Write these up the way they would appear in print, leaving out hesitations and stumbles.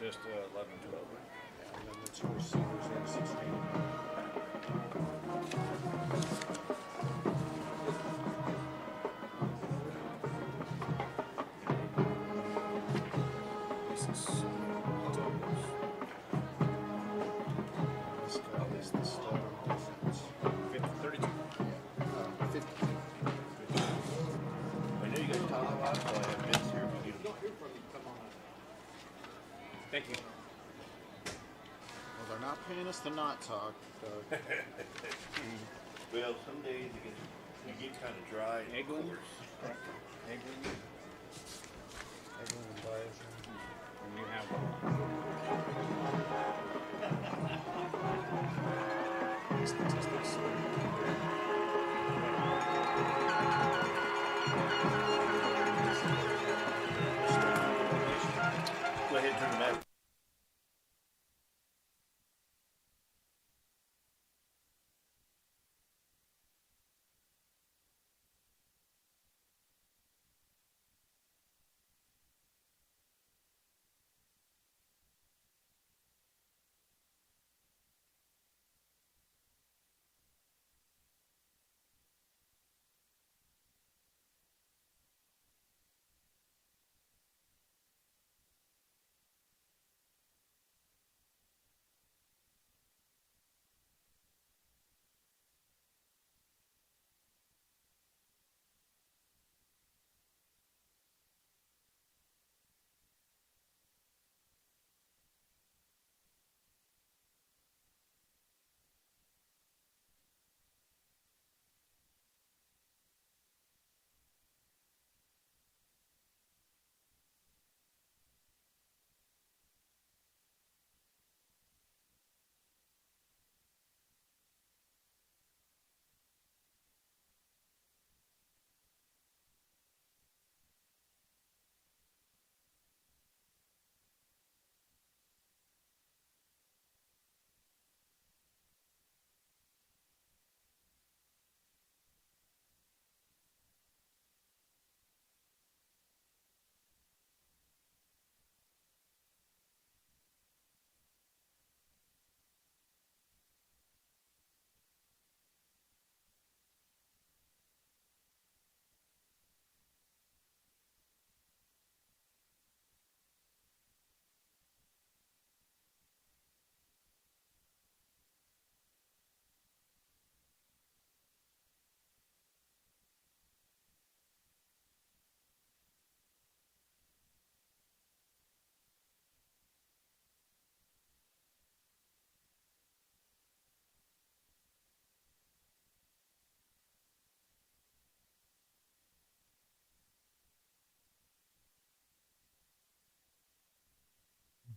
just 11 and 12. And then the two receivers in 16. This guy is the star of defense. 32. 50. I know you got Tyler Watt, so I have Vince here. If you need him. Thank you. Well, they're not paying us to not talk. So. Well, some days you get kind of dry. Eglin? Eglin. Everyone buys And you have statistics. Go ahead and turn the map.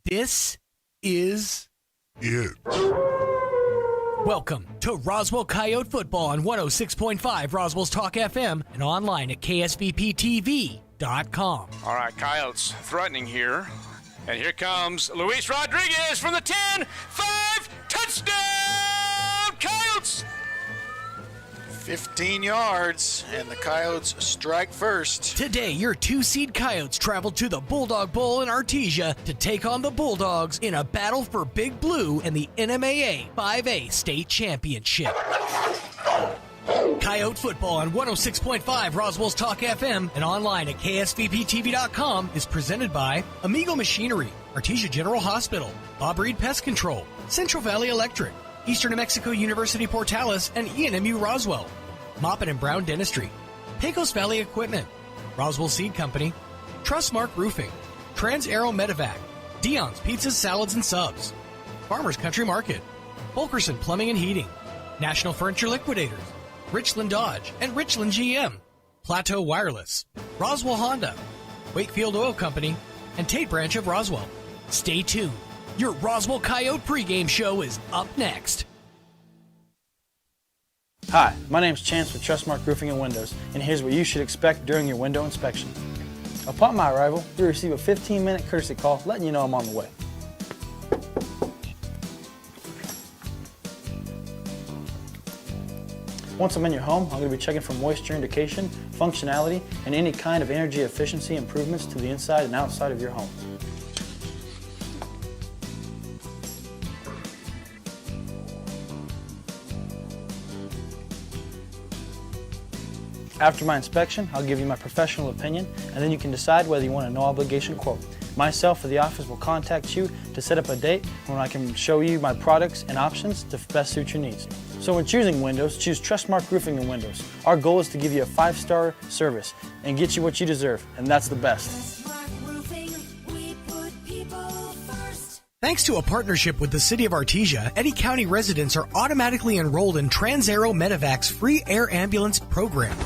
This is it. Welcome to Roswell Coyote Football on 106.5 Roswell's Talk FM and online at ksvptv.com. All right, Coyotes threatening here. And here comes Luis Rodriguez from the 10, 5, touchdown, Coyotes! 15 yards, and the Coyotes strike first. Today, your two-seed Coyotes travel to the Bulldog Bowl in Artesia to take on the Bulldogs in a battle for Big Blue and the NMAA 5A State Championship. Coyote Football on 106.5 Roswell's Talk FM and online at ksvptv.com is presented by Amigo Machinery, Artesia General Hospital, Bob Reed Pest Control, Central Valley Electric, Eastern New Mexico University Portales and ENMU Roswell, Moppin and Brown Dentistry, Pecos Valley Equipment, Roswell Seed Company, Trustmark Roofing, Trans Aero Medevac, Dion's Pizzas, Salads and Subs, Farmers Country Market, Fulkerson Plumbing and Heating, National Furniture Liquidators, Richland Dodge and Richland GM, Plateau Wireless, Roswell Honda, Wakefield Oil Company, and Tate Branch of Roswell. Stay tuned. Your Roswell Coyote pregame show is up next. Hi, my name's Chance with Trustmark Roofing and Windows, and here's what you should expect during your window inspection. Upon my arrival, you'll receive a 15-minute courtesy call letting you know I'm on the way. Once I'm in your home, I'm going to be checking for moisture indication, functionality, and any kind of energy efficiency improvements to the inside and outside of your home. After my inspection, I'll give you my professional opinion, and then you can decide whether you want a no-obligation quote. Myself or the office will contact you to set up a date when I can show you my products and options to best suit your needs. So when choosing windows, choose Trustmark Roofing and Windows. Our goal is to give you a 5-star service and get you what you deserve, and that's the best. Thanks to a partnership with the City of Artesia, Eddy County residents are automatically enrolled in TransAero Medevac's free air ambulance program,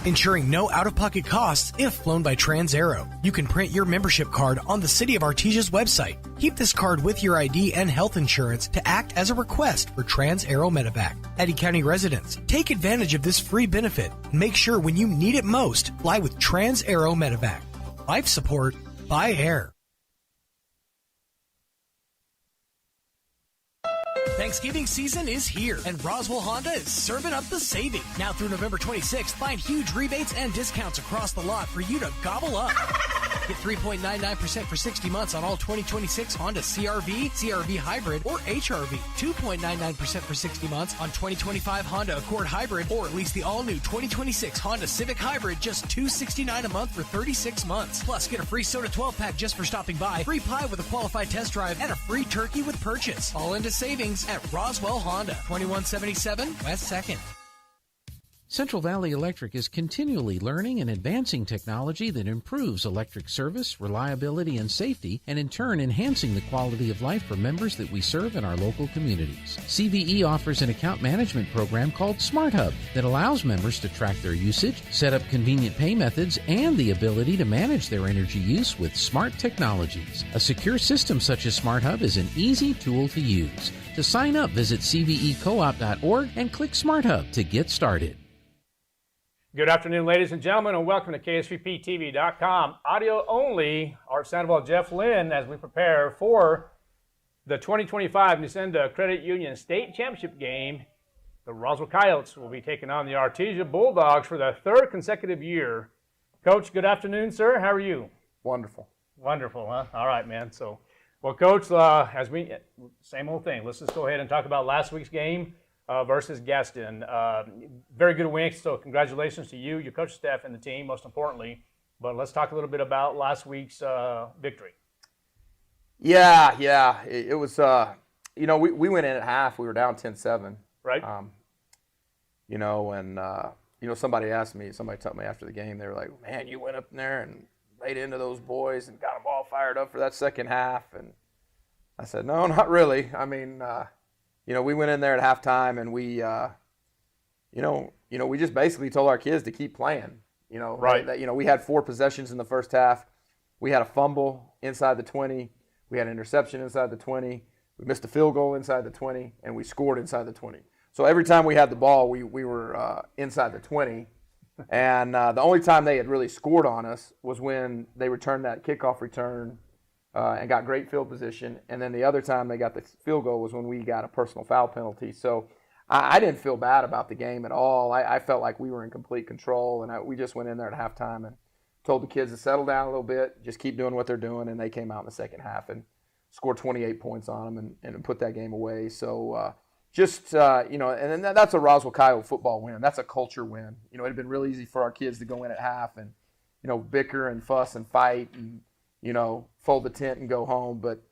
ensuring no out-of-pocket costs if flown by TransAero. You can print your membership card on the City of Artesia's website. Keep this card with your ID and health insurance to act as a request for TransAero Medevac. Eddy County residents, take advantage of this free benefit and make sure when you need it most, fly with TransAero Medevac. Life support by air. Thanksgiving season is here, and Roswell Honda is serving up the savings. Now through November 26th, find huge rebates and discounts across the lot for you to gobble up. Get 3.99% for 60 months on all 2026 Honda CR-V, CR-V Hybrid, or HR-V. 2.99% for 60 months on 2025 Honda Accord Hybrid, or at least the all-new 2026 Honda Civic Hybrid, just $269 a month for 36 months. Plus, get a free soda 12-pack just for stopping by, free pie with a qualified test drive, and a free turkey with purchase. All into savings at Roswell Honda, 2177 West 2nd. Central Valley Electric is continually learning and advancing technology that improves electric service, reliability, and safety, and in turn enhancing the quality of life for members that we serve in our local communities. CVE offers an account management program called Smart Hub that allows members to track their usage, set up convenient pay methods, and the ability to manage their energy use with smart technologies. A secure system such as Smart Hub is an easy tool to use. To sign up, visit cvecoop.org and click Smart Hub to get started. Good afternoon, ladies and gentlemen, and welcome to KSVPTV.com. Audio only, Art Sandoval, Jeff Lynn, as we prepare for the 2025 Nusenda Credit Union State Championship game. The Roswell Coyotes will be taking on the Artesia Bulldogs for the third consecutive year. Coach, good afternoon, sir. How are you? Wonderful. Wonderful, huh? All right, man. So, well, Coach, same old thing. Let's just go ahead and talk about last week's game. Versus Gaston. Very good win, so congratulations to you, your coaching staff, and the team, most importantly. But let's talk a little bit about last week's victory. Yeah. It was, we went in at half. We were down 10-7. Right. Somebody told me after the game, they were like, man, you went up in there and laid into those boys and got them all fired up for that second half. And I said, no, not really. I mean, we went in there at halftime and we, we just basically told our kids to keep playing. Right. That, we had 4 possessions in the first half. We had a fumble inside the 20. We had an interception inside the 20. We missed a field goal inside the 20, and we scored inside the 20. So every time we had the ball, we were inside the 20. And the only time they had really scored on us was when they returned that kickoff return and got great field position. And then the other time they got the field goal was when we got a personal foul penalty. So I didn't feel bad about the game at all. I felt like we were in complete control, and we just went in there at halftime and told the kids to settle down a little bit, just keep doing what they're doing, and they came out in the second half and scored 28 points on them and put that game away. So and then that's a Roswell Coyote football win. That's a culture win. It had been really easy for our kids to go in at half and, bicker and fuss and fight and, fold the tent and go home. But,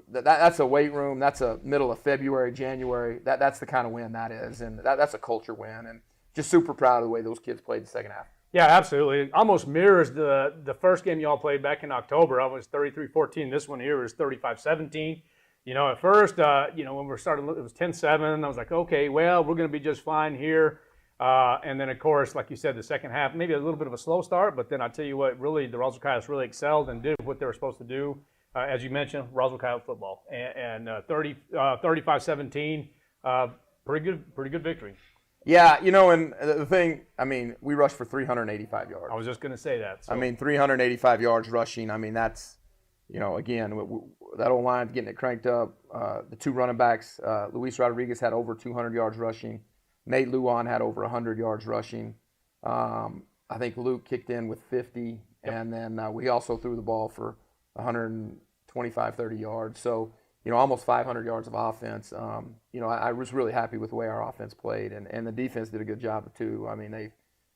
that's a weight room. That's a middle of February, January. That's the kind of win that is. And that's a culture win. And just super proud of the way those kids played the second half. Yeah, absolutely. It almost mirrors the first game y'all played back in October. I was 33-14. This one here was 35-17. At first, when we started, it was 10-7. I was like, okay, well, we're going to be just fine here. And then, of course, like you said, the second half, maybe a little bit of a slow start, but then I tell you what, really, the Roswell Coyotes really excelled and did what they were supposed to do. As you mentioned, Roswell Coyote football. And 35-17, pretty good victory. Yeah, and the thing, we rushed for 385 yards. I was just going to say that. So. 385 yards rushing. That's, again, that old line getting it cranked up. The 2 running backs, Luis Rodriguez had over 200 yards rushing. Nate Luan had over 100 yards rushing. I think Luke kicked in with 50, and then we also threw the ball for 125, 30 yards. So, almost 500 yards of offense. I was really happy with the way our offense played, and the defense did a good job too. I mean,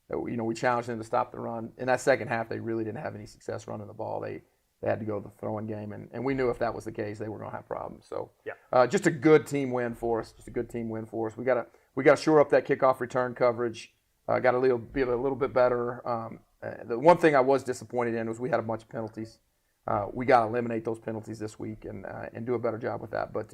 we challenged them to stop the run. In that second half, they really didn't have any success running the ball. They had to go to the throwing game, and we knew if that was the case, they were going to have problems. So, just a good team win for us. We got to shore up that kickoff return coverage. Got to be a little bit better. The one thing I was disappointed in was we had a bunch of penalties. We got to eliminate those penalties this week and do a better job with that. But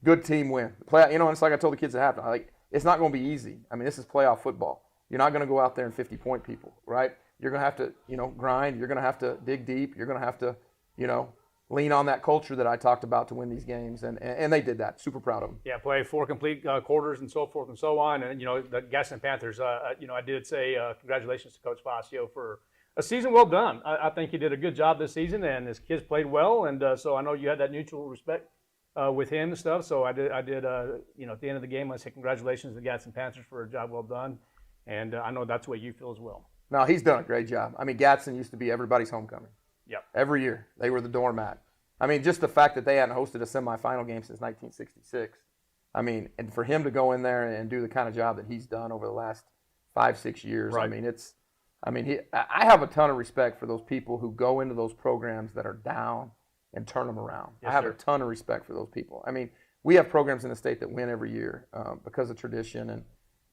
good team win. And it's like I told the kids at halftime. It's not going to be easy. I mean, this is playoff football. You're not going to go out there and 50-point people, right? You're going to have to, grind. You're going to have to dig deep. You're going to have to, lean on that culture that I talked about to win these games, and they did that. Super proud of them. Yeah, play 4 complete quarters and so forth and so on. And, the Gaston Panthers, I did say congratulations to Coach Fascio for a season well done. I think he did a good job this season, and his kids played well. And so I know you had that mutual respect with him and stuff. So I did. At the end of the game, I said congratulations to the Gaston Panthers for a job well done. And I know that's the way you feel as well. No, he's done a great job. I mean, Gadsden used to be everybody's homecoming. Yep. Every year. They were the doormat. I mean, just the fact that they hadn't hosted a semifinal game since 1966. I mean, and for him to go in there and do the kind of job that he's done over the last 5-6 years, right. I have a ton of respect for those people who go into those programs that are down and turn them around. Yes, I have sir. a ton of respect for those people. I mean, we have programs in the state that win every year because of tradition and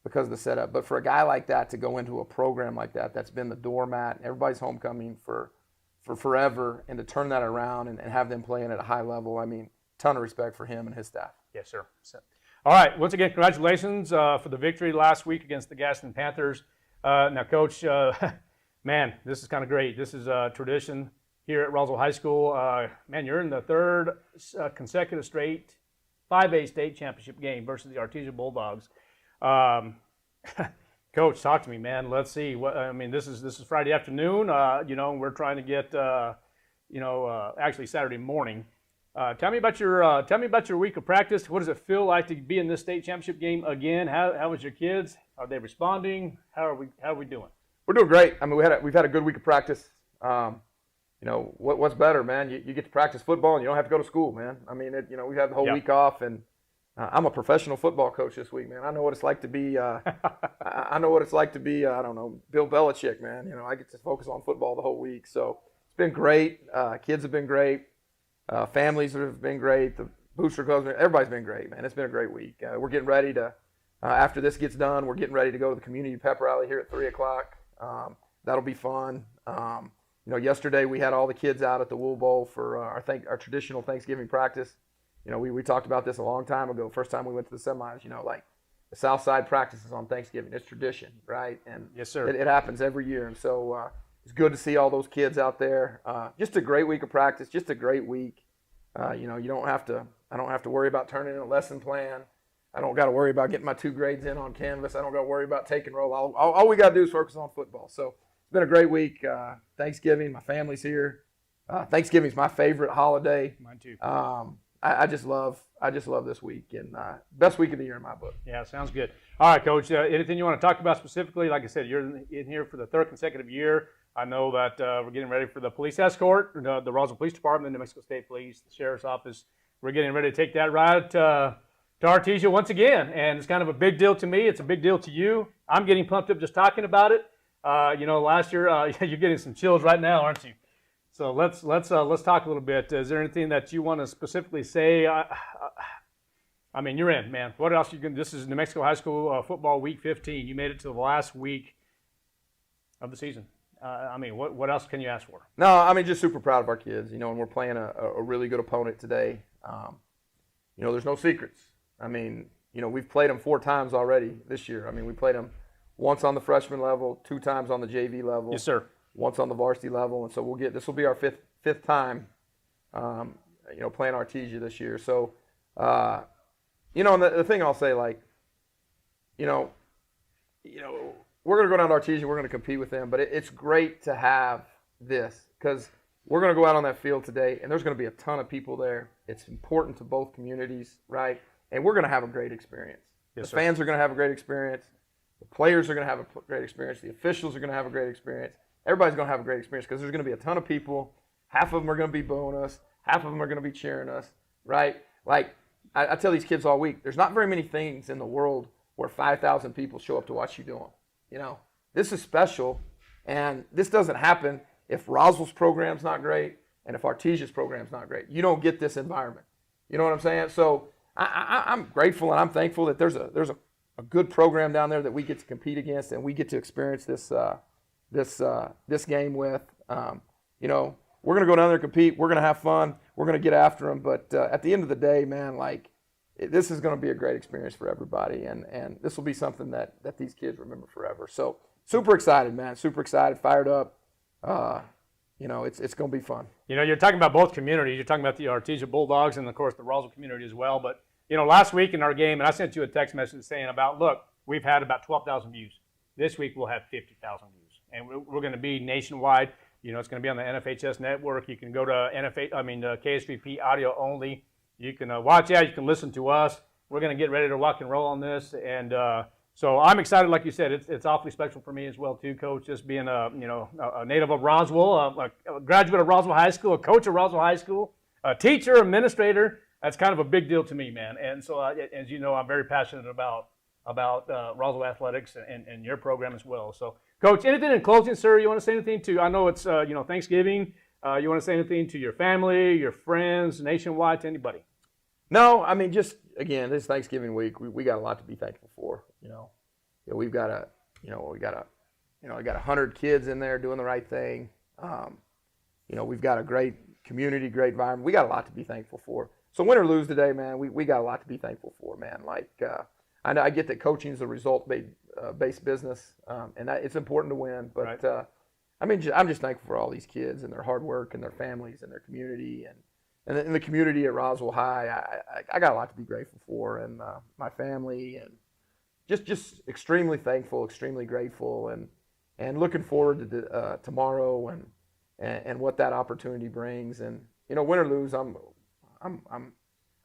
because of the setup. But for a guy like that to go into a program like that, that's been the doormat, everybody's homecoming for forever, and to turn that around and have them playing at a high level, I mean, ton of respect for him and his staff. Yes, sir. All right. Once again, congratulations for the victory last week against the Gaston Panthers. Now, Coach, man, this is kind of great. This is a tradition here at Roswell High School. Man, you're in the third consecutive straight 5A state championship game versus the Artesia Bulldogs. Coach, talk to me, man. Let's see. This is Friday afternoon. We're trying to get, actually Saturday morning. Tell me about your week of practice. What does it feel like to be in this state championship game again? How was your kids? Are they responding? How are we doing? We're doing great. I mean, we've had a good week of practice. What's better, man? You get to practice football and you don't have to go to school, man. I mean, we had the whole week off, and I'm a professional football coach this week, man. I know what it's like to be. I don't know, Bill Belichick, man. I get to focus on football the whole week, so it's been great. Kids have been great. Families have been great. The booster clubs, everybody's been great, man. It's been a great week. We're getting ready to. After this gets done, we're getting ready to go to the community pep rally here at 3:00. That'll be fun. Yesterday we had all the kids out at the Wool Bowl for our traditional Thanksgiving practice. We talked about this a long time ago. First time we went to the semis, the South Side practices on Thanksgiving. It's tradition, right? And yes, sir. It happens every year. And so it's good to see all those kids out there. Just a great week of practice. Just a great week. I don't have to worry about turning in a lesson plan. I don't got to worry about getting my 2 grades in on Canvas. I don't got to worry about taking roll. All we got to do is focus on football. So it's been a great week. Thanksgiving, my family's here. Thanksgiving's my favorite holiday. Mine too. I just love this week, and best week of the year in my book. Yeah, sounds good. All right, Coach. Anything you want to talk about specifically? Like I said, you're in here for the 3rd consecutive year. I know that we're getting ready for the police escort, the Roswell Police Department, the New Mexico State Police, the Sheriff's Office. We're getting ready to take that ride to Artesia once again, and it's kind of a big deal to me. It's a big deal to you. I'm getting pumped up just talking about it. Last year you're getting some chills right now, aren't you? So let's talk a little bit. Is there anything that you want to specifically say? You're in, man. What else you can? This is New Mexico High School football week 15. You made it to the last week of the season. What else can you ask for? No, just super proud of our kids. And we're playing a really good opponent today. There's no secrets. We've played them 4 times already this year. We played them once on the freshman level, 2 times on the JV level. Yes, sir. Once on the varsity level, and so this will be our fifth time, playing Artesia this year. So, and the thing I'll say, we're going to go down to Artesia, we're going to compete with them, but it's great to have this because we're going to go out on that field today, and there's going to be a ton of people there. It's important to both communities, right? And we're going to have a great experience. Yes, the fans are going to have a great experience. The players are going to have a great experience. The officials are going to have a great experience. Everybody's going to have a great experience because there's going to be a ton of people. Half of them are going to be booing us. Half of them are going to be cheering us. right? Like I tell these kids all week, there's not very many things in the world where 5,000 people show up to watch you do them. You know, this is special, and this doesn't happen if Roswell's program's not great and if Artesia's program's not great. You don't get this environment. You know what I'm saying? So I'm grateful and I'm thankful that there's a good program down there that we get to compete against and we get to experience this game with. You know, we're going to go down there and compete. We're going to have fun. We're going to get after them. But at the end of the day, man, like this is going to be a great experience for everybody. And this will be something that these kids remember forever. So super excited, man. Super excited, fired up. You know, it's going to be fun. You know, you're talking about both communities. You're talking about the Artesia Bulldogs and, of course, the Roswell community as well. But, you know, last week in our game, and I sent you a text message saying about, look, we've had about 12,000 views. This week we'll have 50,000 views. And we're going to be nationwide. You know, it's going to be on the NFHS network. You can go to KSVP audio only. You can watch out. You can listen to us. We're going to get ready to rock and roll on this. And so I'm excited. Like you said, it's awfully special for me as well, too, Coach, just being a native of Roswell, a graduate of Roswell High School, a coach of Roswell High School, a teacher, administrator. That's kind of a big deal to me, man. And so, as you know, I'm very passionate about Roswell athletics and your program as well. So, Coach, anything in closing, sir? You want to say anything to? I know it's Thanksgiving. You want to say anything to your family, your friends, nationwide, to anybody? No, I mean, just again, this Thanksgiving week, we got a lot to be thankful for. We've got we got 100 kids in there doing the right thing. We've got a great community, great environment. We got a lot to be thankful for. So win or lose today, man, we got a lot to be thankful for, man. Like I get that coaching is a result-based business, and that it's important to win. But right. I'm just thankful for all these kids and their hard work and their families and their community and in the community at Roswell High. I got a lot to be grateful for, and my family, and just extremely thankful, extremely grateful, and looking forward to tomorrow and what that opportunity brings. And win or lose, I'm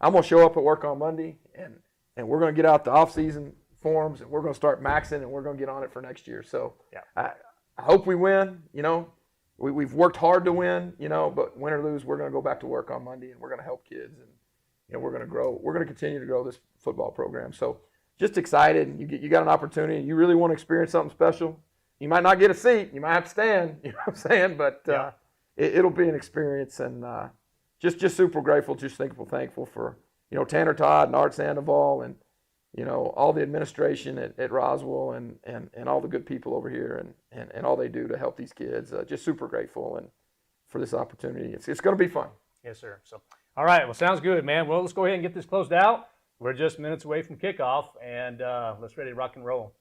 gonna show up at work on Monday, and we're gonna get out the off-season forms, and we're gonna start maxing, and we're gonna get on it for next year. So yeah. I hope we win. We've worked hard to win. But win or lose, we're gonna go back to work on Monday, and we're gonna help kids, and we're gonna grow. We're gonna continue to grow this football program. So just excited. You got an opportunity. You really want to experience something special. You might not get a seat. You might have to stand. You know what I'm saying? But yeah. It'll be an experience, and just super grateful, just thankful for Tanner Todd and Art Sandoval and all the administration at Roswell and all the good people over here and all they do to help these kids. Just super grateful and for this opportunity. It's going to be fun. Yes, sir. So all right, well, sounds good, man. Well, let's go ahead and get this closed out. We're just minutes away from kickoff, and let's ready to rock and roll.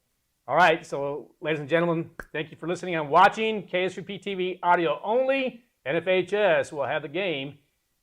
All right, so ladies and gentlemen, thank you for listening and watching KSVP TV audio only. NFHS will have the game,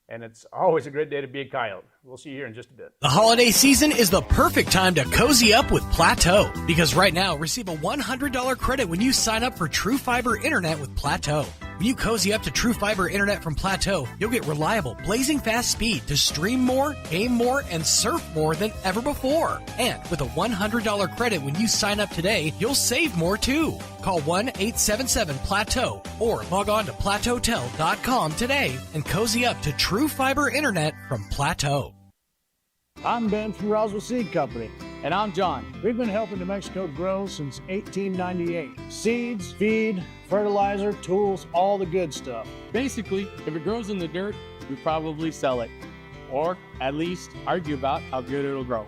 and it's always a great day to be a Coyote. We'll see you here in just a bit. The holiday season is the perfect time to cozy up with Plateau, because right now, receive a $100 credit when you sign up for True Fiber Internet with Plateau. When you cozy up to True Fiber Internet from Plateau, you'll get reliable, blazing fast speed to stream more, game more, and surf more than ever before. And with a $100 credit when you sign up today, you'll save more too. Call 1-877-PLATEAU or log on to plateautel.com today and cozy up to True Fiber Internet from Plateau. I'm Ben from Roswell Seed Company. And I'm John. We've been helping New Mexico grow since 1898. Seeds, feed, fertilizer, tools, all the good stuff. Basically, if it grows in the dirt, we probably sell it. Or at least argue about how good it'll grow.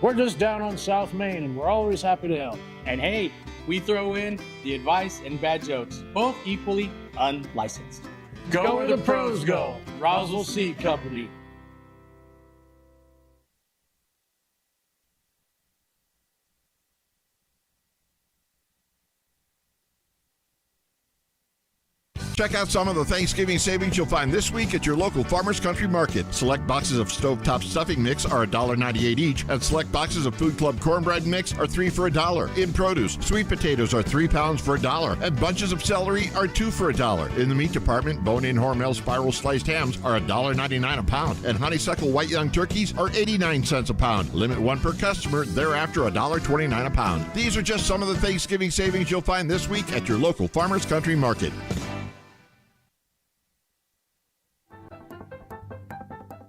We're just down on South Main, and we're always happy to help. And hey, we throw in the advice and bad jokes, both equally unlicensed. Go where the pros go. Roswell Seed Company. Check out some of the Thanksgiving savings you'll find this week at your local Farmers Country Market. Select boxes of Stovetop Stuffing Mix are $1.98 each, and select boxes of Food Club Cornbread Mix are 3 for $1. In produce, sweet potatoes are 3 pounds for $1, and bunches of celery are 2 for $1. In the meat department, bone-in Hormel spiral sliced hams are $1.99 a pound, and honeysuckle white young turkeys are 89 cents a pound. Limit 1 per customer, thereafter $1.29 a pound. These are just some of the Thanksgiving savings you'll find this week at your local Farmers Country Market.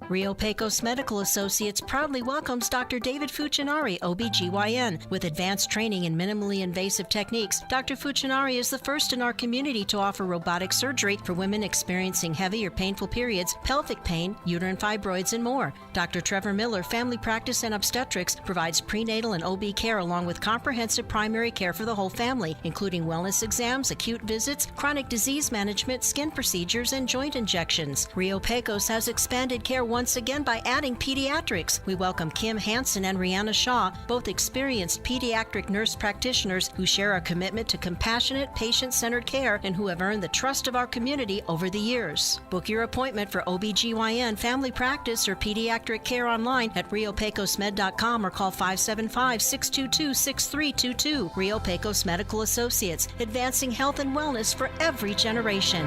Rio Pecos Medical Associates proudly welcomes Dr. David Fucinari, OBGYN. With advanced training in minimally invasive techniques, Dr. Fucinari is the first in our community to offer robotic surgery for women experiencing heavy or painful periods, pelvic pain, uterine fibroids, and more. Dr. Trevor Miller, Family Practice and Obstetrics, provides prenatal and OB care along with comprehensive primary care for the whole family, including wellness exams, acute visits, chronic disease management, skin procedures, and joint injections. Rio Pecos has expanded care once again by adding pediatrics. We welcome Kim Hansen and Rihanna Shaw, both experienced pediatric nurse practitioners who share our commitment to compassionate, patient-centered care and who have earned the trust of our community over the years. Book your appointment for OBGYN, family practice, or pediatric care online at riopecosmed.com or call 575-622-6322. Rio Pecos Medical Associates, advancing health and wellness for every generation.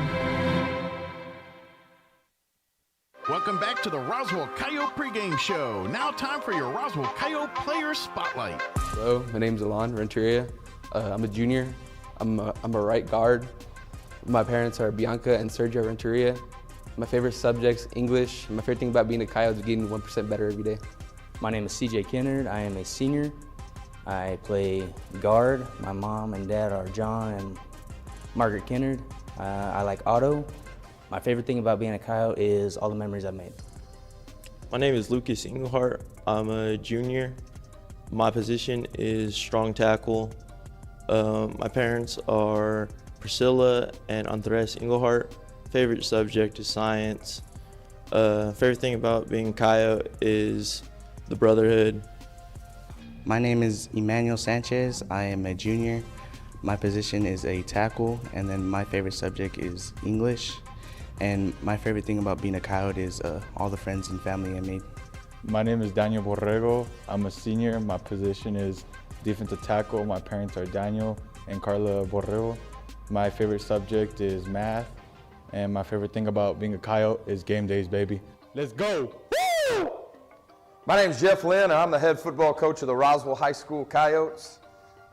Welcome back to the Roswell Coyote pregame show. Now time for your Roswell Coyote Player Spotlight. Hello, my name's Alon Renteria. I'm a junior. I'm a right guard. My parents are Bianca and Sergio Renteria. My favorite subject's English. My favorite thing about being a Coyote is getting 1% better every day. My name is CJ Kennard. I am a senior. I play guard. My mom and dad are John and Margaret Kennard. I like auto. My favorite thing about being a Coyote is all the memories I've made. My name is Lucas Englehart. I'm a junior. My position is strong tackle. My parents are Priscilla and Andres Englehart. Favorite subject is science. Favorite thing about being a Coyote is the brotherhood. My name is Emmanuel Sanchez. I am a junior. My position is a tackle, and then my favorite subject is English. And my favorite thing about being a Coyote is all the friends and family I made. My name is Daniel Borrego. I'm a senior. My position is defensive tackle. My parents are Daniel and Carla Borrego. My favorite subject is math. And my favorite thing about being a Coyote is game days, baby. Let's go! Woo! My name's Jeff Lynn, and I'm the head football coach of the Roswell High School Coyotes.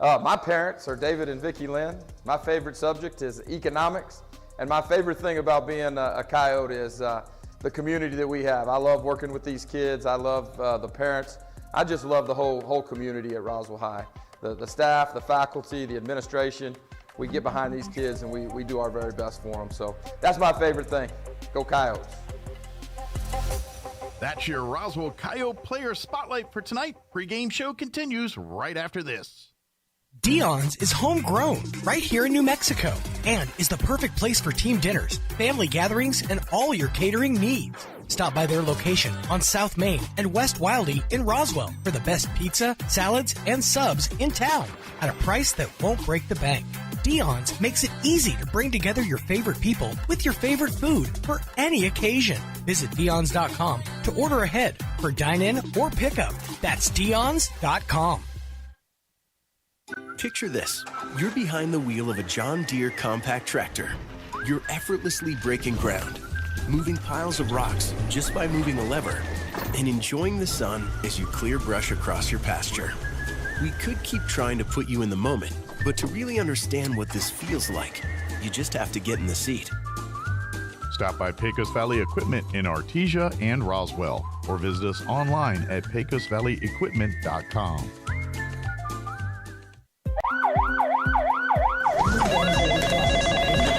My parents are David and Vicki Lynn. My favorite subject is economics. And my favorite thing about being a Coyote is the community that we have. I love working with these kids. I love the parents. I just love the whole community at Roswell High. The staff, the faculty, the administration. We get behind these kids and we do our very best for them. So that's my favorite thing. Go Coyotes. That's your Roswell Coyote Player Spotlight for tonight. Pre-game show continues right after this. Dion's is homegrown right here in New Mexico and is the perfect place for team dinners, family gatherings, and all your catering needs. Stop by their location on South Main and West Wildy in Roswell for the best pizza, salads, and subs in town at a price that won't break the bank. Dion's makes it easy to bring together your favorite people with your favorite food for any occasion. Visit Dion's.com to order ahead for dine-in or pickup. That's Dion's.com. Picture this. You're behind the wheel of a John Deere compact tractor. You're effortlessly breaking ground, moving piles of rocks just by moving a lever, and enjoying the sun as you clear brush across your pasture. We could keep trying to put you in the moment, but to really understand what this feels like, you just have to get in the seat. Stop by Pecos Valley Equipment in Artesia and Roswell, or visit us online at pecosvalleyequipment.com.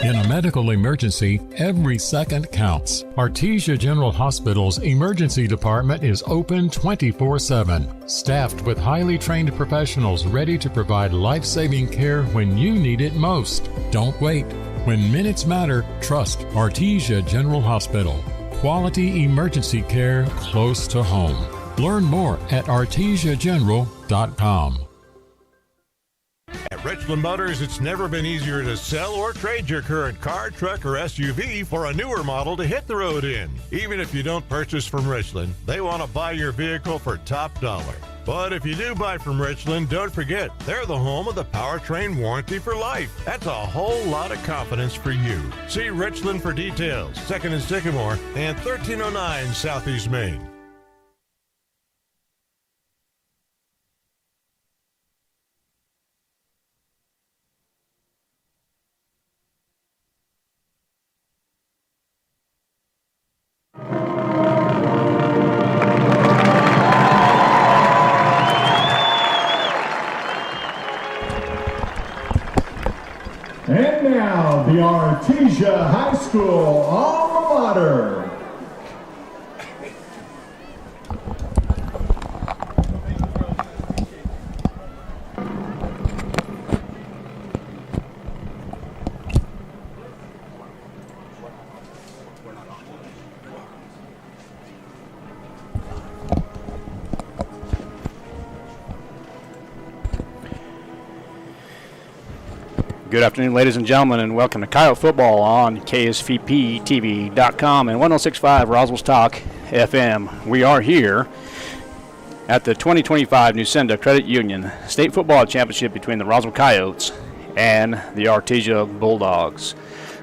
In a medical emergency, every second counts. Artesia General Hospital's emergency department is open 24/7, staffed with highly trained professionals ready to provide life-saving care when you need it most. Don't wait. When minutes matter, trust Artesia General Hospital. Quality emergency care close to home. Learn more at artesiageneral.com. At Richland Motors, it's never been easier to sell or trade your current car, truck, or SUV for a newer model to hit the road in. Even if you don't purchase from Richland, they want to buy your vehicle for top dollar. But if you do buy from Richland, don't forget, they're the home of the powertrain warranty for life. That's a whole lot of confidence for you. See Richland for details. 2nd and Sycamore and 1309 Southeast Main. And now, the Artesia High School alma mater. Good afternoon, ladies and gentlemen, and welcome to Coyote Football on KSVPTV.com and 106.5 Roswell's Talk FM. We are here at the 2025 Nusenda Credit Union State Football Championship between the Roswell Coyotes and the Artesia Bulldogs.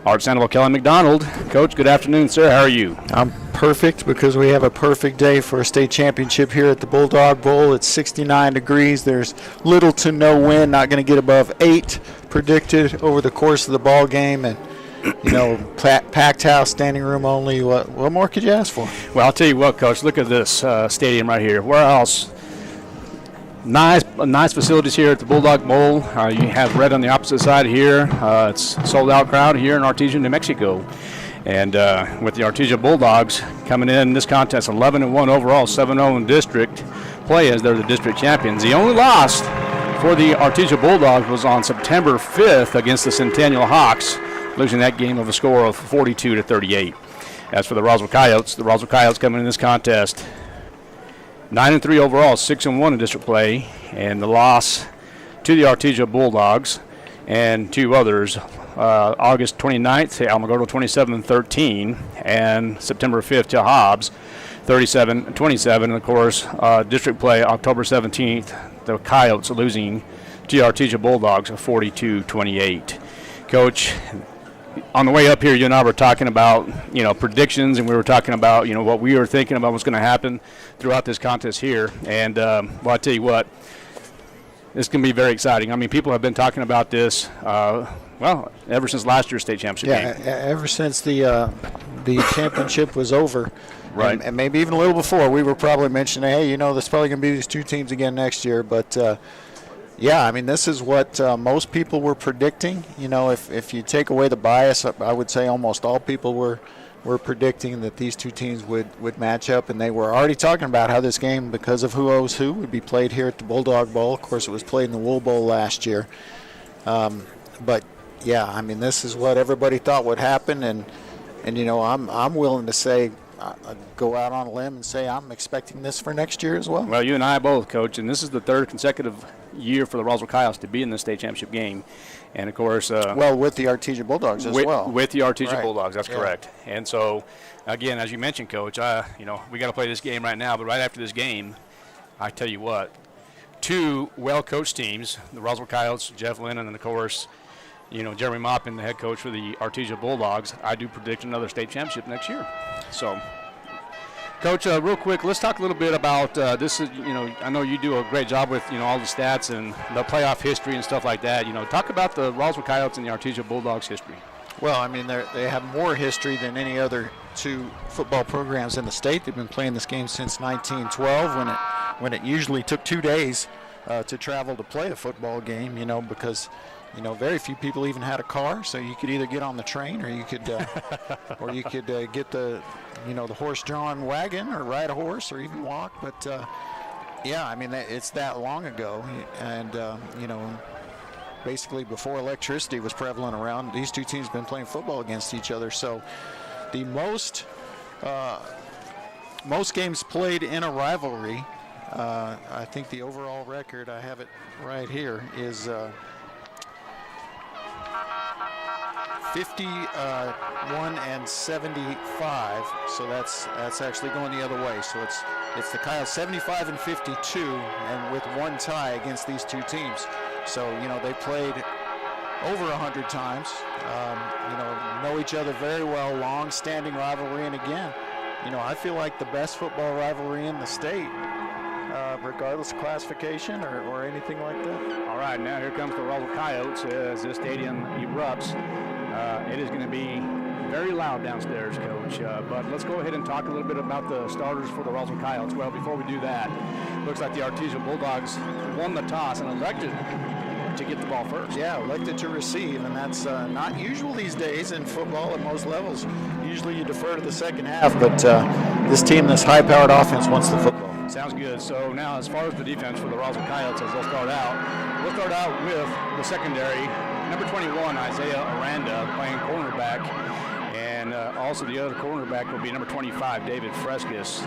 Art Sandoval, Kelly McDonald. Coach, good afternoon, sir. How are you? I'm perfect because we have a perfect day for a state championship here at the Bulldog Bowl. It's 69 degrees. There's little to no wind, not going to get above 8 predicted over the course of the ball game. And, you know, packed house, standing room only. What more could you ask for? Well, I'll tell you what, Coach. Look at this stadium right here. Where else? Nice facilities here at the Bulldog Bowl. You have red on the opposite side here. It's a sold-out crowd here in Artesia, New Mexico. And with the Artesia Bulldogs coming in this contest 11-1 overall, 7-0 in district play as they're the district champions. The only loss for the Artesia Bulldogs was on September 5th against the Centennial Hawks, losing that game of a score of 42-38. As for the Roswell Coyotes coming in this contest 9-3 overall, 6-1 in district play, and the loss to the Artesia Bulldogs and two others, August 29th to Alamogordo 27-13, and September 5th to Hobbs 37-27, and of course district play October 17th, the Coyotes losing to the Artesia Bulldogs 42-28. Coach, on the way up here, you and I were talking about, predictions, and we were talking about, what we were thinking about what's going to happen throughout this contest here. And, well, I tell you what, it's going to be very exciting. I mean, people have been talking about this, ever since last year's state championship game. Yeah, ever since the championship was over. Right. And maybe even a little before, we were probably mentioning, hey, there's probably going to be these two teams again next year. But, yeah, I mean, this is what most people were predicting. If you take away the bias, I would say almost all people were predicting that these two teams would match up, and they were already talking about how this game, because of who owes who, would be played here at the Bulldog Bowl. Of course, it was played in the Wool Bowl last year. But, yeah, I mean, this is what everybody thought would happen, and I'm willing to say, go out on a limb and say I'm expecting this for next year as well. Well, you and I both, Coach, and this is the third consecutive year for the Roswell Coyotes to be in the state championship game. And, of course, with the Artesia Bulldogs as well. With the Artesia right. Bulldogs, that's correct. And so, again, as you mentioned, Coach, we got to play this game right now. But right after this game, I tell you what, two well-coached teams, the Roswell Coyotes, Jeff Lynn, and then, of course, Jeremy Maupin, the head coach for the Artesia Bulldogs, I do predict another state championship next year. So, Coach, real quick, let's talk a little bit about this. I know you do a great job with all the stats and the playoff history and stuff like that. Talk about the Roswell Coyotes and the Artesia Bulldogs history. Well, I mean, they have more history than any other two football programs in the state. They've been playing this game since 1912, when it usually took 2 days to travel to play a football game. Because very few people even had a car, so you could either get on the train or you could get the the horse-drawn wagon or ride a horse or even walk. But yeah, I mean, it's that long ago, and basically before electricity was prevalent around, these two teams have been playing football against each other. So the most games played in a rivalry, I think the overall record, I have it right here, is 51-75, so that's actually going the other way. So it's the Coyotes 75-52, and with one tie against these two teams. So they played over 100 times. Know each other very well, long-standing rivalry, and again, I feel like the best football rivalry in the state, regardless of classification or anything like that. All right, now here comes the Roswell Coyotes as this stadium erupts. It is going to be very loud downstairs, Coach. But let's go ahead and talk a little bit about the starters for the Roswell Coyotes. Well, before we do that, looks like the Artesia Bulldogs won the toss and elected to get the ball first. Yeah, elected to receive, and that's not usual these days in football at most levels. Usually you defer to the second half, but this team, this high-powered offense, wants the football. Sounds good. So now, as far as the defense for the Roswell Coyotes, as we'll start out with the secondary. Number 21, Isaiah Aranda, playing cornerback. And also the other cornerback will be number 25, David Frescus.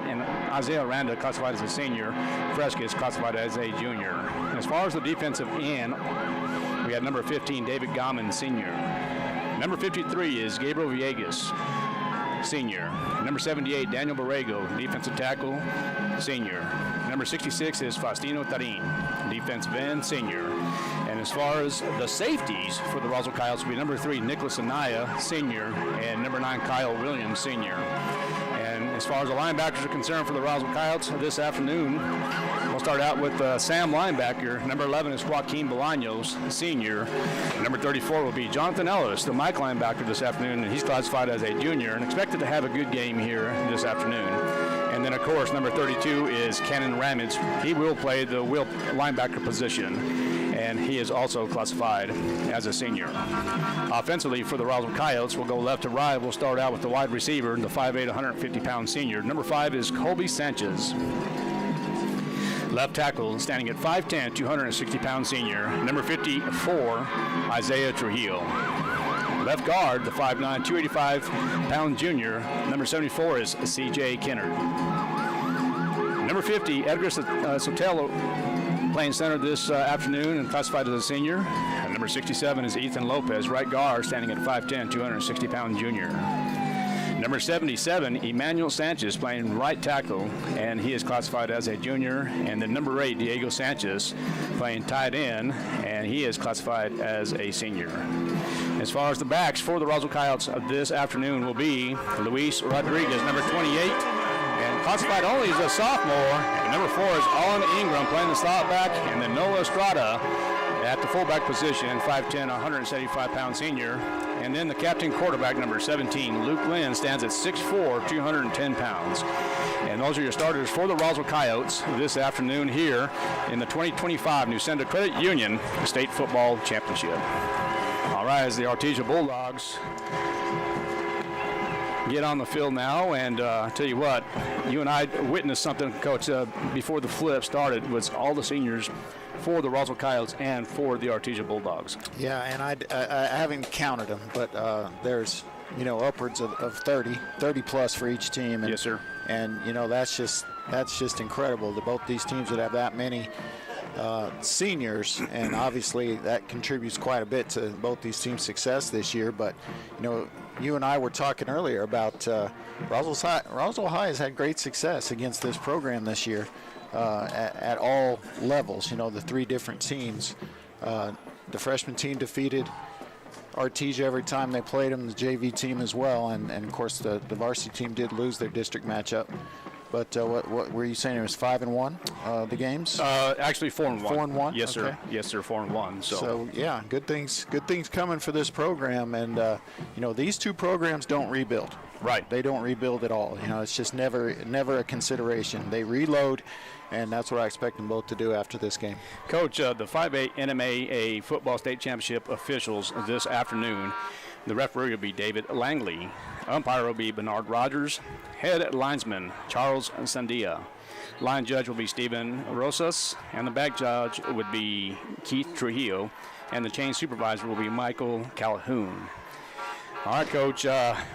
And Isaiah Aranda classified as a senior, Frescus classified as a junior. As far as the defensive end, we have number 15, David Goman, senior. Number 53 is Gabriel Villegas, senior. Number 78, Daniel Borrego, defensive tackle, senior. Number 66 is Faustino Tarin, defensive end, senior. And as far as the safeties for the Roswell Coyotes will be number 3, Nicholas Anaya, senior, and number 9, Kyle Williams, senior. And as far as the linebackers are concerned for the Roswell Coyotes this afternoon, we'll start out with Sam linebacker. Number 11 is Joaquin Bolaños, senior. Number 34 will be Jonathan Ellis, the Mike linebacker this afternoon, and he's classified as a junior and expected to have a good game here this afternoon. And then, of course, number 32 is Cannon Ramage. He will play the linebacker position, and he is also classified as a senior. Offensively for the Roswell Coyotes, we'll go left to right. We'll start out with the wide receiver, the 5'8", 150-pound senior. Number 5 is Colby Sanchez. Left tackle, standing at 5'10", 260-pound senior. Number 54, Isaiah Trujillo. Left guard, the 5'9", 285-pound junior. Number 74 is C.J. Kennard. Number 50, Edgar Sotelo, playing center this afternoon and classified as a senior. And number 67 is Ethan Lopez, right guard, standing at 5'10", 260-pound junior. Number 77, Emmanuel Sanchez, playing right tackle, and he is classified as a junior. And then number 8, Diego Sanchez, playing tight end, and he is classified as a senior. As far as the backs for the Roswell Coyotes this afternoon will be Luis Rodriguez, number 28, and classified only as a sophomore. And number 4 is Alan Ingram, playing the slot back, and then Noah Estrada at the fullback position, 5'10", 175-pound senior. And then the captain quarterback, number 17, Luke Lynn, stands at 6'4", 210 pounds. And those are your starters for the Roswell Coyotes this afternoon here in the 2025 Nusenda Credit Union State Football Championship. All right, as the Artesia Bulldogs get on the field now, and I tell you what, you and I witnessed something, Coach, before the flip started, was all the seniors for the Roswell Coyotes and for the Artesia Bulldogs. Yeah, and I haven't counted them, but there's, upwards of 30 plus for each team. And, yes, sir. And, that's just incredible that both these teams would have that many seniors, and obviously that contributes quite a bit to both these teams' success this year. But you and I were talking earlier about Roswell High has had great success against this program this year at all levels. The 3 different teams. The freshman team defeated Artesia every time they played them, the JV team as well, and of course the varsity team did lose their district matchup. But what were you saying? It was 5-1 the games. Actually 4-1. 4-1. Yes, sir. Okay. Yes, sir. 4-1. So yeah, good things coming for this program, and these 2 programs don't rebuild. Right. They don't rebuild at all. It's just never a consideration. They reload, and that's what I expect them both to do after this game. Coach, the 5A NMAA Football State Championship officials this afternoon. The referee will be David Langley. Umpire will be Bernard Rogers. Head linesman, Charles Sandia. Line judge will be Stephen Rosas. And the back judge would be Keith Trujillo. And the chain supervisor will be Michael Calhoun. All right, Coach,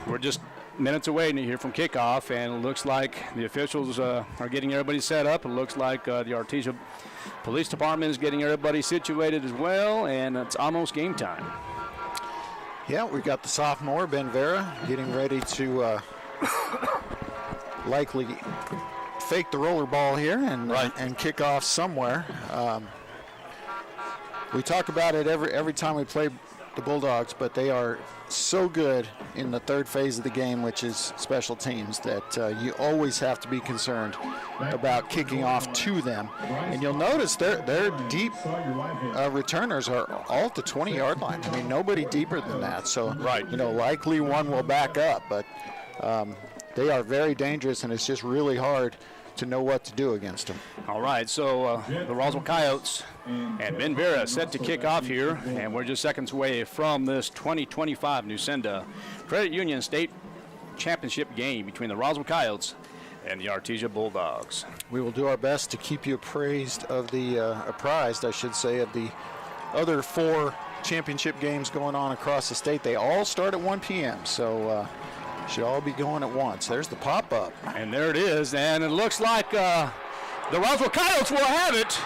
we're just minutes away here from kickoff, and it looks like the officials are getting everybody set up. It looks like the Artesia Police Department is getting everybody situated as well, and it's almost game time. Yeah, we've got the sophomore, Ben Vera, getting ready to likely fake the roller ball here and kick off somewhere. We talk about it every time we play the Bulldogs, but they are so good in the third phase of the game, which is special teams, that you always have to be concerned about kicking off to them. And you'll notice their deep returners are all at the 20-yard line. I mean, nobody deeper than that. So, likely one will back up, but they are very dangerous, and it's just really hard know what to do against them. All right, so the Roswell Coyotes and Ben Vera set to kick off here, and we're just seconds away from this 2025 Nusenda Credit Union State Championship game between the Roswell Coyotes and the Artesia Bulldogs. We will do our best to keep you apprised of the other 4 championship games going on across the state. They all start at 1 p.m., so should all be going at once. There's the pop-up. And there it is, and it looks like the Roswell Coyotes will have it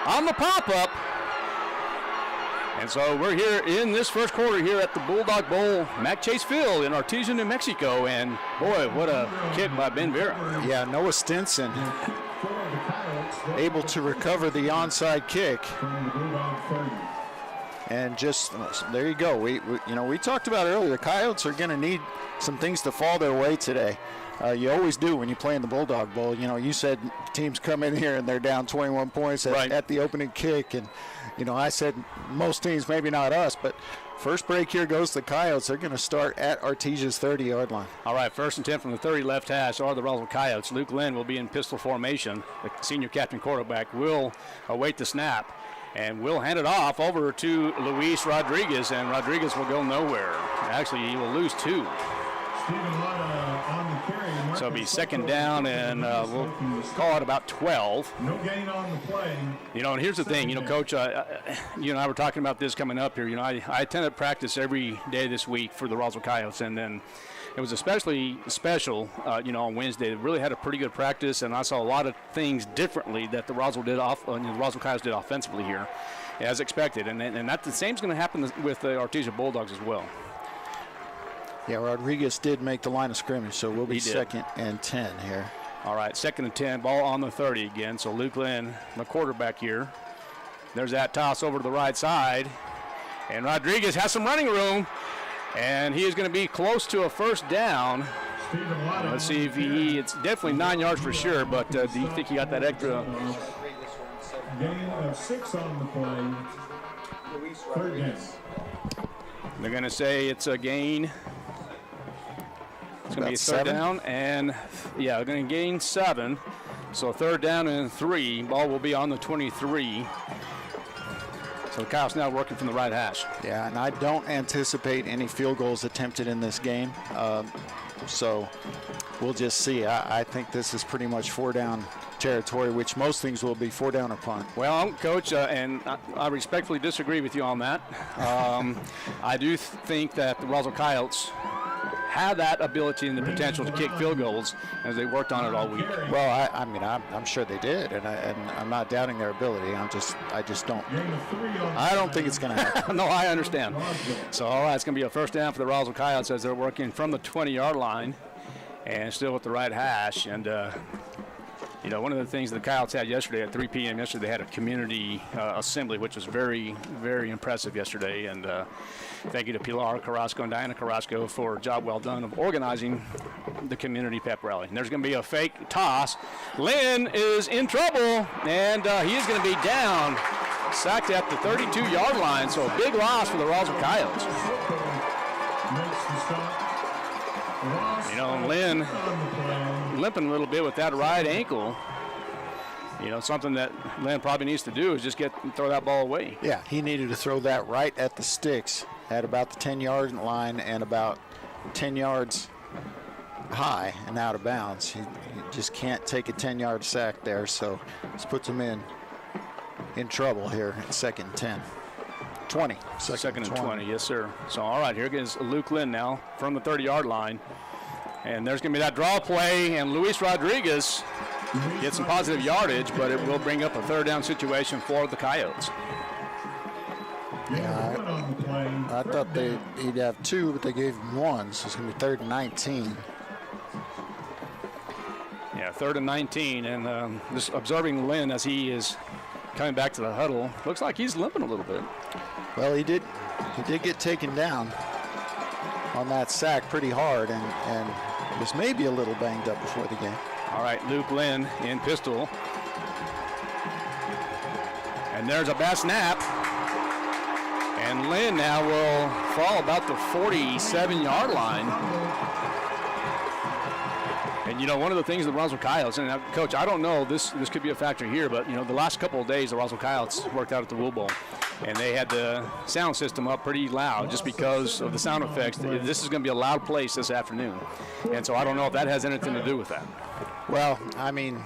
on the pop-up. And so we're here in this first quarter here at the Bulldog Bowl, Mac Chase Field in Artesia, New Mexico. And boy, what a kick by Ben Vera. Yeah, Noah Stinson able to recover the onside kick. And just there you go. We talked about earlier, the Coyotes are going to need some things to fall their way today. You always do when you play in the Bulldog Bowl. You said teams come in here and they're down 21 points at the opening kick. And, I said most teams, maybe not us, but first break here goes the Coyotes. They're going to start at Artesia's 30-yard line. All right, 1st and 10 from the 30 left hash are the Roswell Coyotes. Luke Lynn will be in pistol formation. The senior captain quarterback will await the snap. And we'll hand it off over to Luis Rodriguez, and Rodriguez will go nowhere. Actually, he will lose 2. So it'll be 2nd down, and we'll call it about 12. No gain on the play. And here's the thing, Coach, you and I were talking about this coming up here. I attended practice every day this week for the Roswell Coyotes, and then it was especially special, on Wednesday. They really had a pretty good practice, and I saw a lot of things differently that the Roswell Coyotes did offensively here, as expected. And that the same is going to happen with the Artesia Bulldogs as well. Yeah, Rodriguez did make the line of scrimmage, so we'll be 2nd and 10 here. All right, 2nd and 10, ball on the 30 again. So Luke Lynn, the quarterback here. There's that toss over to the right side, and Rodriguez has some running room. And he is going to be close to a 1st down. Let's see if it's definitely 9 yards for sure, but do you think he got that extra? Gain of 6 on the play. 3rd down. They're going to say it's a gain. It's going to be a 3rd down, and they're going to gain 7. So 3rd down and 3. Ball will be on the 23. So the Coyotes now working from the right hash. Yeah, and I don't anticipate any field goals attempted in this game. So we'll just see. I think this is pretty much 4-down territory, which most things will be 4-down or punt. Well, Coach, and I respectfully disagree with you on that. I do think that the Roswell Coyotes have that ability and the potential to kick field goals as they worked on it all week. Well, I'm sure they did, and I'm not doubting their ability. I don't think it's going to happen. No, I understand. So, all right, it's going to be a 1st down for the Roswell Coyotes as they're working from the 20-yard line and still with the right hash. And one of the things the Coyotes had yesterday at 3 p.m. yesterday, they had a community assembly, which was very, very impressive yesterday. And thank you to Pilar Carrasco and Diana Carrasco for a job well done of organizing the community pep rally. And there's going to be a fake toss. Lynn is in trouble, and he is going to be down, sacked at the 32-yard line. So a big loss for the Roswell Coyotes. Lynn limping a little bit with that right ankle. Something that Lynn probably needs to do is just throw that ball away. Yeah, he needed to throw that right at the sticks at about the 10-yard line and about 10 yards high and out of bounds. He just can't take a 10-yard sack there, so this puts him in trouble here at 2nd and 10. 20. Second and 20, yes, sir. So, all right, here goes Luke Lynn now from the 30-yard line. And there's going to be that draw play, and Luis Rodriguez gets some positive yardage, but it will bring up a 3rd down situation for the Coyotes. Yeah, I thought he'd have 2, but they gave him 1, so it's going to be 3rd and 19. Yeah, 3rd and 19, and just observing Lynn as he is coming back to the huddle, looks like he's limping a little bit. Well, he did get taken down on that sack pretty hard, and was maybe a little banged up before the game. All right, Luke Lynn in pistol. And there's a bad snap. And Lynn now will fall about the 47-yard line. And, one of the things the Roswell Coyotes, and Coach, I don't know, this could be a factor here, but, the last couple of days the Roswell Coyotes worked out at the Wool Bowl, and they had the sound system up pretty loud just because of the sound effects. This is going to be a loud place this afternoon. And so I don't know if that has anything to do with that. Well, I mean,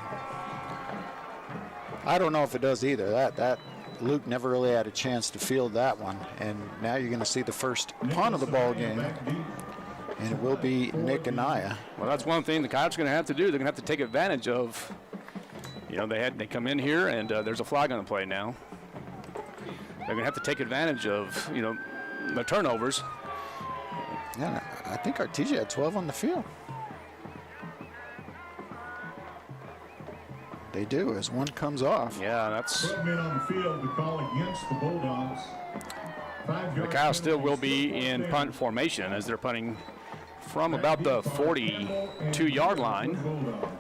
I don't know if it does either. That Luke never really had a chance to field that one, and now you're going to see the first punt of the ball game. And it will be Nick Anaya. Well, that's one thing the Coyotes are going to have to do. They're going to have to take advantage of, they come in here and there's a flag on the play now. They're going to have to take advantage of, the turnovers. Yeah, I think Artesia had 12 on the field. They do, as one comes off. Yeah, that's. Put men on the field to call against the Bulldogs. The Coyotes still will be in punt formation as they're punting from about the 42-yard line.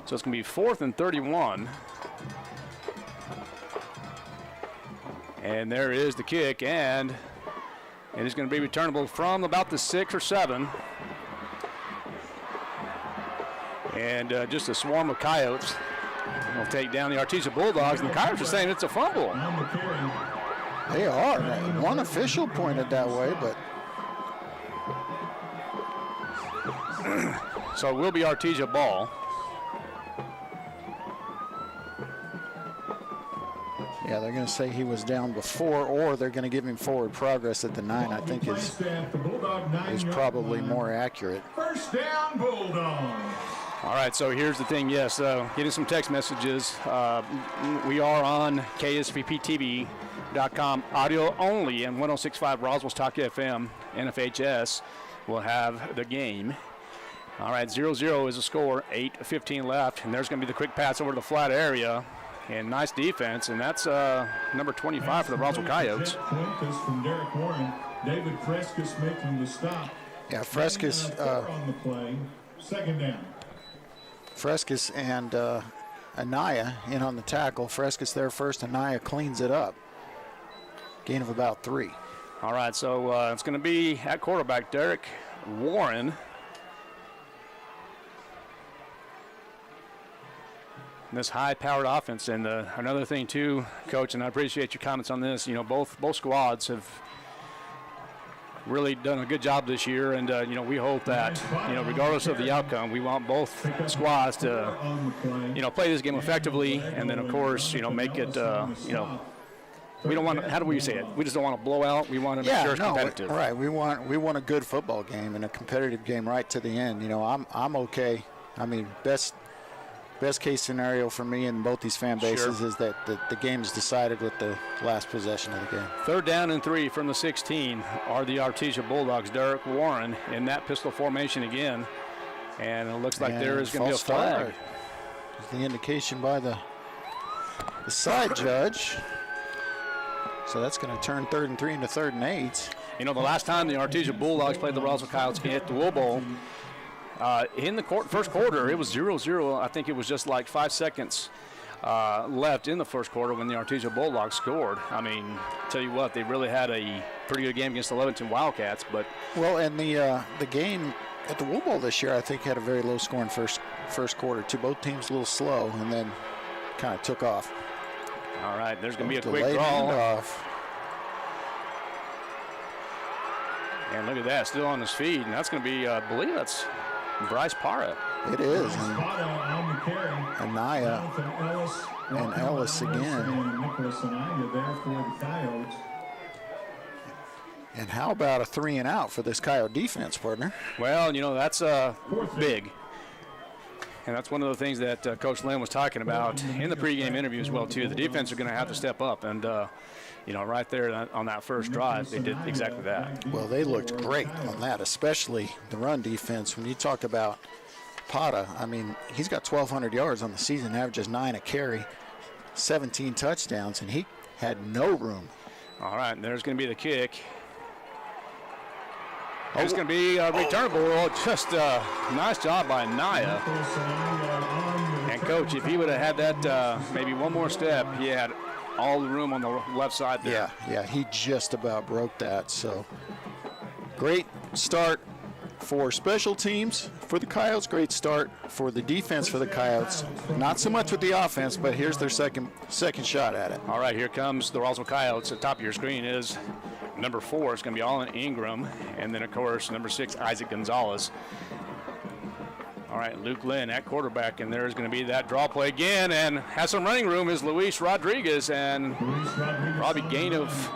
So it's going to be 4th and 31. And there is the kick, and it is going to be returnable from about the 6 or 7. And just a swarm of Coyotes will take down the Artesia Bulldogs, and the Coyotes are saying it's a fumble. They are. One official pointed that way, but. So it will be Artesia ball. Yeah, they're going to say he was down before, or they're going to give him forward progress at the 9, I think is probably more accurate. First down, Bulldogs. All right, so here's the thing. Yes, getting some text messages. We are on KSVPTV.com, audio only, and 106.5 Roswell's Talk FM, NFHS will have the game. All right, 0-0 is the score, 8:15 left, and there's going to be the quick pass over to the flat area. And nice defense, and that's number 25 for the Roswell Coyotes. From Derek Warren. David Frescus making the stop. Yeah, Frescus. On the play. Second down. Frescus and Anaya in on the tackle. Frescus there first. Anaya cleans it up. Gain of about 3. All right, so it's going to be at quarterback Derek Warren. This high-powered offense, and another thing too, Coach, and I appreciate your comments on this. Both squads have really done a good job this year, and we hope that regardless of the outcome, we want both squads to play this game effectively, and then of course make it we don't want. How do we say it? We just don't want to blow out. We want to make sure it's competitive. Right. We want a good football game and a competitive game right to the end. I'm okay. I mean, best case scenario for me and both these fan bases is that the game is decided with the last possession of the game. 3rd down and 3 from the 16 are the Artesia Bulldogs. Derek Warren in that pistol formation again, and it looks like there is going to be a flag. The indication by the side judge. So that's going to turn 3rd and 3 into 3rd and 8. The last time the Artesia Bulldogs played the Roswell Coyotes at the Wool Bowl, in the first quarter, it was 0-0. I think it was just like 5 seconds left in the first quarter when the Artesia Bulldogs scored. I mean, tell you what, they really had a pretty good game against the Leventon Wildcats. But and the game at the Wool Bowl this year, I think, had a very low scoring first quarter too. Both teams a little slow, and then kind of took off. All right, there's going to be a quick draw. And look at that, still on his feet, and that's going to be, I believe that's Bryce Parra. It is. Anaya and Ellis again. And how about a 3 and out for this Coyote defense, partner? Well, that's big. And that's one of the things that Coach Lynn was talking about in the pregame interview as well, too. The defense are going to have to step up. And, right there on that first drive, they did exactly that. Well, they looked great on that, especially the run defense. When you talk about Pata, I mean, he's got 1,200 yards on the season, averages 9 a carry, 17 touchdowns, and he had no room. All right, and there's going to be the kick. It's going to be returnable. Just a nice job by Naya. And, Coach, if he would have had that maybe one more step, he had all the room on the left side there. Yeah, he just about broke that. So, great start For special teams, for the Coyotes, great start. For the defense for the Coyotes, not so much with the offense, but here's their second shot at it. All right, here comes the Roswell Coyotes. At the top of your screen is number 4. It's going to be Allen Ingram, and then, of course, number 6, Isaac Gonzalez. All right, Luke Lynn at quarterback, and there's going to be that draw play again, and has some running room is Luis Rodriguez, and probably gain of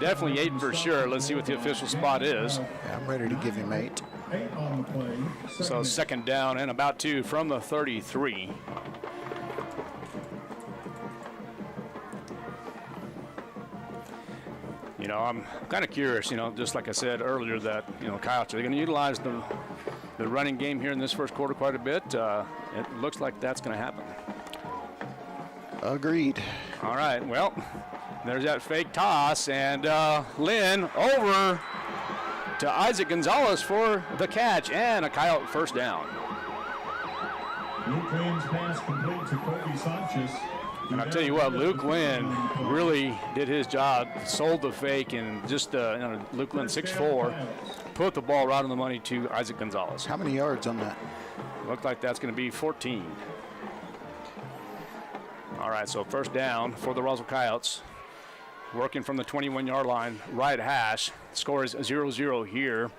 definitely 8 for sure. Let's see what the official spot is. Yeah, I'm ready to give him 8. 8 on the play. So second down and about 2 from the 33. You know, I'm kind of curious, you know, just like I said earlier, that, you know, Coyotes are going to utilize the running game here in this first quarter quite a bit. It looks like that's going to happen. Agreed. All right, well, there's that fake toss, and Lynn over to Isaac Gonzalez for the catch, and a Coyote first down. Luke Lynn's pass complete to Kobe Sanchez. And I'll tell you what, Luke Lynn really did his job, sold the fake, and just Luke Lynn 6'4", put the ball right on the money to Isaac Gonzalez. How many yards on that? Looked like that's going to be 14. All right, so first down for the Roswell Coyotes. Working from the 21-yard line, right hash. Score is 0-0 here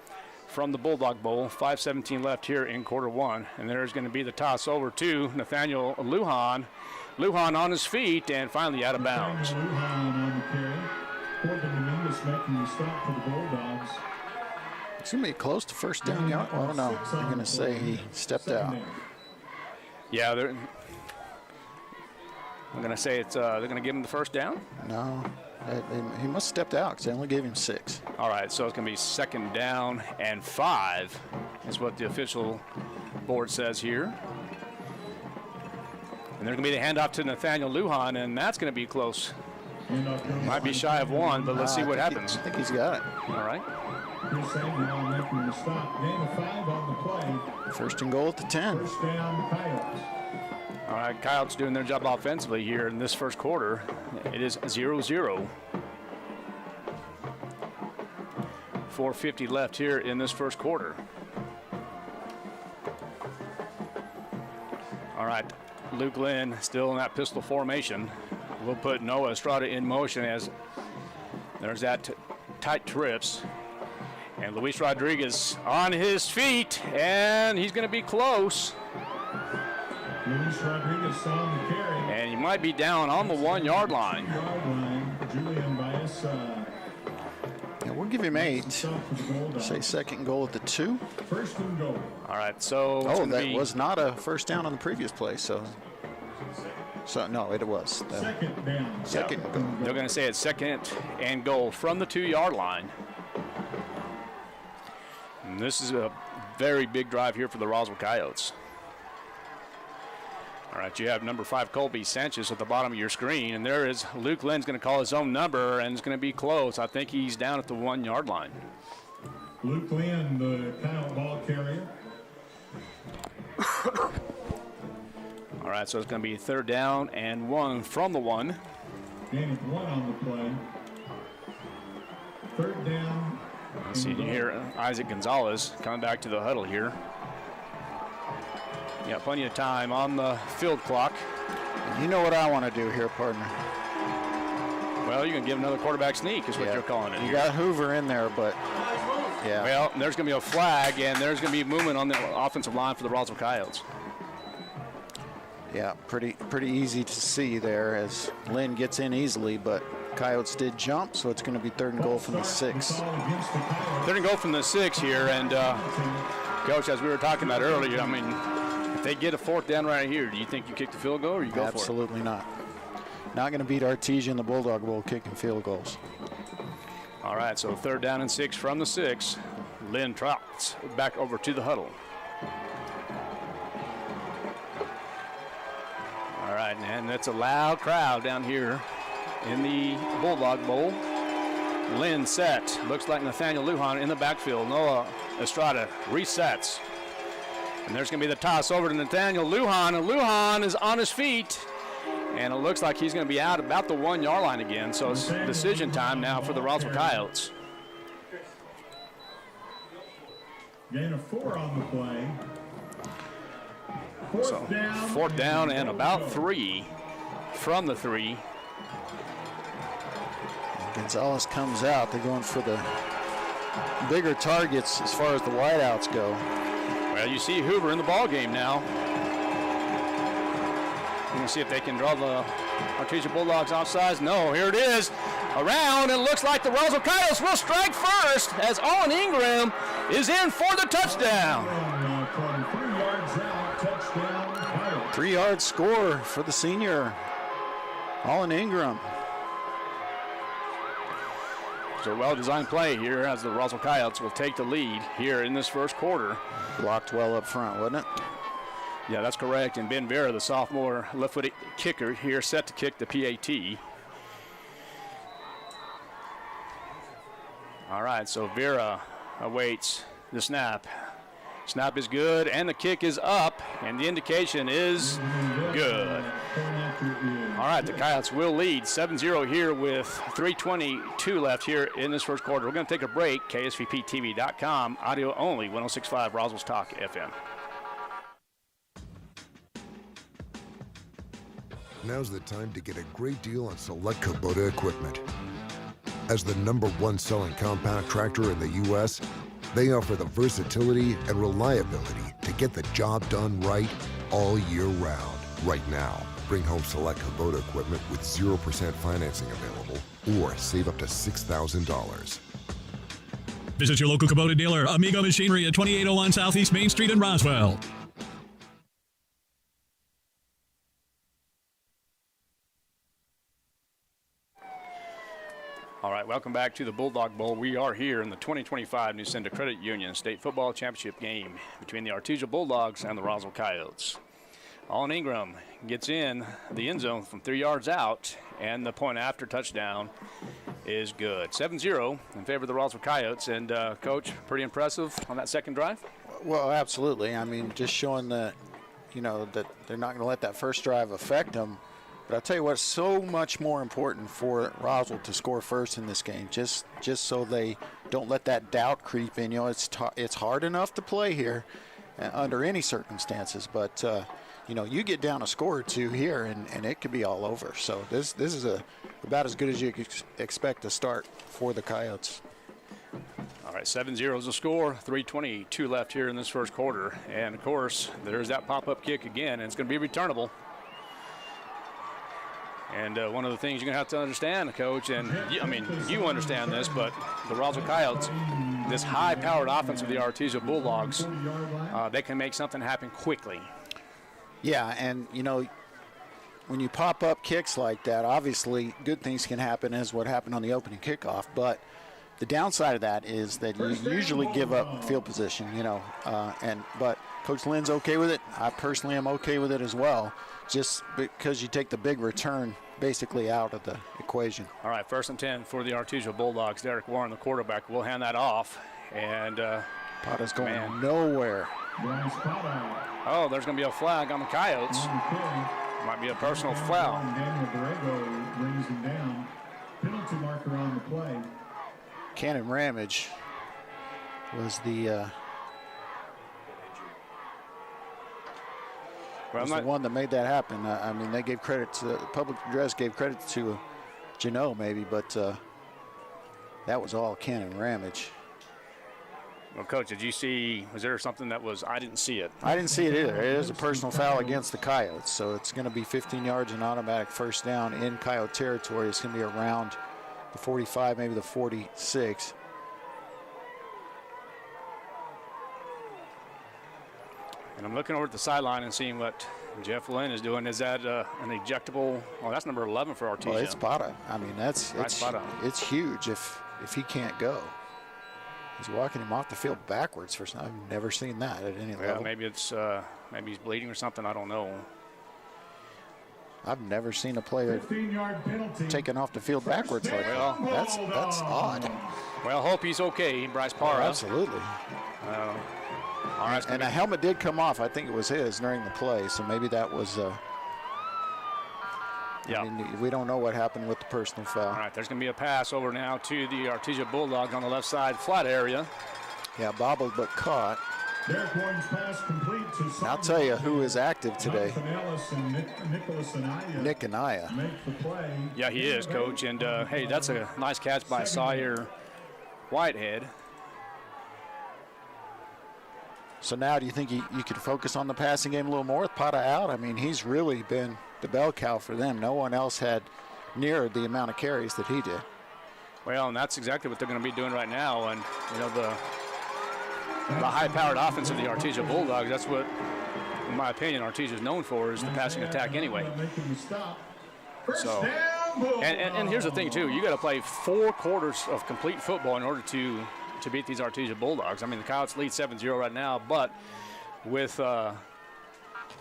from the Bulldog Bowl. 5:17 left here in quarter 1. And there's going to be the toss over to Nathaniel Lujan. Lujan on his feet and finally out of bounds. Lujan on the carry. Corbin Dominguez making the stop for the Bulldogs. It's going to be close to first down. Oh, no. I'm going to say he stepped out. Yeah, I'm going to say they're going to give him the first down? No. He must have stepped out because they only gave him 6. All right, so it's going to be second down and 5 is what the official board says here. And there's going to be the handoff to Nathaniel Lujan, and that's going to be close. Might be shy of 1, but let's see what happens. I think he's got it. All right. Making the stop. Gain of 5 on the play. First and goal at the 10. First down, Coyotes. All right, Coyotes doing their job offensively here in this first quarter. It is 0-0. 4:50 left here in this first quarter. All right, Luke Lynn still in that pistol formation. We'll put Noah Estrada in motion as there's that tight trips. And Luis Rodriguez on his feet, and he's going to be close. Luis Rodriguez on the carry. And he might be down on the 1-yard line. Julian Baez. Yeah, we'll give him 8. Say second goal at the 2. First and goal. All right, so that was not a first down on the previous play, so no, it was. Second down. Second goal. They're going to say it's second and goal from the 2-yard line. And this is a very big drive here for the Roswell Coyotes. All right, you have number 5, Colby Sanchez at the bottom of your screen, and there is Luke Lynn's going to call his own number, and it's going to be close. I think he's down at the 1-yard line. Luke Lynn, the Coyote ball carrier. All right, so it's going to be third down and 1 from the 1. Gain of 1 on the play. Third down. Let's see, you hear Isaac Gonzalez coming back to the huddle here. You got plenty of time on the field clock. You know what I want to do here, partner. Well, you can give another quarterback sneak is what you're calling it. You got Hoover in there, but yeah. Well, there's going to be a flag, and there's going to be movement on the offensive line for the Roswell Coyotes. Yeah, pretty easy to see there as Lynn gets in easily, but Coyotes did jump, so it's going to be third and goal from the 6. Third and goal from the 6 here, and Coach, as we were talking about earlier, I mean, if they get a fourth down right here, do you think you kick the field goal or you go for it? Absolutely not. Not going to beat Artesia in the Bulldog Bowl kicking field goals. All right, so third down and 6 from the 6. Lynn trots back over to the huddle. All right, and that's a loud crowd down here in the Bulldog Bowl. Lynn set. Looks like Nathaniel Lujan in the backfield. Noah Estrada resets. And there's going to be the toss over to Nathaniel Lujan. And Lujan is on his feet. And it looks like he's going to be out about the 1-yard line again. So it's decision time now for the Roswell Coyotes. Gain of 4 on the play. Fourth down and about 3 from the 3. Gonzalez comes out. They're going for the bigger targets as far as the wideouts go. Well, you see Hoover in the ball game now. We're going to see if they can draw the Artesia Bulldogs offsides. No, here it is. Around, and it looks like the Roswell Coyotes will strike first as Owen Ingram is in for the touchdown. 3-yard score for the senior, Owen Ingram. So a well-designed play here as the Roswell Coyotes will take the lead here in this first quarter. Blocked well up front, wasn't it? Yeah, that's correct. And Ben Vera, the sophomore left-footed kicker here, set to kick the PAT. All right, so Vera awaits the snap. Snap is good, and the kick is up, and the indication is good. All right, the Coyotes will lead 7-0 here with 3:22 left here in this first quarter. We're going to take a break. KSVPTV.com, audio only, 106.5 Roswell's Talk FM. Now's the time to get a great deal on select Kubota equipment. As the #1 selling compact tractor in the U.S., they offer the versatility and reliability to get the job done right all year round. Right now, bring home select Kubota equipment with 0% financing available or save up to $6,000. Visit your local Kubota dealer, Amigo Machinery at 2801 Southeast Main Street in Roswell. All right, welcome back to the Bulldog Bowl. We are here in the 2025 Nusenda Credit Union State Football Championship game between the Artesia Bulldogs and the Roswell Coyotes. Owen Ingram gets in the end zone from 3 yards out, and the point after touchdown is good. 7-0 in favor of the Roswell Coyotes. And, Coach, pretty impressive on that second drive? Well, absolutely. I mean, just showing that, that they're not going to let that first drive affect them. But I'll tell you what's so much more important for Roswell to score first in this game, just so they don't let that doubt creep in. It's hard enough to play here under any circumstances, but you get down a score or two here, and it could be all over. So this is about as good as you could expect to start for the Coyotes. All right, 7-0 is the score. 3:22 left here in this first quarter, and of course there's that pop-up kick again, and it's going to be returnable. And one of the things you're going to have to understand, Coach, and you understand this, but the Roswell Coyotes, this high-powered offense of the Artesia Bulldogs, they can make something happen quickly. Yeah, and, when you pop up kicks like that, obviously good things can happen, as what happened on the opening kickoff, but the downside of that is that you usually give up field position, but Coach Lynn's okay with it. I personally am okay with it as well, just because you take the big return basically out of the equation. All right, 1st and 10 for the Artesia Bulldogs. Derek Warren, the quarterback, will hand that off. And Potta's going nowhere. Oh, there's going to be a flag on the Coyotes. Might be a personal foul. Daniel Borrego brings him down. Penalty marker on the play. Cannon Ramage was the one that made that happen. They gave credit to the public address, gave credit to Janot maybe, but that was all Cannon Ramage. Well, Coach, did you see, was there something that was, I didn't see it? I didn't see it either. It is a personal foul against the Coyotes, so it's going to be 15 yards and automatic first down in Coyote territory. It's going to be around the 45, maybe the 46. And I'm looking over at the sideline and seeing what Jeff Lynn is doing. Is that an ejectable? Well, that's number 11 for Artesia. Well, it's Potta. It's huge if he can't go. He's walking him off the field backwards for something. I've never seen that at any level. Maybe it's maybe he's bleeding or something. I don't know. I've never seen a player taken off the field backwards like that. That's odd. Well, hope he's okay, Bryce Parra. Oh, absolutely. All right, and a helmet did come off. I think it was his during the play, so maybe that was. We don't know what happened with the personal foul. All right, there's going to be a pass over now to the Artesia Bulldogs on the left side flat area. Yeah, bobbled but caught. Derek Warren's pass complete to I'll tell you who is active today. Ellis and Nicholas Anaya. Nick Anaya. Make the play. Yeah, he is, Coach. And, hey, that's a nice catch by Sawyer Whitehead. So now do you think you could focus on the passing game a little more with Pata out? I mean, he's really been the bell cow for them. No one else had near the amount of carries that he did. Well, and that's exactly what they're going to be doing right now. And, you know, the high-powered offense of the Artesia Bulldogs, that's what, in my opinion, Artesia is known for, is the passing attack anyway. So, and here's the thing, too. You got to play 4 quarters of complete football in order to beat these Artesia Bulldogs. I mean, the Coyotes lead 7-0 right now, but with the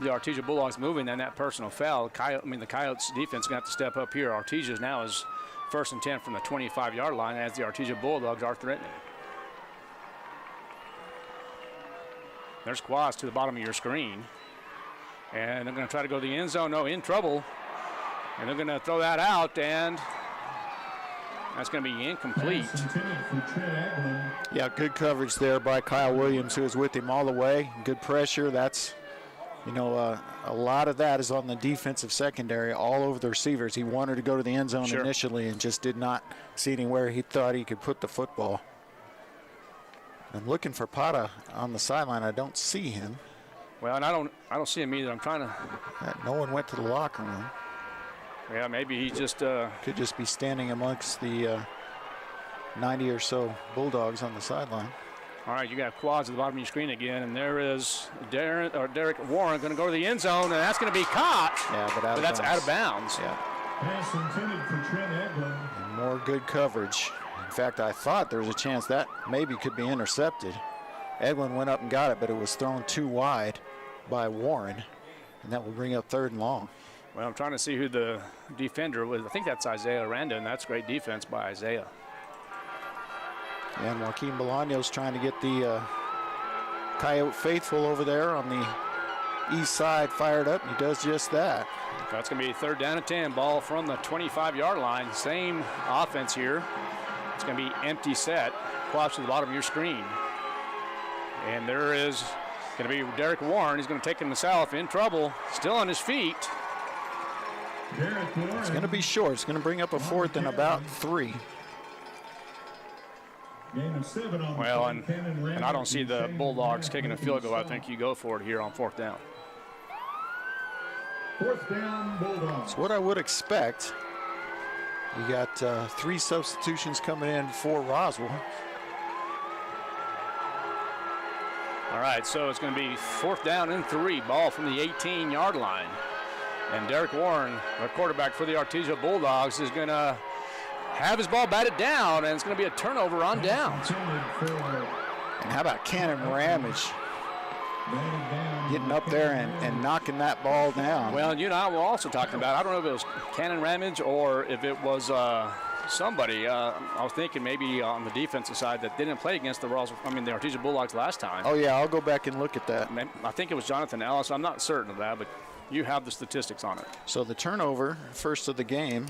Artesia Bulldogs moving and that personal foul, the Coyotes defense is going to have to step up here. Artesia now is 1st and 10 from the 25-yard line as the Artesia Bulldogs are threatening. There's Quas to the bottom of your screen. And they're going to try to go to the end zone. No, in trouble. And they're going to throw that out, and that's going to be incomplete. Yeah, good coverage there by Kyle Williams, who is with him all the way. Good pressure. That's, you know, a lot of that is on the defensive secondary, all over the receivers. He wanted to go to the end zone initially and just did not see anywhere he thought he could put the football. I'm looking for Pata on the sideline. I don't see him. Well, and I don't see him either. I'm trying to. No one went to the locker room. Yeah, maybe he just could just be standing amongst the 90 or so Bulldogs on the sideline. All right, you got Quads at the bottom of your screen again, and there is Derek Warren going to go to the end zone, and that's going to be caught. Yeah, but that's out of bounds. Yeah. Pass intended for Trent Eglin. And more good coverage. In fact, I thought there was a chance that maybe could be intercepted. Eglin went up and got it, but it was thrown too wide by Warren, and that will bring up 3rd and long. Well, I'm trying to see who the defender was. I think that's Isaiah Aranda, and that's great defense by Isaiah. And Joaquin Bolaño's trying to get the Coyote faithful over there on the east side fired up, and he does just that. That's going to be 3rd down and 10. Ball from the 25-yard line. Same offense here. It's going to be empty set. Quash to the bottom of your screen. And there is going to be Derek Warren. He's going to take him south, in trouble, still on his feet. It's going to be short. It's going to bring up a 4th and about 3. Well, and I don't see the Bulldogs kicking a field goal. I think you go for it here on 4th down. 4th down, Bulldogs. It's what I would expect. You got 3 substitutions coming in for Roswell. All right, so it's going to be 4th down and 3. Ball from the 18-yard line. And Derek Warren, the quarterback for the Artesia Bulldogs, is going to have his ball batted down, and it's going to be a turnover on downs. And how about Cannon Ramage getting up there and knocking that ball down? Well, you and I were also talking about, I don't know if it was Cannon Ramage or if it was somebody. I was thinking maybe on the defensive side that didn't play against the Artesia Bulldogs last time. Oh, yeah, I'll go back and look at that. I think it was Jonathan Ellis. I'm not certain of that, but you have the statistics on it. So the turnover, first of the game,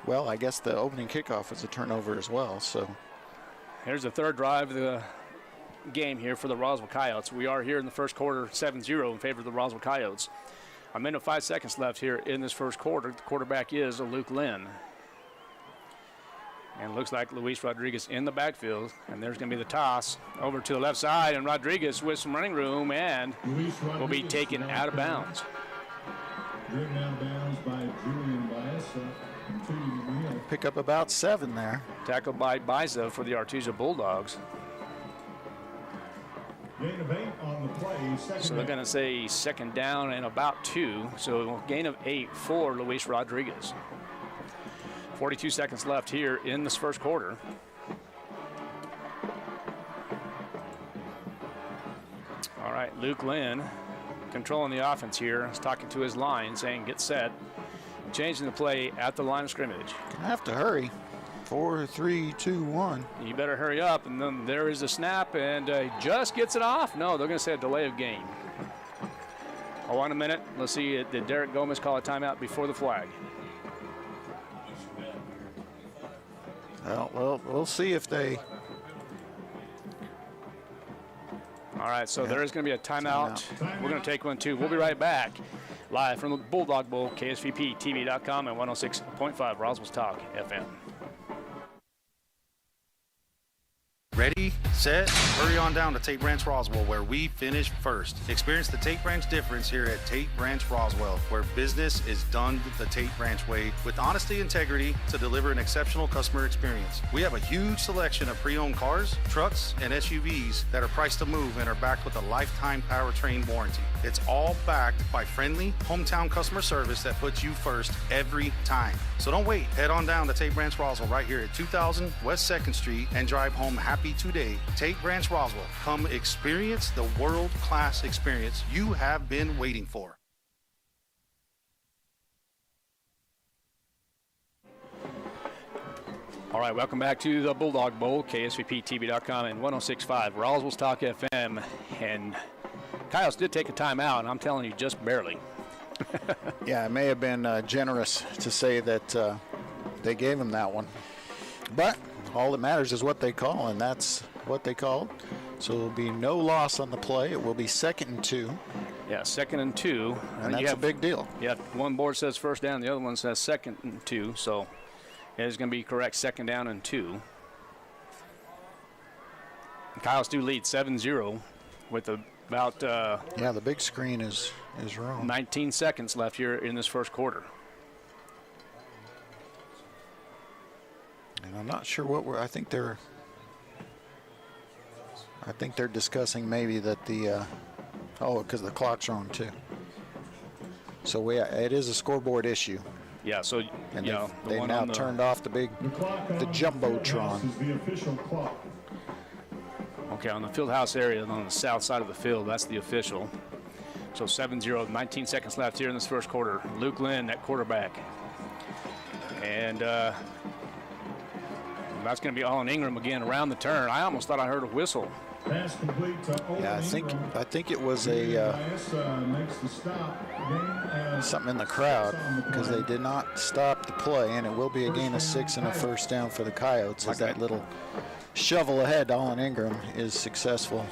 well, I guess the opening kickoff was a turnover as well. So here's the 3rd drive of the game here for the Roswell Coyotes. We are here in the first quarter 7-0 in favor of the Roswell Coyotes. A minute 5 seconds left here in this first quarter. The quarterback is Luke Lynn. And it looks like Luis Rodriguez in the backfield. And there's going to be the toss over to the left side. And Rodriguez with some running room and will be taken out of bounds. Driven out of bounds by Julian Baeza. Pick up about 7 there. Tackled by Baeza for the Artesia Bulldogs. Gain of 8 on the play. So they're going to say 2nd down and about 2. So gain of 8 for Luis Rodriguez. 42 seconds left here in this first quarter. All right, Luke Lynn controlling the offense here. He's talking to his line, saying get set. Changing the play at the line of scrimmage. Gonna have to hurry. 4, 3, 2, 1. You better hurry up. And then there is a snap, and just gets it off. No, they're going to say a delay of game. Oh, in a minute. Let's see. Did Derek Gomez call a timeout before the flag? Well, we'll see if they All right, so there is going to be a timeout. We're going to take one, too. We'll be right back. Live from the Bulldog Bowl, KSVPTV.com and 106.5 Roswell's Talk FM. Ready, set, hurry on down to Tate Branch Roswell, where we finish first. Experience the Tate Branch difference here at Tate Branch Roswell, where business is done the Tate Branch way with honesty and integrity to deliver an exceptional customer experience. We have a huge selection of pre-owned cars, trucks, and SUVs that are priced to move and are backed with a lifetime powertrain warranty. It's all backed by friendly hometown customer service that puts you first every time. So don't wait. Head on down to Tate Branch Roswell right here at 2000 West 2nd Street and drive home happy today. Tate Branch Roswell. Come experience the world-class experience you have been waiting for. All right, welcome back to the Bulldog Bowl, KSVPTV.com and 106.5 Roswell's Talk FM. And Coyotes did take a timeout, and I'm telling you, just barely. Yeah, it may have been generous to say that they gave him that one. But all that matters is what they call, and that's what they called. So there will be no loss on the play. It will be 2nd and 2. Yeah, 2nd and 2. And that's a big deal. Yeah, one board says first down, the other one says 2nd and 2. So it is going to be correct, 2nd down and 2. Coyotes do lead 7-0 with about yeah, the big screen is wrong. 19 seconds left here in this first quarter. And I'm not sure what I think they're discussing maybe that the because the clock's wrong too. So it is a scoreboard issue. Yeah, so and yeah, they now turned off the jumbotron. This is the official clock. Okay, on the field house area on the south side of the field, that's the official. So 7-0, 19 seconds left here in this first quarter. Luke Lynn at quarterback. And that's going to be Olin Ingram again around the turn. I almost thought I heard a whistle. Pass complete to Olin Yeah, I think it was something in the crowd because they did not stop the play, and it will be a gain of 6 and a first down for the Coyotes as that little shovel ahead to Olin Ingram is successful.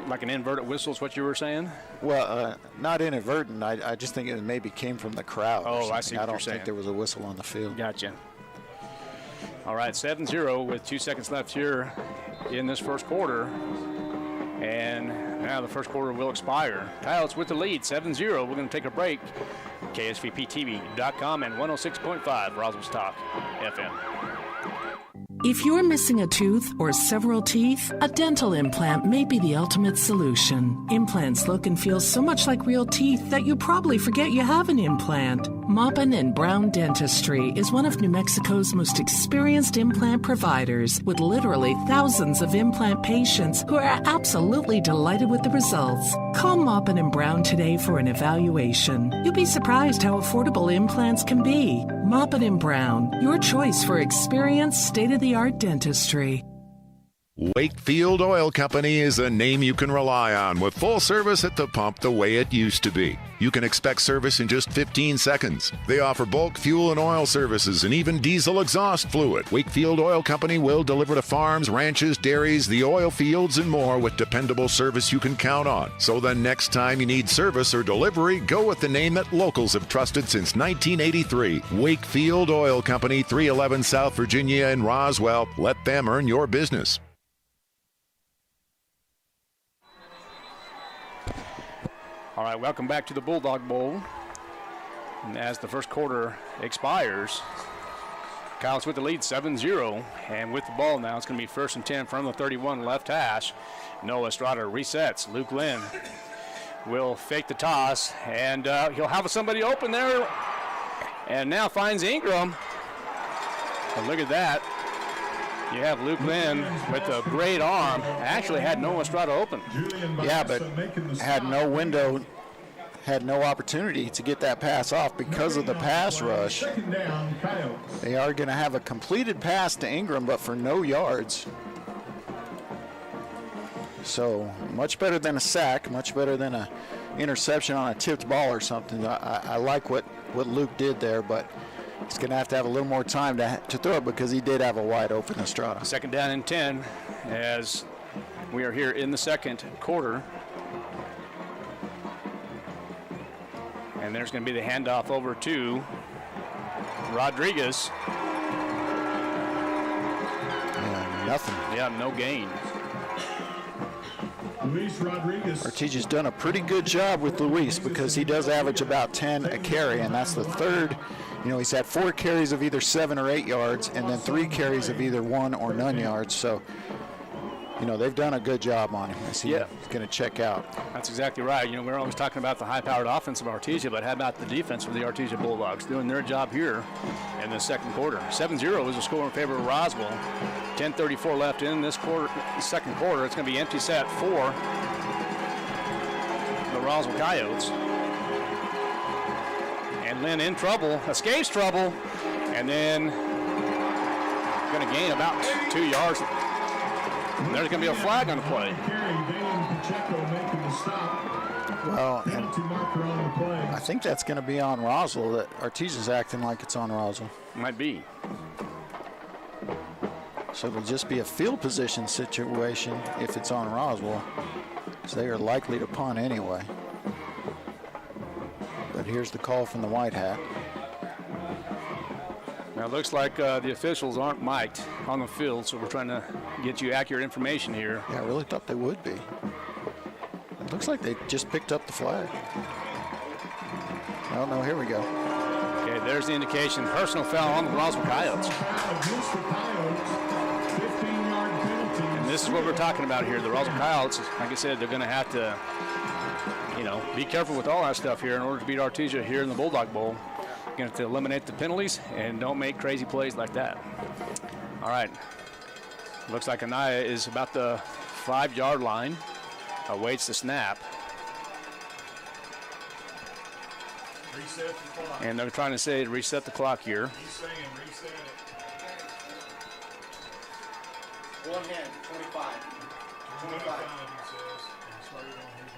Like an inverted whistle is what you were saying? Well, not inadvertent. I just think it maybe came from the crowd. Oh, I see what I don't you're saying. think there was a whistle on the field. Gotcha. All right, 7-0 with 2 seconds left here in this first quarter. And now the first quarter will expire. Coyotes with the lead, 7-0. We're going to take a break. KSVPTV.com and 106.5 Roswell's Talk FM. If you're missing a tooth or several teeth, a dental implant may be the ultimate solution. Implants look and feel so much like real teeth that you probably forget you have an implant. Maupin & Brown Dentistry is one of New Mexico's most experienced implant providers, with literally thousands of implant patients who are absolutely delighted with the results. Call Maupin & Brown today for an evaluation. You'll be surprised how affordable implants can be. Maupin & Brown, your choice for experienced, state-of-the-art dentistry. Wakefield Oil Company is a name you can rely on with full service at the pump the way it used to be. You can expect service in just 15 seconds. They offer bulk fuel and oil services and even diesel exhaust fluid. Wakefield Oil Company will deliver to farms, ranches, dairies, the oil fields, and more with dependable service you can count on. So the next time you need service or delivery, go with the name that locals have trusted since 1983. Wakefield Oil Company, 311 South Virginia in Roswell. Let them earn your business. All right, welcome back to the Bulldog Bowl. And as the first quarter expires, Coyotes with the lead 7-0. And with the ball now, it's going to be 1st and 10 from the 31 left hash. Noah Estrada resets. Luke Lynn will fake the toss, and he'll have somebody open there. And now finds Ingram. And look at that. You have Luke Lynn with a great arm. Actually had Noah Estrada open. Yeah, but had no window, had no opportunity to get that pass off because of the pass rush. They are going to have a completed pass to Ingram, but for no yards. So much better than a sack, much better than a interception on a tipped ball or something. I like what Luke did there, but he's going to have a little more time to throw it because he did have a wide open Estrada. 2nd down and 10 as We are here in the second quarter. And there's going to be the handoff over to Rodriguez. Yeah, nothing. Yeah, no gain. Luis Rodriguez. Artesia's done a pretty good job with Luis because he does average about 10 a carry, and that's the third. You know, he's had 4 carries of either 7 or 8 yards, and then 3 carries of either 1 or none yards. So, you know, they've done a good job on him as he's going to check out. That's exactly right. You know, we're always talking about the high-powered offense of Artesia, but how about the defense of the Artesia Bulldogs doing their job here in the second quarter? 7-0 is a score in favor of Roswell. 10:34 left in this second quarter. It's going to be empty set for the Roswell Coyotes. And Lynn in trouble, escapes trouble, and then going to gain about 2 yards. And there's going to be a flag on the play. Well, I think that's going to be on Roswell. That Artesia's acting like it's on Roswell. Might be. So it'll just be a field position situation if it's on Roswell, because they are likely to punt anyway. But here's the call from the White Hat. Now it looks like the officials aren't mic'd on the field, so we're trying to get you accurate information here. Yeah, I really thought they would be. It looks like they just picked up the flag. Oh, no, here we go. Okay, there's the indication. Personal foul on the Roswell Coyotes. And this is what we're talking about here. The Roswell Coyotes, like I said, they're going to have to, you know, be careful with all that stuff here in order to beat Artesia here in the Bulldog Bowl. You're going to have to eliminate the penalties and don't make crazy plays like that. All right. Looks like Anaya is about the 5-yard line. Awaits the snap. Reset the clock. And they're trying to say reset the clock here. He's saying reset it. One hand, 25. 25, he says. And started on his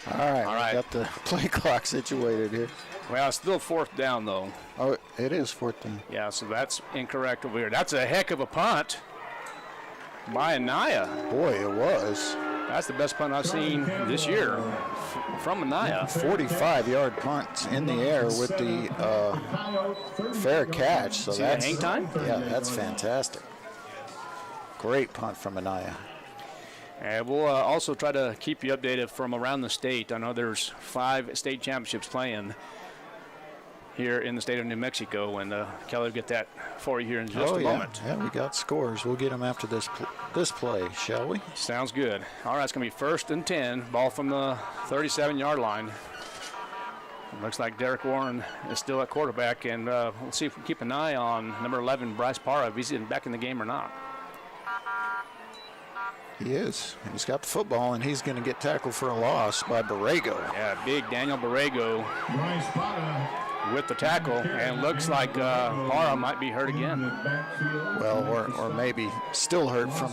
mark. All right. Got the play clock situated here. Well, it's still 4th down, though. Oh, it is 4th down. Yeah, so that's incorrect over here. That's a heck of a punt by Anaya. Boy, it was. That's the best punt I've seen this year from Anaya. 45-yard punt in the air with the fair catch. So that's hang time? Yeah, that's fantastic. Great punt from Anaya. And we'll also try to keep you updated from around the state. I know there's 5 state championships playing here in the state of New Mexico, and Kelly will get that for you here in just a moment. Yeah, we got scores. We'll get them after this play, shall we? Sounds good. All right, it's going to be 1st and 10. Ball from the 37-yard line. It looks like Derek Warren is still at quarterback, and we'll see if we can keep an eye on number 11, Bryce Parra, if he's back in the game or not. He is. He's got the football, and he's going to get tackled for a loss by Borrego. Yeah, big Daniel Borrego with the tackle, and looks like Parra might be hurt again. Well, or maybe still hurt from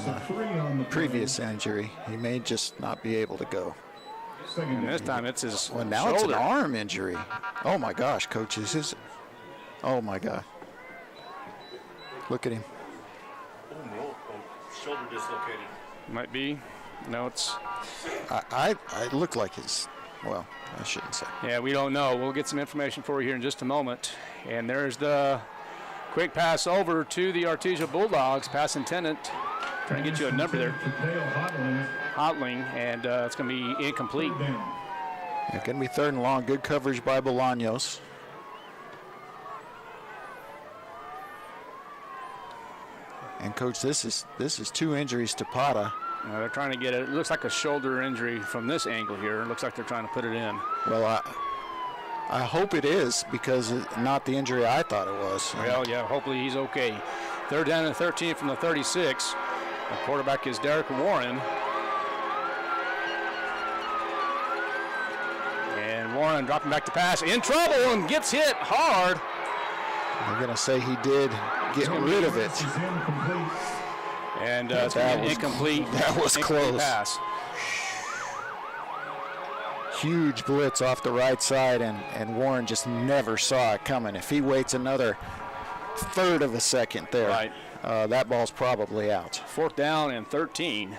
the previous injury. He may just not be able to go. And this time it's his Well, now shoulder. it's an arm injury. Oh, my gosh, Coach. Oh, my God. Look at him. Shoulder dislocated. Might be. No, it's... I look like his... Well, I shouldn't say. Yeah, we don't know. We'll get some information for you here in just a moment. And there's the quick pass over to the Artesia Bulldogs. Pass intended. Trying to get you a number there. Hotling, and it's going to be incomplete. It's going to be 3rd and long. Good coverage by Bolaños. And Coach, this is 2 injuries to Pata. They're trying to get it. It looks like a shoulder injury from this angle here. It looks like they're trying to put it in. Well, I hope it is, because it's not the injury I thought it was. Well, yeah, hopefully he's okay. 3rd down and 13 from the 36. The quarterback is Derek Warren. And Warren dropping back to pass. In trouble and gets hit hard. I'm going to say he did get rid of it. And it's an incomplete. That was close. Pass. Huge blitz off the right side, and Warren just never saw it coming. If he waits another 1/3 of a second there, right, that ball's probably out. 4th down and 13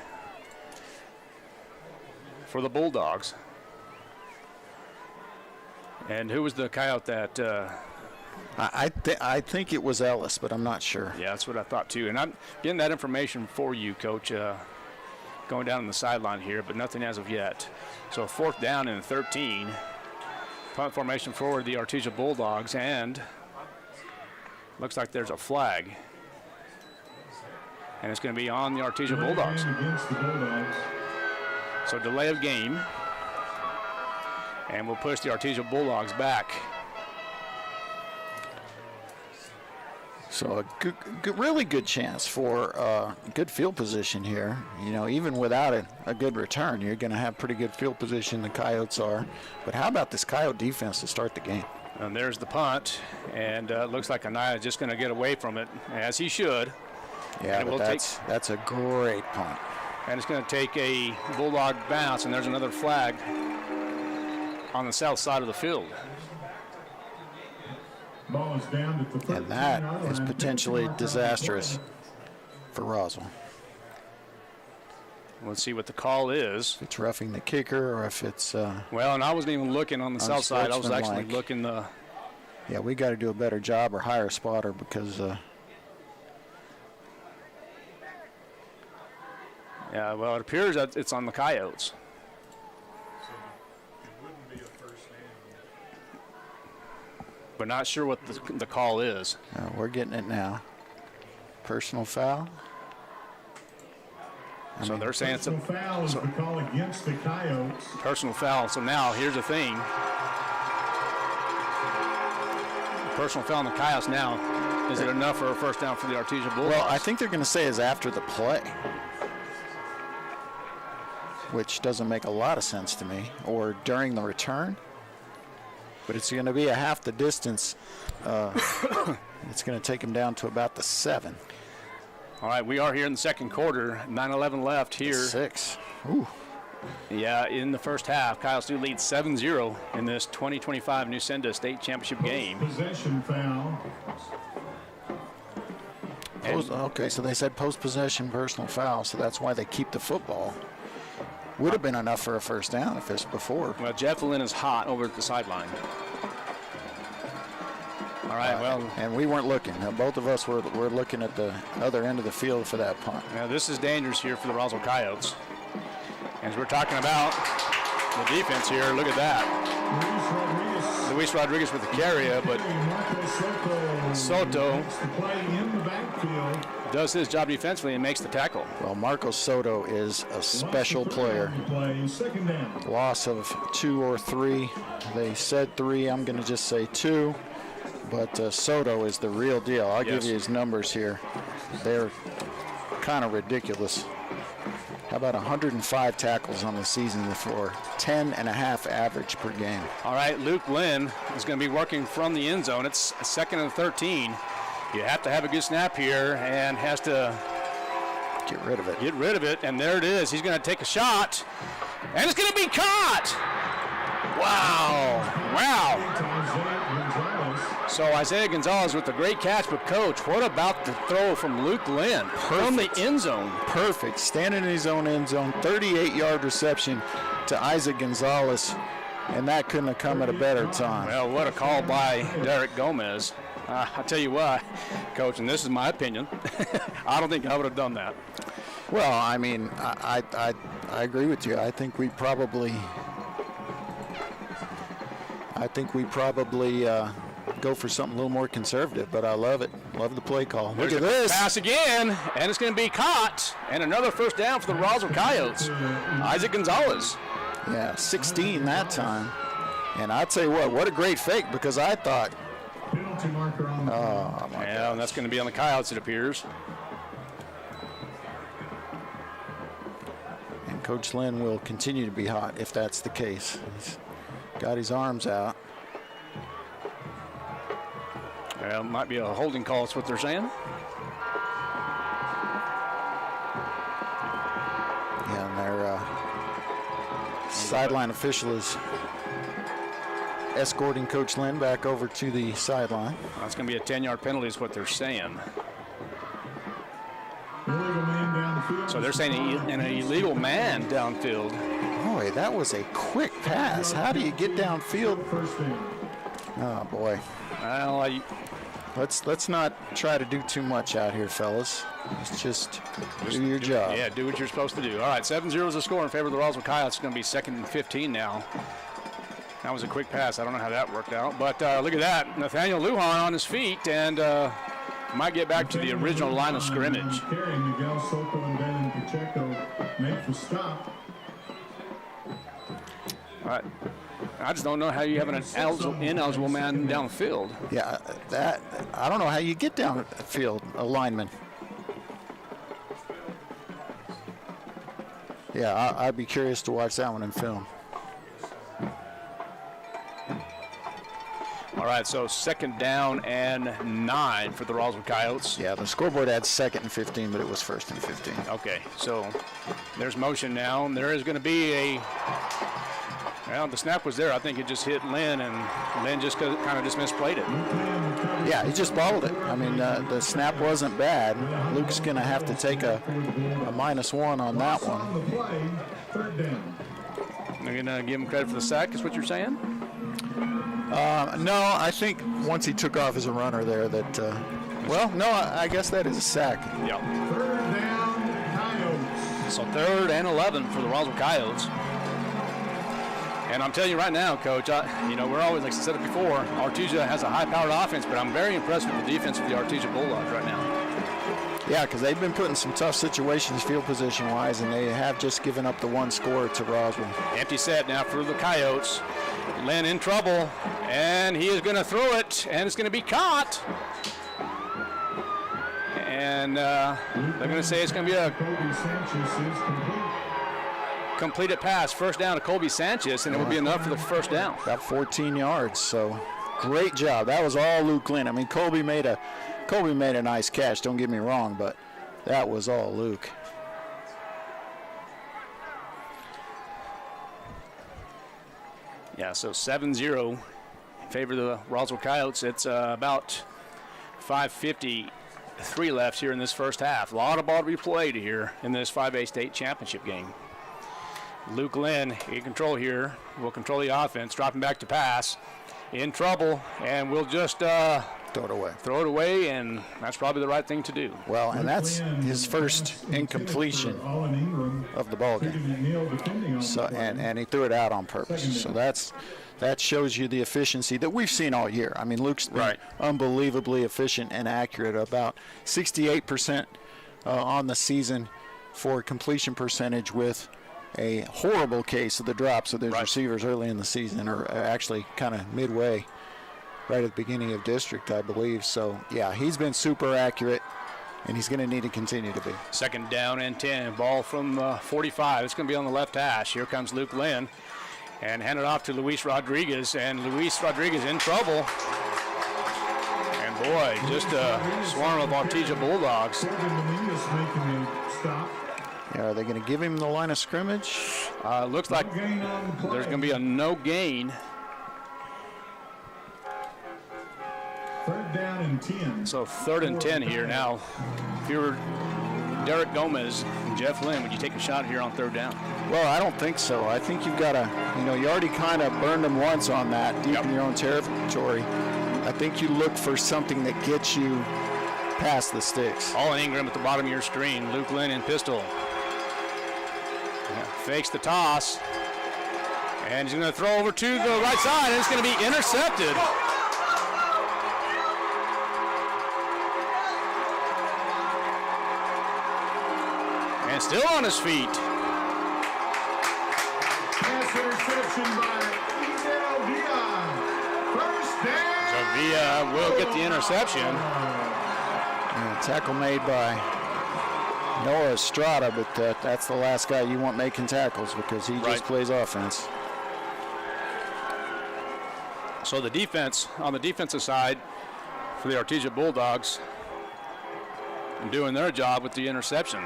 for the Bulldogs. And who was the Coyote that? I think it was Ellis, but I'm not sure. Yeah, that's what I thought too. And I'm getting that information for you, Coach, going down on the sideline here, but nothing as of yet. So 4th down and 13. Punt formation forward, the Artesia Bulldogs, and looks like there's a flag. And it's going to be on the Artesia Bulldogs. Against the Bulldogs. So delay of game. And we'll push the Artesia Bulldogs back. So a really good chance for good field position here. You know, even without a good return, you're going to have pretty good field position, the Coyotes are. But how about this Coyote defense to start the game? And there's the punt. And it looks like Anaya is just going to get away from it, as he should. Yeah, but that's a great punt. And it's going to take a Bulldog bounce, and there's another flag on the south side of the field. Ball is down at the 13-yard And that line. is potentially disastrous for Roswell. Let's see what the call is. If it's roughing the kicker or if it's well, and I wasn't even looking on the south side. I was actually looking the. Yeah, we got to do a better job or hire a spotter because. Yeah, well, it appears that it's on the Coyotes. But not sure what the call is. We're getting it now. Personal foul. So they're saying it's a personal foul is the call against the Coyotes. Personal foul. So now here's the thing. Personal foul on the Coyotes now. Is it enough for a first down for the Artesia Bulldogs? Well, I think they're going to say is after the play, which doesn't make a lot of sense to me, or during the return. But it's going to be a half the distance. It's going to take them down to about the 7. All right, we are here in the second quarter. 9:11 left here. 6. Ooh. Yeah, in the first half, Coyotes do lead 7-0 in this 2025 Nusenda State Championship game. Possession foul. Okay, so they said post-possession personal foul, so that's why they keep the football. Would have been enough for a first down if it's before. Well, Jeff Lynn is hot over at the sideline. All right, well. And we weren't looking. Both of us were looking at the other end of the field for that punt. Now, this is dangerous here for the Roswell Coyotes. As we're talking about the defense here, look at that. Luis Rodriguez with the carry, but Soto does his job defensively and makes the tackle. Well, Marcos Soto is a special player. Loss of 2 or 3. They said 3. I'm going to just say 2. But Soto is the real deal. I'll give you his numbers here. They're kind of ridiculous. How about 105 tackles on the season for 10.5 average per game? All right, Luke Lynn is going to be working from the end zone. It's 2nd and 13. You have to have a good snap here and has to get rid of it. Get rid of it, and there it is. He's going to take a shot, and it's going to be caught. Wow. So Isaiah Gonzalez with the great catch, but Coach, what about the throw from Luke Lynn from the end zone? Perfect. Standing in his own end zone, 38-yard reception to Isaac Gonzalez, and that couldn't have come at a better time. Well, what a call by Derek Gomez. I'll tell you what, Coach, and this is my opinion, I don't think I would have done that. Well, I mean, I agree with you. I think we probably go for something a little more conservative, but I love it. Love the play call. Look at this. Pass again, and it's going to be caught. And another first down for the Roswell Coyotes. Isaac Gonzalez. Yeah, 16 that time. And I'll tell you what a great fake, because I thought, penalty marker on the yeah, and that's going to be on the Coyotes, it appears. And Coach Lynn will continue to be hot if that's the case. He's got his arms out. Well, it might be a holding call, is what they're saying. Yeah, and their sideline official is escorting Coach Lynn back over to the sideline. That's going to be a 10-yard penalty is what they're saying. downfield. So they're saying an illegal man downfield. Boy, that was a quick pass. How do you get downfield? First down. Oh boy. Well, let's not try to do too much out here, fellas. Let's just do your job. Yeah, do what you're supposed to do. All right, 7-0 is the score in favor of the Roswell Coyotes. It's going to be 2nd and 15 now. That was a quick pass. I don't know how that worked out. But look at that. Nathaniel Lujan on his feet and might get back to the original line of scrimmage. Carry Miguel Soto and Ben Pacheco make the stop. All right. I just don't know how you have an ineligible man downfield. Yeah, that I don't know how you get downfield, a lineman. Yeah, I'd be curious to watch that one in film. All right, so 2nd down and 9 for the Roswell Coyotes. Yeah, the scoreboard had 2nd and 15, but it was 1st and 15. Okay, so there's motion now, and there is going to be a. Well, the snap was there. I think it just hit Lynn, and Lynn just kind of just misplayed it. Yeah, he just bobbled it. I mean, the snap wasn't bad. Luke's going to have to take a -1 on that one. They're going to give him credit for the sack, is what you're saying? No, I think once he took off as a runner there that, well, no, I guess that is a sack. Yeah. 3rd down, Coyotes. So 3rd and 11 for the Roswell Coyotes. And I'm telling you right now, Coach, we're always, like I said it before, Artesia has a high-powered offense, but I'm very impressed with the defense of the Artesia Bulldogs right now. Yeah, because they've been put in some tough situations field position-wise, and they have just given up the 1 score to Roswell. Empty set now for the Coyotes. Lynn in trouble, and he is going to throw it, and it's going to be caught. And they're going to say it's going to be a completed pass. 1st down to Colby Sanchez, and it will be enough for the 1st down. About 14 yards, so great job. That was all Luke Lynn. I mean, Colby made a nice catch, don't get me wrong, but that was all Luke. Yeah, so 7-0 in favor of the Roswell Coyotes. It's about 5:53 left here in this first half. A lot of ball to be played here in this 5A state championship game. Luke Lynn in control here. Will control the offense, dropping back to pass. In trouble, and we'll just throw it away, and that's probably the right thing to do. Well, and that's his first incompletion of the ball game. So, and he threw it out on purpose. So that shows you the efficiency that we've seen all year. I mean, Luke's been unbelievably efficient and accurate, about 68% on the season for completion percentage, with a horrible case of the drops of those receivers early in the season, or actually kind of midway, right at the beginning of district, I believe. So, yeah, he's been super accurate, and he's going to need to continue to be. 2nd down and 10. Ball from 45. It's going to be on the left hash. Here comes Luke Lynn, and hand it off to Luis Rodriguez, and Luis Rodriguez in trouble. And, boy, just a swarm of Artesia Bulldogs. Yeah, are they going to give him the line of scrimmage? Looks like there's going to be a no gain. 3rd down and 10. So 3rd and 10 here now. If you were Derek Gomez and Jeff Lynn, would you take a shot here on 3rd down? Well, I don't think so. I think you've got to, you already kind of burned them once on that deep in your own territory. I think you look for something that gets you past the sticks. All in Ingram at the bottom of your screen. Luke Lynn in pistol. Fakes the toss, and he's going to throw over to the right side, and it's going to be intercepted. And still on his feet. Pass interception by Ismael Villa. 1st down. So Villa will get the interception. Tackle made by Noah Estrada, but that's the last guy you want making tackles, because he just plays offense. So the defense, on the defensive side for the Artesia Bulldogs, doing their job with the interception.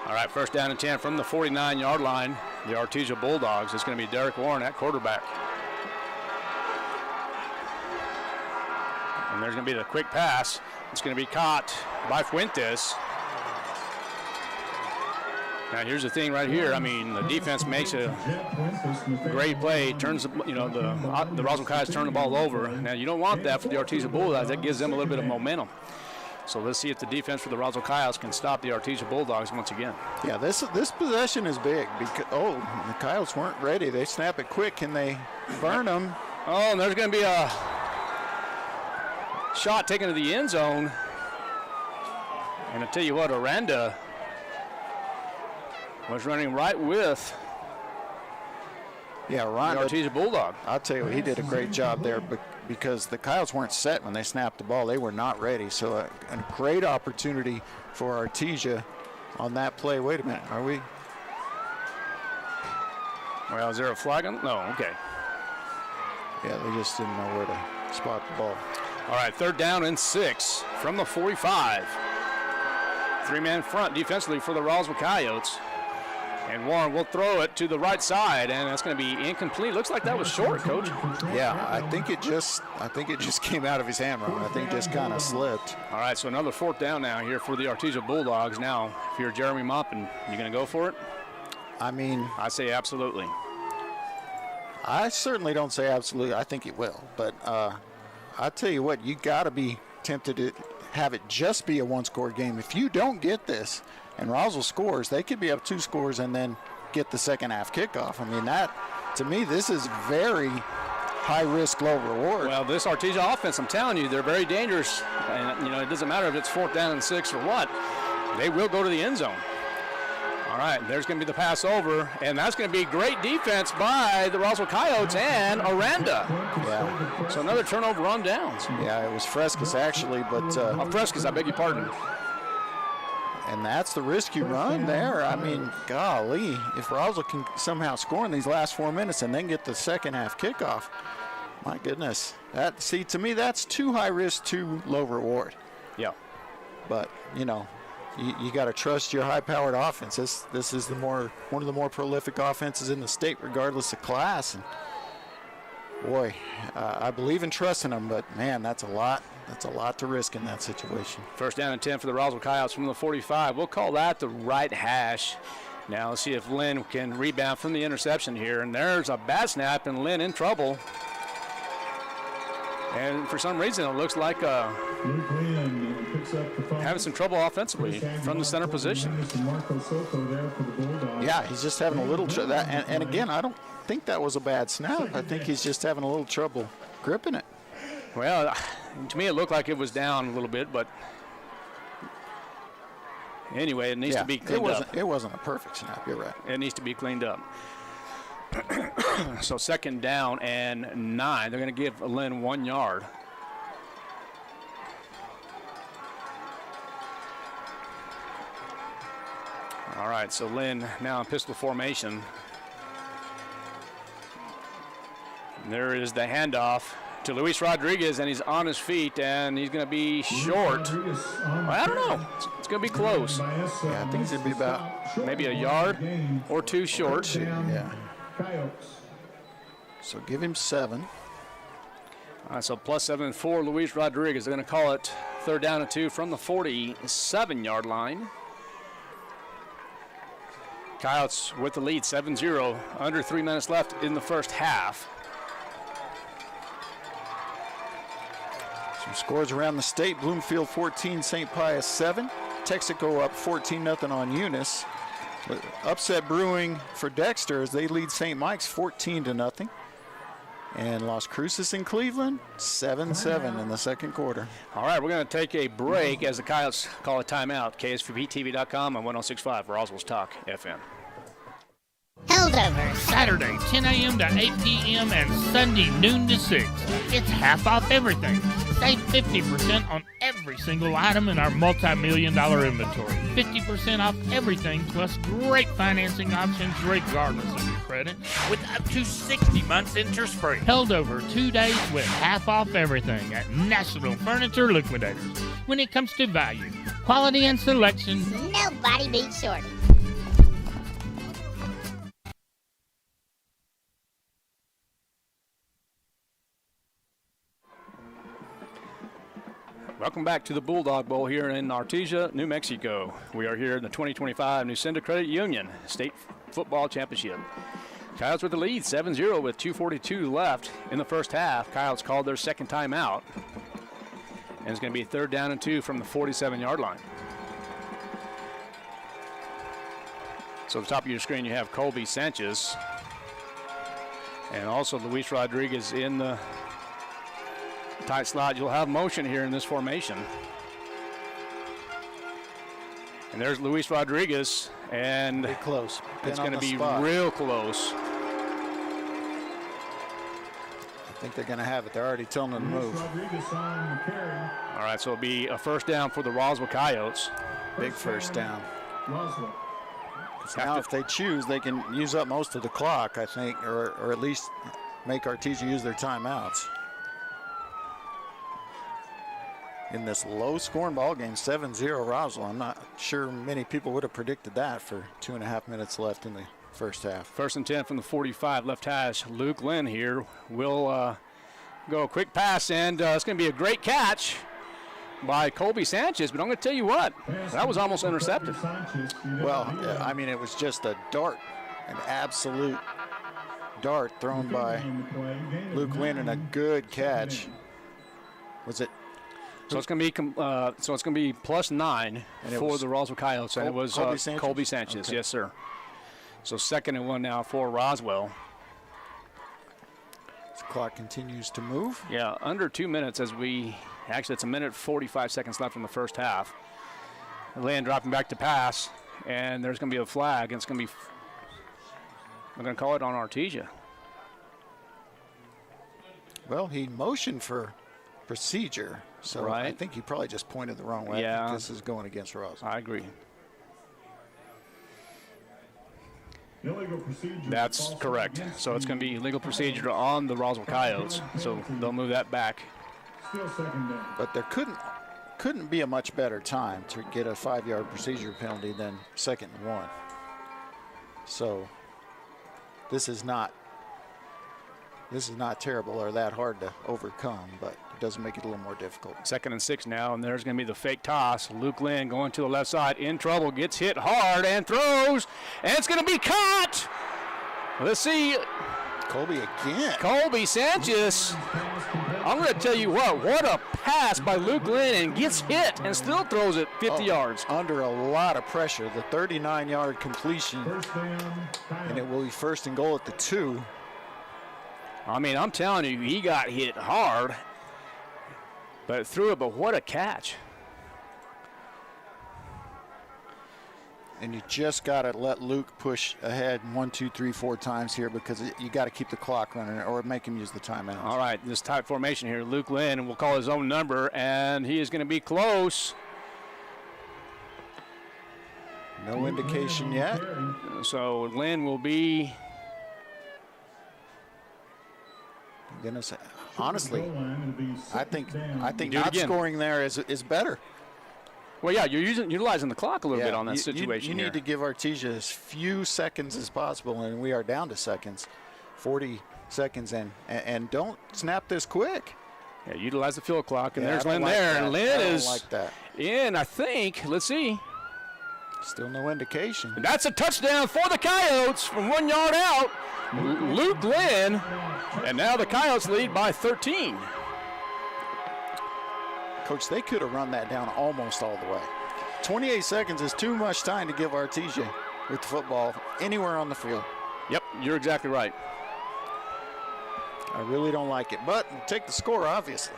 All right, 1st down and 10 from the 49-yard line. The Artesia Bulldogs. It's going to be Derek Warren at quarterback. And there's going to be the quick pass. It's going to be caught by Fuentes. Now here's the thing right here. I mean, the defense makes a great play, turns the Roswell Coyotes turn the ball over. Now you don't want that for the Artesia Bulldogs. That gives them a little bit of momentum. So let's see if the defense for the Roswell Coyotes can stop the Artesia Bulldogs once again. Yeah, this possession is big because the Coyotes weren't ready. They snap it quick. Can they burn them? Oh, and there's going to be a shot taken to the end zone. And I tell you what, Aranda was running right with the Artesia Bulldog. I'll tell you what, he did a great job there because the Coyotes weren't set when they snapped the ball. They were not ready. So a great opportunity for Artesia on that play. Wait a minute, are we? Well, is there a flag on? No, okay. Yeah, they just didn't know where to spot the ball. All right, 3rd down and 6 from the 45. 3-man front defensively for the Roswell Coyotes. And Warren will throw it to the right side, and that's going to be incomplete. Looks like that was short, Coach. Yeah, I think it just came out of his hand wrong. I think just kind of slipped. All right, so another 4th down now here for the Artesia Bulldogs. Now, if you're Jeremy Maupin, you going to go for it? I mean, I say absolutely. I certainly don't say absolutely. I think it will, but I tell you what, you got to be tempted to have it just be a one-score game. If you don't get this and Roswell scores, they could be up 2 scores and then get the second half kickoff. I mean, that, to me, this is very high risk, low reward. Well, this Artesia offense, I'm telling you, they're very dangerous. And, it doesn't matter if it's 4th down and 6 or what. They will go to the end zone. All right, there's going to be the pass over, and that's going to be great defense by the Roswell Coyotes and Aranda. Yeah. So another turnover on downs. Yeah, it was Frescas actually, but Frescas, I beg your pardon. And that's the risk you run there. I mean, golly, if Roswell can somehow score in these last 4 minutes and then get the second half kickoff, my goodness. To me, that's too high risk, too low reward. Yeah. But, you got to trust your high-powered offense. This is one of the more prolific offenses in the state, regardless of class. And boy, I believe in trusting them, but man, that's a lot. That's a lot to risk in that situation. 1st down and 10 for the Roswell Coyotes from the 45. We'll call that the right hash. Now let's see if Lynn can rebound from the interception here. And there's a bad snap, and Lynn in trouble. And for some reason, it looks like having some trouble offensively from the center position. Yeah, he's just having a little trouble. And again, I don't think that was a bad snap. I think he's just having a little trouble gripping it. Well, to me, it looked like it was down a little bit, but anyway, it needs to be cleaned up. It wasn't a perfect snap. You're right. It needs to be cleaned up. So 2nd down and 9. They're going to give Lynn 1 yard. All right, so Lynn now in pistol formation. And there is the handoff to Luis Rodriguez, and he's on his feet, and he's going to be short. Well, I don't know. It's going to be close. Yeah, I think it's going to be about maybe a yard or 2 short. Yeah. So give him 7. All right, so +7 for Luis Rodriguez. They're going to call it 3rd down and 2 from the 47-yard line. Coyotes with the lead, 7-0. Under 3 minutes left in the first half. Some scores around the state. Bloomfield 14, St. Pius 7. Texaco up 14-0 on Eunice. Upset brewing for Dexter as they lead St. Mike's 14-0. And Las Cruces in Cleveland 7-7 in the 2nd quarter. All right, we're going to take a break as the Coyotes call a timeout. KSVPTV.com and 106.5 Roswell's Talk FM. Held over Saturday 10 a.m. to 8 p.m. and Sunday noon to 6. It's half off everything. Save 50% on every single item in our multi-million-dollar inventory. 50% off everything plus great financing options regardless of your credit with up to 60 months interest-free. Held over 2 days with half off everything at National Furniture Liquidators. When it comes to value, quality, and selection, nobody beats Shorty. Welcome back to the Bulldog Bowl here in Artesia, New Mexico. We are here in the 2025 Nusenda Credit Union State Football Championship. Coyotes with the lead, 7-0 with 2:42 left in the first half. Coyotes called their second timeout. And it's going to be 3rd down and 2 from the 47-yard line. So at the top of your screen, you have Colby Sanchez. And also Luis Rodriguez in the tight slot. You'll have motion here in this formation. And there's Luis Rodriguez, and pretty close. It's going to be real close. I think they're going to have it. They're already telling them to move. All right, so it'll be a 1st down for the Roswell Coyotes. Big 1st down. Now if they choose, they can use up most of the clock, I think, or at least make Artesia use their timeouts. In this low-scoring ball game, 7-0 Roswell. I'm not sure many people would have predicted that for 2.5 minutes left in the first half. 1st and 10 from the 45, left hash. Luke Lynn here will go a quick pass, and it's going to be a great catch by Colby Sanchez. But I'm going to tell you what, that was almost intercepted. Well, I mean, it was just a dart, an absolute dart thrown by Luke Lynn, and a good catch. Was it? So it's going to be +9 for the Roswell Coyotes, and it was Colby Sanchez. Okay. Yes, sir. So 2nd and 1 now for Roswell. The clock continues to move. Yeah, under 2 minutes it's a minute 45 seconds left in the first half. Lynn dropping back to pass, and there's going to be a flag, and it's going to be, we're going to call it on Artesia. Well, he motioned for procedure. So right. I think he probably just pointed the wrong way. Yeah. I think this is going against Roswell. I agree. Illegal procedure. That's correct. So it's going to be illegal procedure on the Roswell Coyotes. So they'll move that back. Still 2nd down. But there couldn't be a much better time to get a 5-yard procedure penalty than 2nd and 1. So this is not terrible or that hard to overcome, but it does make it a little more difficult. 2nd and 6 now, and there's going to be the fake toss. Luke Lynn going to the left side, in trouble, gets hit hard and throws, and it's going to be caught. Let's see. Colby again. Colby Sanchez. I'm going to tell you what a pass by Luke Lynn, and gets hit and still throws it 50 yards. Under a lot of pressure, the 39-yard completion, and it will be 1st and goal at the 2. I mean, I'm telling you, he got hit hard, but threw it, but what a catch. And you just got to let Luke push ahead 1, 2, 3, 4 times here, because you got to keep the clock running or make him use the timeout. All right, this tight formation here, Luke Lynn will call his own number, and he is going to be close. No indication yet. So Lynn will be... Goodness, honestly, I think not scoring there is better. Well, yeah, you're utilizing the clock a little bit on that situation. You need to give Artesia as few seconds as possible, and we are down to seconds, 40 seconds, and don't snap this quick. Yeah, utilize the field clock, and there's Lynn there, and Lynn is like that. In, I think. Let's see. Still no indication. And that's a touchdown for the Coyotes from 1 yard out. Luke Lynn, and now the Coyotes lead by 13. Coach, they could have run that down almost all the way. 28 seconds is too much time to give Artesia with the football anywhere on the field. Yep, you're exactly right. I really don't like it, but take the score, obviously.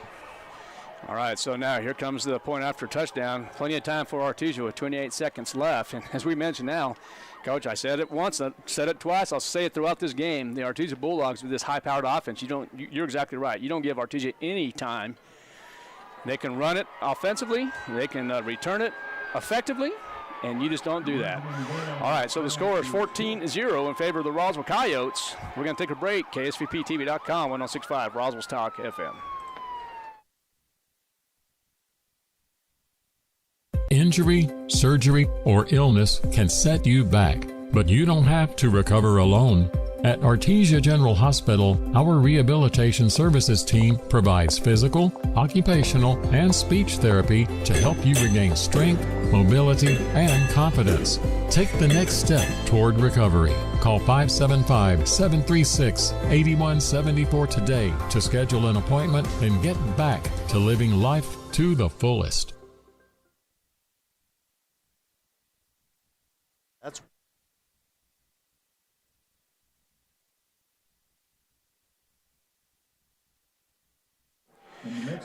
All right, so now here comes the point after touchdown. Plenty of time for Artesia with 28 seconds left. And as we mentioned now, Coach, I said it once, I said it twice, I'll say it throughout this game. The Artesia Bulldogs with this high-powered offense, you're exactly right. You don't give Artesia any time. They can run it offensively, they can return it effectively, and you just don't do that. All right, so the score is 14-0 in favor of the Roswell Coyotes. We're going to take a break. KSVPTV.com, 1065 Roswell's Talk FM. Injury, surgery, or illness can set you back, but you don't have to recover alone. At Artesia General Hospital, our rehabilitation services team provides physical, occupational, and speech therapy to help you regain strength, mobility, and confidence. Take the next step toward recovery. Call 575-736-8174 today to schedule an appointment and get back to living life to the fullest. That's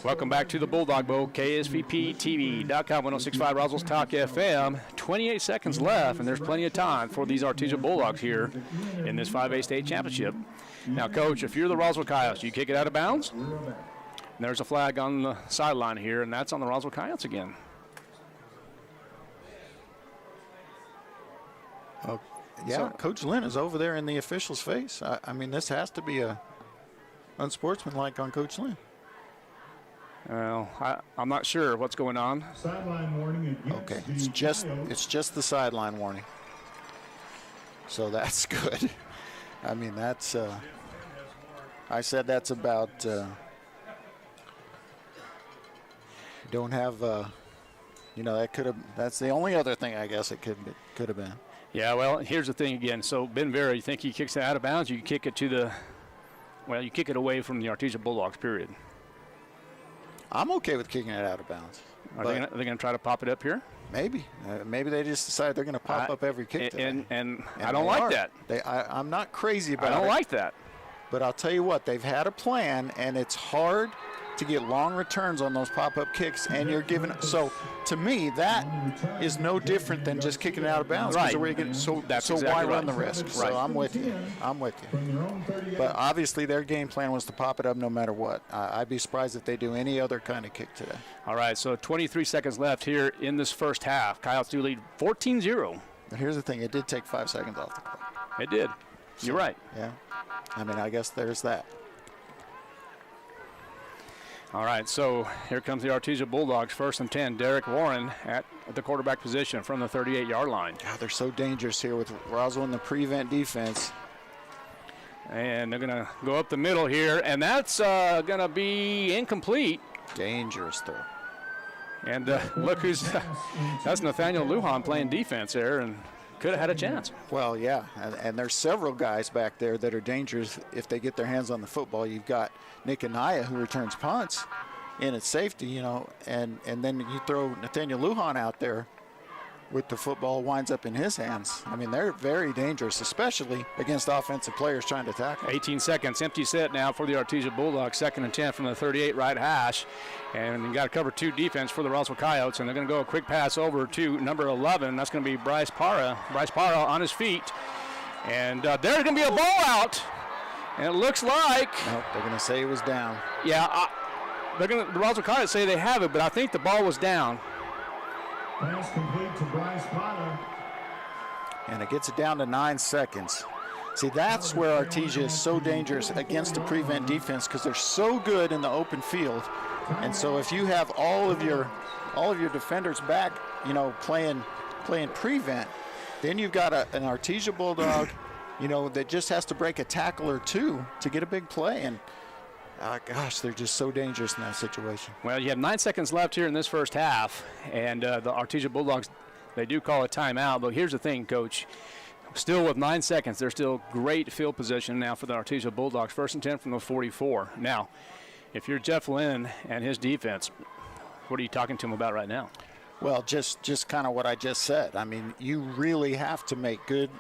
Welcome back to the Bulldog Bowl, KSVPTV.com, 106.5 Roswell's Talk FM. 28 seconds left, and there's plenty of time for these Artesia Bulldogs here in this 5A state championship. Now, Coach, if you're the Roswell Coyotes, you kick it out of bounds. And there's a flag on the sideline here, and that's on the Roswell Coyotes again. Yeah, so, Coach Lynn is over there in the official's face. I mean, this has to be unsportsmanlike on Coach Lynn. Well, I'm not sure what's going on. Sideline warning against okay, it's just the sideline warning. So that's good. I mean, that's I said that's about don't have you know, that's the only other thing I guess it could have been. Yeah, well, here's the thing again. So Ben Vera, you think he kicks it out of bounds? You kick it to the, well, you kick it away from the Artesia Bulldogs. Period. I'm okay with kicking it out of bounds. Are they going to try to pop it up here? Maybe. Maybe they just decide they're going to pop up every kick. And I don't like that. I'm not crazy about it. I don't like that. But I'll tell you what, they've had a plan, and it's hard to get long returns on those pop-up kicks, and you're giving. So to me, that is no different than just kicking it out of bounds. Right. So exactly why right. run the risk? Right. So I'm with you. But obviously their game plan was to pop it up no matter what. I'd be surprised if they do any other kind of kick today. All right, so 23 seconds left here in this first half. Coyotes do lead 14-0. But here's the thing. It did take 5 seconds off the clock. It did. You're right. Yeah. I mean, I guess there's that. All right, so here comes the Artesia Bulldogs, 1st and 10. Derek Warren at the quarterback position from the 38-yard line. God, they're so dangerous here with Roswell in the prevent defense. And they're going to go up the middle here, and that's going to be incomplete. Dangerous throw. And look who's that's Nathaniel Lujan playing defense there, and could have had a chance. Well, yeah, and there's several guys back there that are dangerous if they get their hands on the football. You've got Nick Anaya, who returns punts in at safety, you know, and then you throw Nathaniel Lujan out there with the football, winds up in his hands. I mean, they're very dangerous, especially against offensive players trying to tackle. 18 seconds, empty set now for the Artesia Bulldogs, 2nd and 10 from the 38 right hash. And you got to cover 2 defense for the Roswell Coyotes, and they're going to go a quick pass over to number 11. That's going to be Bryce Parra. Bryce Parra on his feet. And there's going to be a ball out. And it looks like... Nope, they're going to say it was down. Yeah, the Roswell Coyotes say they have it, but I think the ball was down. Pass complete to Bryce Potter. And it gets it down to 9 seconds. See, that's where Artesia is so dangerous against the prevent defense, because they're so good in the open field. And so if you have all of your defenders back, you know, playing prevent, then you've got an Artesia Bulldog, you know, that just has to break a tackle or two to get a big play. And gosh, they're just so dangerous in that situation. Well, you have 9 seconds left here in this first half, and the Artesia Bulldogs, they do call a timeout. But here's the thing, Coach. Still with 9 seconds, they're still great field position now for the Artesia Bulldogs. 1st and 10 from the 44. Now, if you're Jeff Lynn and his defense, what are you talking to him about right now? Well, just kind of what I just said. I mean, you really have to make good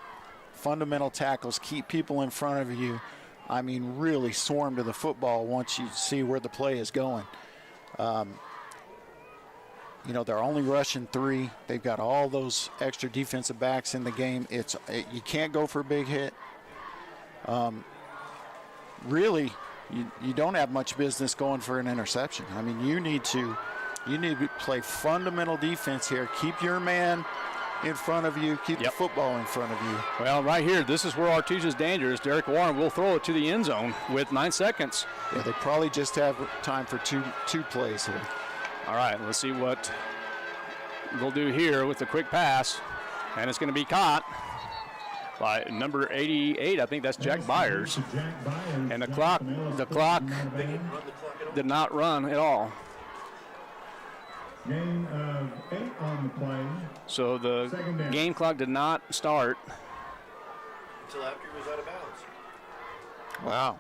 fundamental tackles, keep people in front of you. I mean, really swarm to the football once you see where the play is going. You know, they're only rushing 3. They've got all those extra defensive backs in the game. You can't go for a big hit. Really, you don't have much business going for an interception. I mean, you need to play fundamental defense here. Keep your man in front of you, keep the football in front of you. Well, right here, this is where Artesia's dangerous. Derek Warren will throw it to the end zone with 9 seconds. Yeah, they probably just have time for two plays here. All right, let's see what they'll do here with the quick pass, and it's going to be caught. by number 88. I think that's Jack Byers. And the clock did not run at all. Gain of 8 on the play. So the game clock did not start until after he was out of bounds. Wow.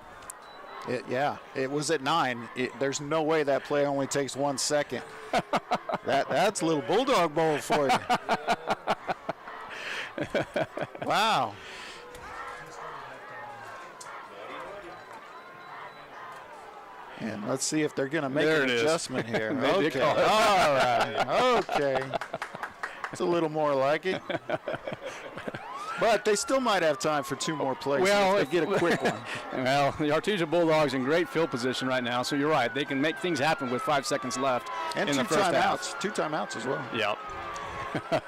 It was at 9. There's no way that play only takes 1 second. That's a little Bulldog Bowl for you. Wow. And let's see if they're going to make an adjustment here. Okay. All right. Okay. It's a little more like it. But they still might have time for 2 more plays if they get a quick one. Well, the Artesia Bulldogs in great field position right now, so you're right. They can make things happen with 5 seconds left in the first half. 2 timeouts as well. Yep. All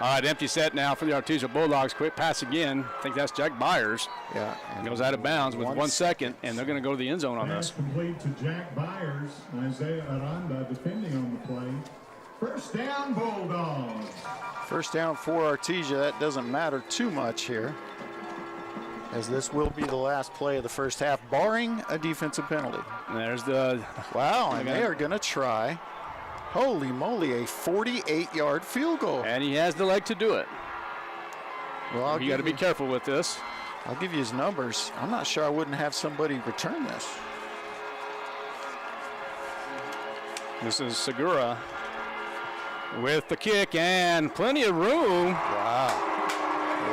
right, empty set now for the Artesia Bulldogs. Quick pass again. I think that's Jack Byers. Yeah. Goes out of bounds with 1 second, and they're going to go to the end zone on this. Complete to Jack Byers. Isaiah Aranda defending on the play. First down, Bulldogs. First down for Artesia. That doesn't matter too much here, as this will be the last play of the first half, barring a defensive penalty. There's the... Wow, and they are going to try... Holy moly, a 48-yard field goal. And he has the leg to do it. Well, you got to be careful with this. I'll give you his numbers. I'm not sure I wouldn't have somebody return this. This is Segura with the kick and plenty of room. Wow.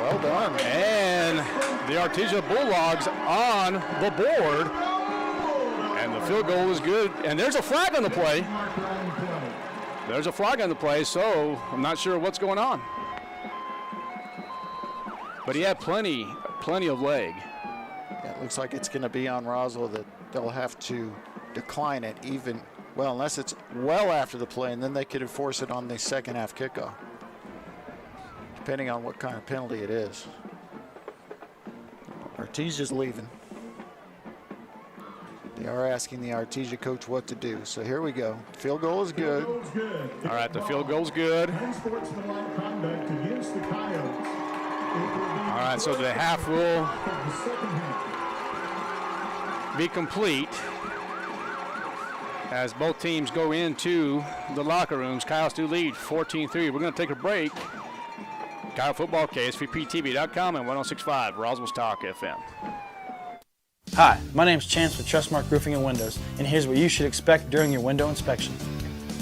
Well done. And the Artesia Bulldogs on the board. And the field goal is good. And there's a flag on the play. There's a flag on the play, so I'm not sure what's going on. But he had plenty of leg. Yeah, it looks like it's going to be on Roswell that they'll have to decline it unless it's well after the play, and then they could enforce it on the second half kickoff, depending on what kind of penalty it is. Artesia's leaving. They are asking the Artesia coach what to do. So here we go. Field goal is good. All right, the field goal's good. All right, so the half will be complete as both teams go into the locker rooms. Kyle Stu lead 14-3. We're going to take a break. Kyle Football, KSVPTV.com and 106.5 Roswell's Talk FM. Hi, my name is Chance with Trustmark Roofing and Windows, and here's what you should expect during your window inspection.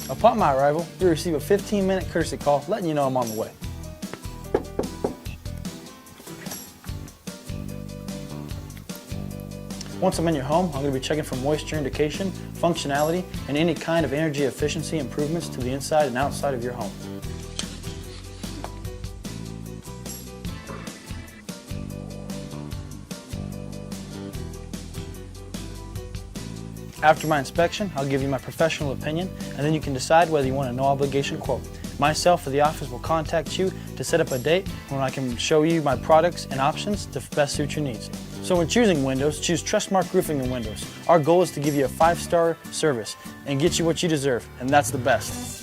Upon my arrival, you'll receive a 15-minute courtesy call letting you know I'm on the way. Once I'm in your home, I'm going to be checking for moisture indication, functionality, and any kind of energy efficiency improvements to the inside and outside of your home. After my inspection, I'll give you my professional opinion, and then you can decide whether you want a no-obligation quote. Myself or the office will contact you to set up a date when I can show you my products and options to best suit your needs. So when choosing windows, choose Trustmark Roofing and Windows. Our goal is to give you a 5-star service and get you what you deserve, and that's the best.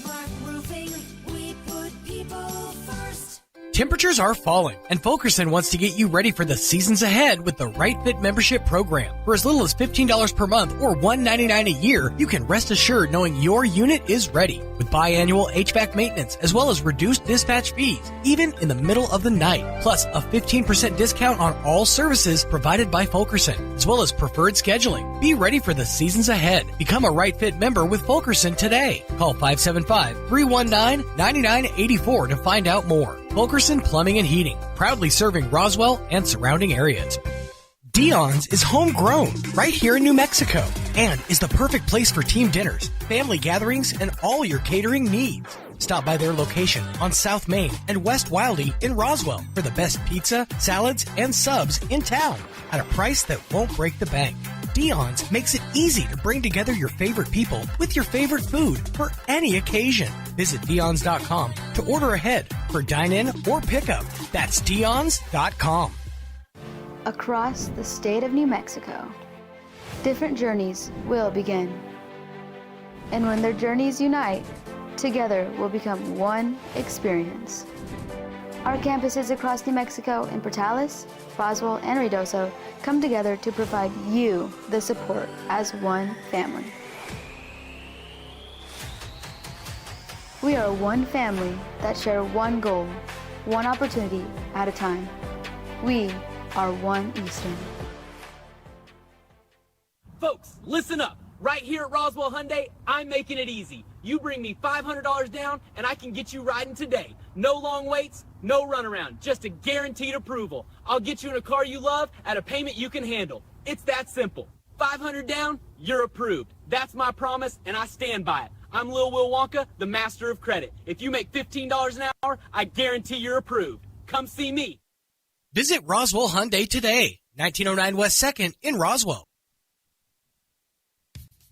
Temperatures are falling, and Fulkerson wants to get you ready for the seasons ahead with the Right Fit membership program. For as little as $15 per month or $199 a year, you can rest assured knowing your unit is ready. With biannual HVAC maintenance, as well as reduced dispatch fees, even in the middle of the night. Plus, a 15% discount on all services provided by Fulkerson, as well as preferred scheduling. Be ready for the seasons ahead. Become a Right Fit member with Fulkerson today. Call 575-319-9984 to find out more. Fulkerson Plumbing and Heating, proudly serving Roswell and surrounding areas. Dion's is homegrown right here in New Mexico and is the perfect place for team dinners, family gatherings, and all your catering needs. Stop by their location on South Main and West Wildy in Roswell for the best pizza, salads, and subs in town at a price that won't break the bank. Dion's makes it easy to bring together your favorite people with your favorite food for any occasion. Visit Dion's.com to order ahead for dine-in or pickup. That's Dion's.com. Across the state of New Mexico, different journeys will begin. And when their journeys unite, together will become one experience. Our campuses across New Mexico in Portales, Roswell, and Ruidoso come together to provide you the support as one family. We are one family that share one goal, one opportunity at a time. We are One Eastern. Folks, listen up. Right here at Roswell Hyundai, I'm making it easy. You bring me $500 down and I can get you riding today. No long waits, no runaround, just a guaranteed approval. I'll get you in a car you love at a payment you can handle. It's that simple. $500 down, you're approved. That's my promise and I stand by it. I'm Lil Will Wonka, the master of credit. If you make $15 an hour, I guarantee you're approved. Come see me. Visit Roswell Hyundai today, 1909 West 2nd in Roswell.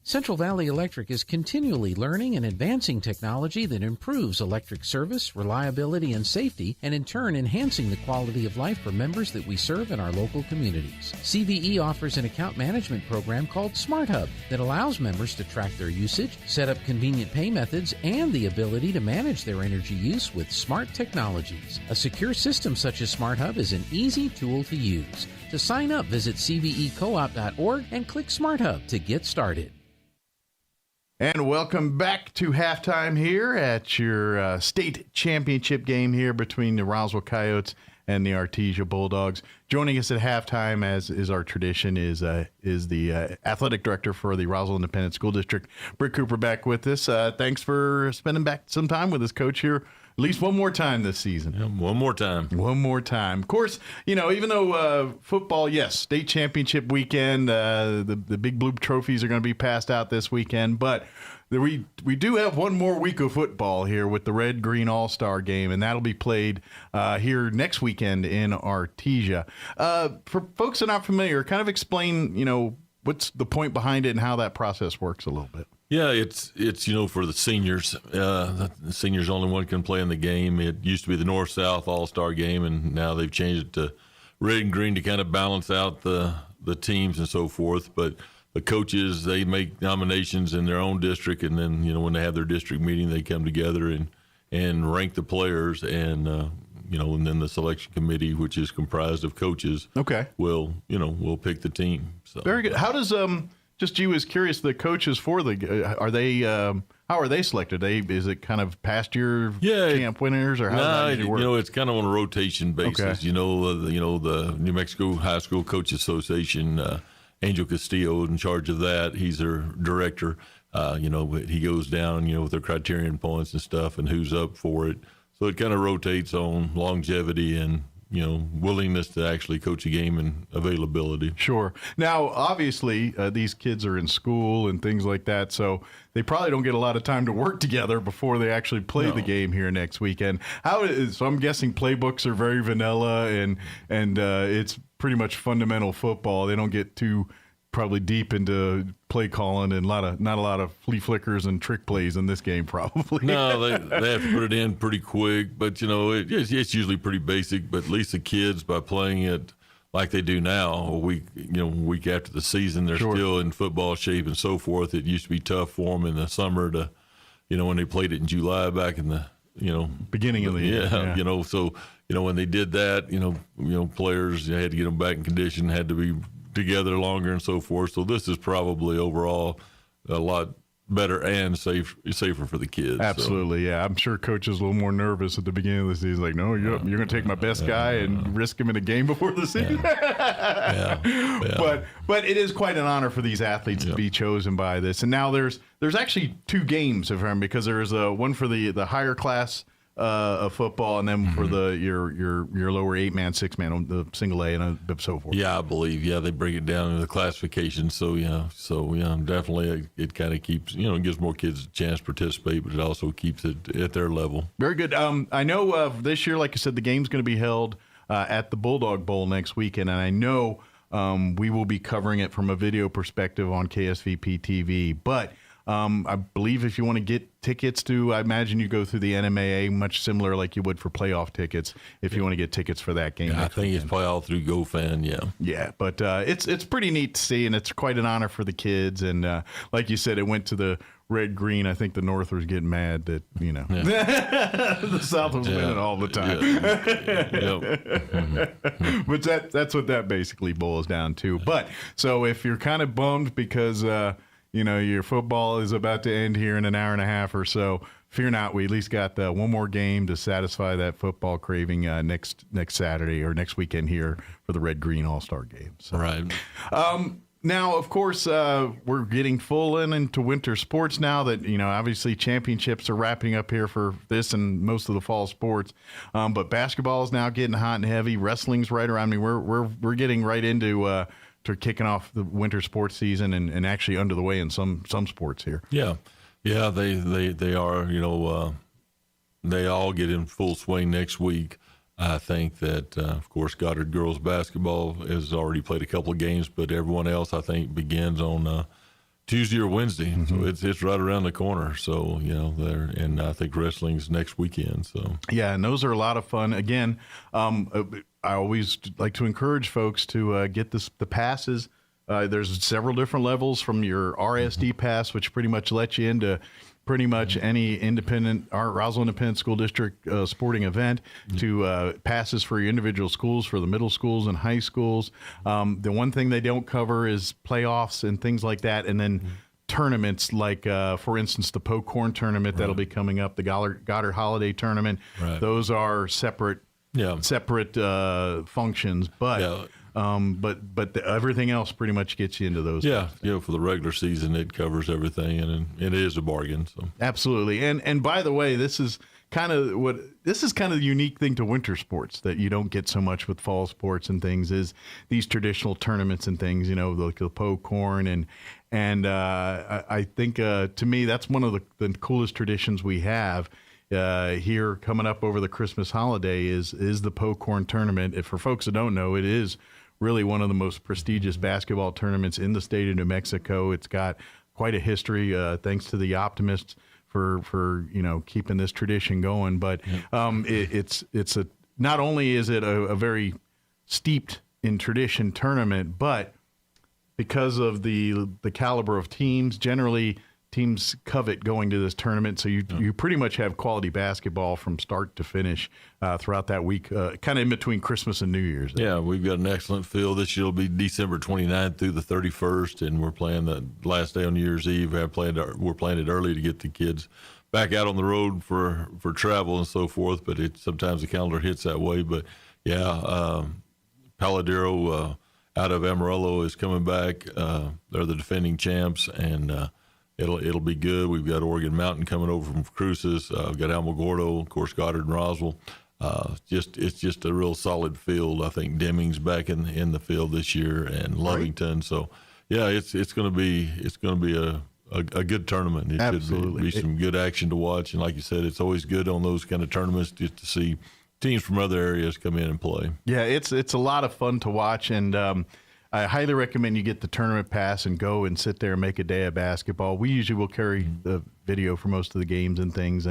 Central Valley Electric is continually learning and advancing technology that improves electric service, reliability, and safety, and in turn enhancing the quality of life for members that we serve in our local communities. CVE offers an account management program called Smart Hub that allows members to track their usage, set up convenient pay methods, and the ability to manage their energy use with smart technologies. A secure system such as Smart Hub is an easy tool to use. To sign up, visit cvecoop.org and click Smart Hub to get started. And welcome back to halftime here at your state championship game here between the Roswell Coyotes and the Artesia Bulldogs. Joining us at halftime, as is our tradition, is the athletic director for the Roswell Independent School District, Britt Cooper, back with us. Thanks for spending back some time with us, Coach, here. At least one more time this season. Yeah, one more time. One more time. Of course, even though football, yes, state championship weekend, the Big Blue trophies are going to be passed out this weekend, but we do have one more week of football here with the Red Green All-Star game, and that'll be played here next weekend in Artesia. For folks that are not familiar, kind of explain, what's the point behind it and how that process works a little bit. Yeah, it's for the seniors. The seniors only one can play in the game. It used to be the North-South All-Star game, and now they've changed it to red and green to kind of balance out the teams and so forth. But the coaches, they make nominations in their own district, and then when they have their district meeting, they come together and rank the players, and and then the selection committee, which is comprised of coaches, will pick the team. So very good. How does just you was curious, the coaches for how are they selected? Is it kind of past year camp winners, or how does it work? It's kind of on a rotation basis. Okay. The New Mexico High School Coach Association, Angel Castillo is in charge of that. He's their director. He goes down, with their criterion points and stuff and who's up for it. So it kind of rotates on longevity and willingness to actually coach a game and availability. Sure. Now, obviously, these kids are in school and things like that, so they probably don't get a lot of time to work together before they actually play the game here next weekend. So I'm guessing playbooks are very vanilla, and it's pretty much fundamental football. They don't get too probably deep into play calling and not a lot of flea flickers and trick plays in this game, probably. No, they have to put it in pretty quick, but it's usually pretty basic. But at least the kids, by playing it like they do now, a week after the season, they're still in football shape and so forth. It used to be tough for them in the summer to, when they played it in July back in the beginning of the year. Yeah. So when they did that, players had to get them back in condition, had to be together longer and so forth. So this is probably overall a lot better and safer for the kids. Absolutely, yeah. I'm sure coach is a little more nervous at the beginning of the season. Like, no, you're going to take my best guy and risk him in a game before the season. But it is quite an honor for these athletes to be chosen by this. And now there's actually two games of them, because there's one for the higher class of football, and then for your lower 8-man, 6-man on the single A and so forth. Yeah, I believe. Yeah, they break it down in the classification. So definitely it kind of keeps gives more kids a chance to participate, but it also keeps it at their level. Very good. I know this year, like I said, the game's going to be held at the Bulldog Bowl next weekend, and I know we will be covering it from a video perspective on KSVP TV, but. I believe if you want to get tickets I imagine you go through the NMAA, much similar like you would for playoff tickets, if you want to get tickets for that game. Yeah, I think it's probably all through GoFan, yeah. Yeah, but it's pretty neat to see, and it's quite an honor for the kids. And like you said, it went to the red green. I think the North was getting mad that the South was winning all the time. But that's what that basically boils down to. But so if you're kind of bummed because your football is about to end here in an hour and a half or so, fear not. We at least got one more game to satisfy that football craving next Saturday or next weekend here for the Red Green All-Star game. So. Right. Now, of course, we're getting full into winter sports now that, obviously championships are wrapping up here for this and most of the fall sports. But basketball is now getting hot and heavy. Wrestling's right around me. We're getting right into to kicking off the winter sports season and actually under the way in some sports here. Yeah, they are. They all get in full swing next week. I think that, of course, Goddard girls basketball has already played a couple of games, but everyone else, I think, begins on Tuesday or Wednesday. So it's right around the corner. So, there, and I think wrestling's next weekend. So yeah, and those are a lot of fun. Again, I always like to encourage folks to get the passes. There's several different levels from your RSD pass, which pretty much lets you into pretty much any Roswell Independent School District sporting event, to passes for your individual schools, for the middle schools and high schools. The one thing they don't cover is playoffs and things like that, and then tournaments like, for instance, the Pocorn tournament that'll be coming up, the Goddard Holiday tournament. Right. Those are separate functions, but. But everything else pretty much gets you into those. Yeah, for the regular season, it covers everything, and it is a bargain. So absolutely, and by the way, this is kind of the unique thing to winter sports that you don't get so much with fall sports and things, is these traditional tournaments and things. Like the Pocorn and I think to me that's one of the coolest traditions we have. Here coming up over the Christmas holiday is the Pocorn tournament. If for folks that don't know, it is really one of the most prestigious basketball tournaments in the state of New Mexico. It's got quite a history, thanks to the Optimists for keeping this tradition going. But it's not only is it a very steeped in tradition tournament, but because of the caliber of teams, generally teams covet going to this tournament, so you pretty much have quality basketball from start to finish throughout that week, kind of in between Christmas and New Year's. Yeah, we've got an excellent field. This year will be December 29th through the 31st, and we're playing the last day on New Year's Eve. We're playing it early to get the kids back out on the road for travel and so forth, but sometimes the calendar hits that way. But, Paladero out of Amarillo is coming back. They're the defending champs, and It'll be good. We've got Oregon Mountain coming over from Cruces. We've got Alamogordo, of course, Goddard and Roswell. It's just a real solid field. I think Deming's back in the field this year, and Lovington. Right. So, it's going to be a good tournament. It Absolutely. should be some good action to watch. And like you said, it's always good on those kind of tournaments just to see teams from other areas come in and play. Yeah, it's a lot of fun to watch, and I highly recommend you get the tournament pass and go and sit there and make a day of basketball. We usually will carry the video for most of the games and things.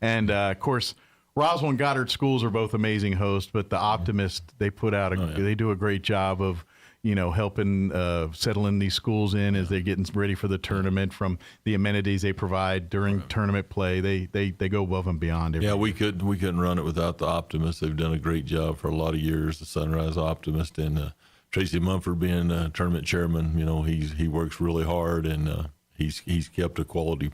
And of course, Roswell and Goddard schools are both amazing hosts, but the Optimists, they put out they do a great job of, helping settling these schools in as they're getting ready for the tournament, from the amenities they provide during tournament play. They go above and beyond. We couldn't run it without the Optimists. They've done a great job for a lot of years, the Sunrise Optimist, and Tracy Mumford being tournament chairman, he works really hard, and he's kept a quality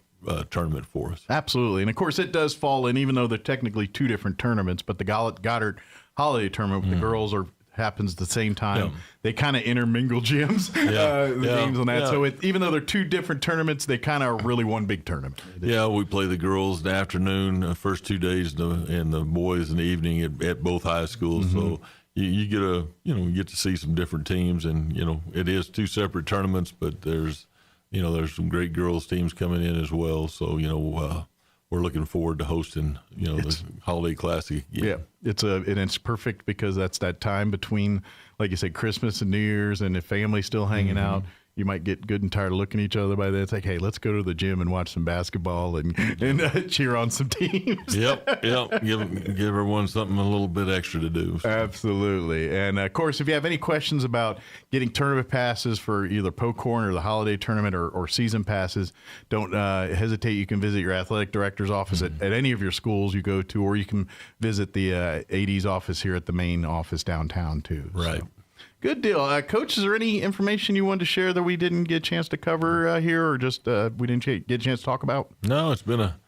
tournament for us. Absolutely. And of course it does fall in, even though they're technically two different tournaments, but the Goddard Holiday Tournament with the girls happens at the same time. They kind of intermingle gyms, games on that. Yeah. So even though they're two different tournaments, they kind of are really one big tournament. Yeah, we play the girls in the afternoon, first 2 days, and the boys in the evening at both high schools. So you get to see some different teams, and it is two separate tournaments, but there's some great girls teams coming in as well. So we're looking forward to hosting the Holiday Classic again. Yeah, it's perfect because that's that time between, like you said, Christmas and New Year's, and the family's still hanging out. you might get good and tired of looking at each other by then. It's like, hey, let's go to the gym and watch some basketball and cheer on some teams. Yep. Give everyone something a little bit extra to do. Absolutely. And, of course, if you have any questions about getting tournament passes for either Pocorn or the holiday tournament or season passes, don't hesitate. You can visit your athletic director's office at any of your schools you go to, or you can visit the AD's office here at the main office downtown, too. Right. So. Good deal. Coach, is there any information you wanted to share that we didn't get a chance to cover here, or just we didn't get a chance to talk about? No, it's been a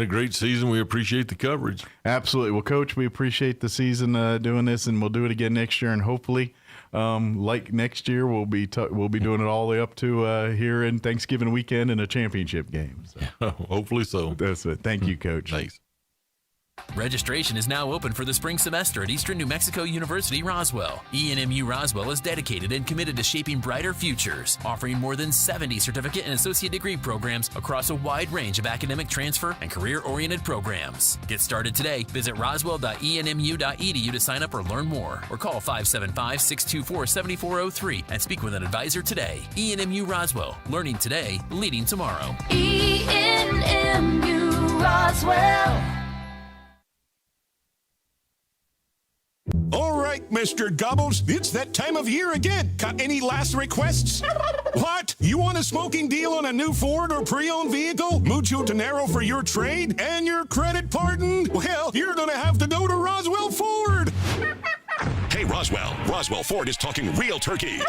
great season. We appreciate the coverage. Absolutely. Well, Coach, we appreciate the season doing this, and we'll do it again next year. And hopefully, like next year, we'll be doing it all the way up to here in Thanksgiving weekend in a championship game. So. Hopefully so. That's it. Thank you, Coach. Thanks. Registration is now open for the spring semester at Eastern New Mexico University, Roswell. ENMU Roswell is dedicated and committed to shaping brighter futures, offering more than 70 certificate and associate degree programs across a wide range of academic transfer and career-oriented programs. Get started today. Visit roswell.enmu.edu to sign up or learn more, or call 575-624-7403 and speak with an advisor today. ENMU Roswell, learning today, leading tomorrow. ENMU Roswell. All right, Mr. Gobbles, it's that time of year again. Got any last requests? What? You want a smoking deal on a new Ford or pre-owned vehicle? Mucho dinero for your trade? And your credit pardon? Well, you're gonna have to go to Roswell Ford. Hey, Roswell Ford is talking real turkey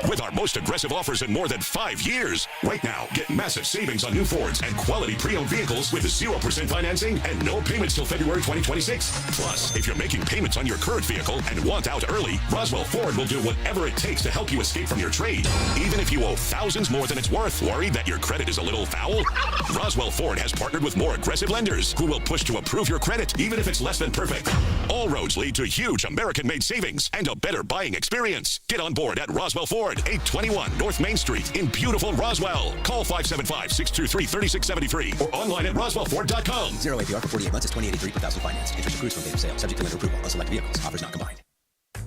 with our most aggressive offers in more than 5 years. Right now, get massive savings on new Fords and quality pre-owned vehicles with 0% financing and no payments till February 2026. Plus, if you're making payments on your current vehicle and want out early, Roswell Ford will do whatever it takes to help you escape from your trade. Even if you owe thousands more than it's worth, worried that your credit is a little foul? Roswell Ford has partnered with more aggressive lenders who will push to approve your credit, even if it's less than perfect. All roads lead to huge American-made savings and a better buying experience. Get on board at Roswell Ford, 821 North Main Street in beautiful Roswell. Call 575-623-3673 or online at roswellford.com. 0 APR for 48 months is $28.83 per thousand finance. Interest accrues from date of sale. Subject to lender approval on select vehicles. Offers not combined.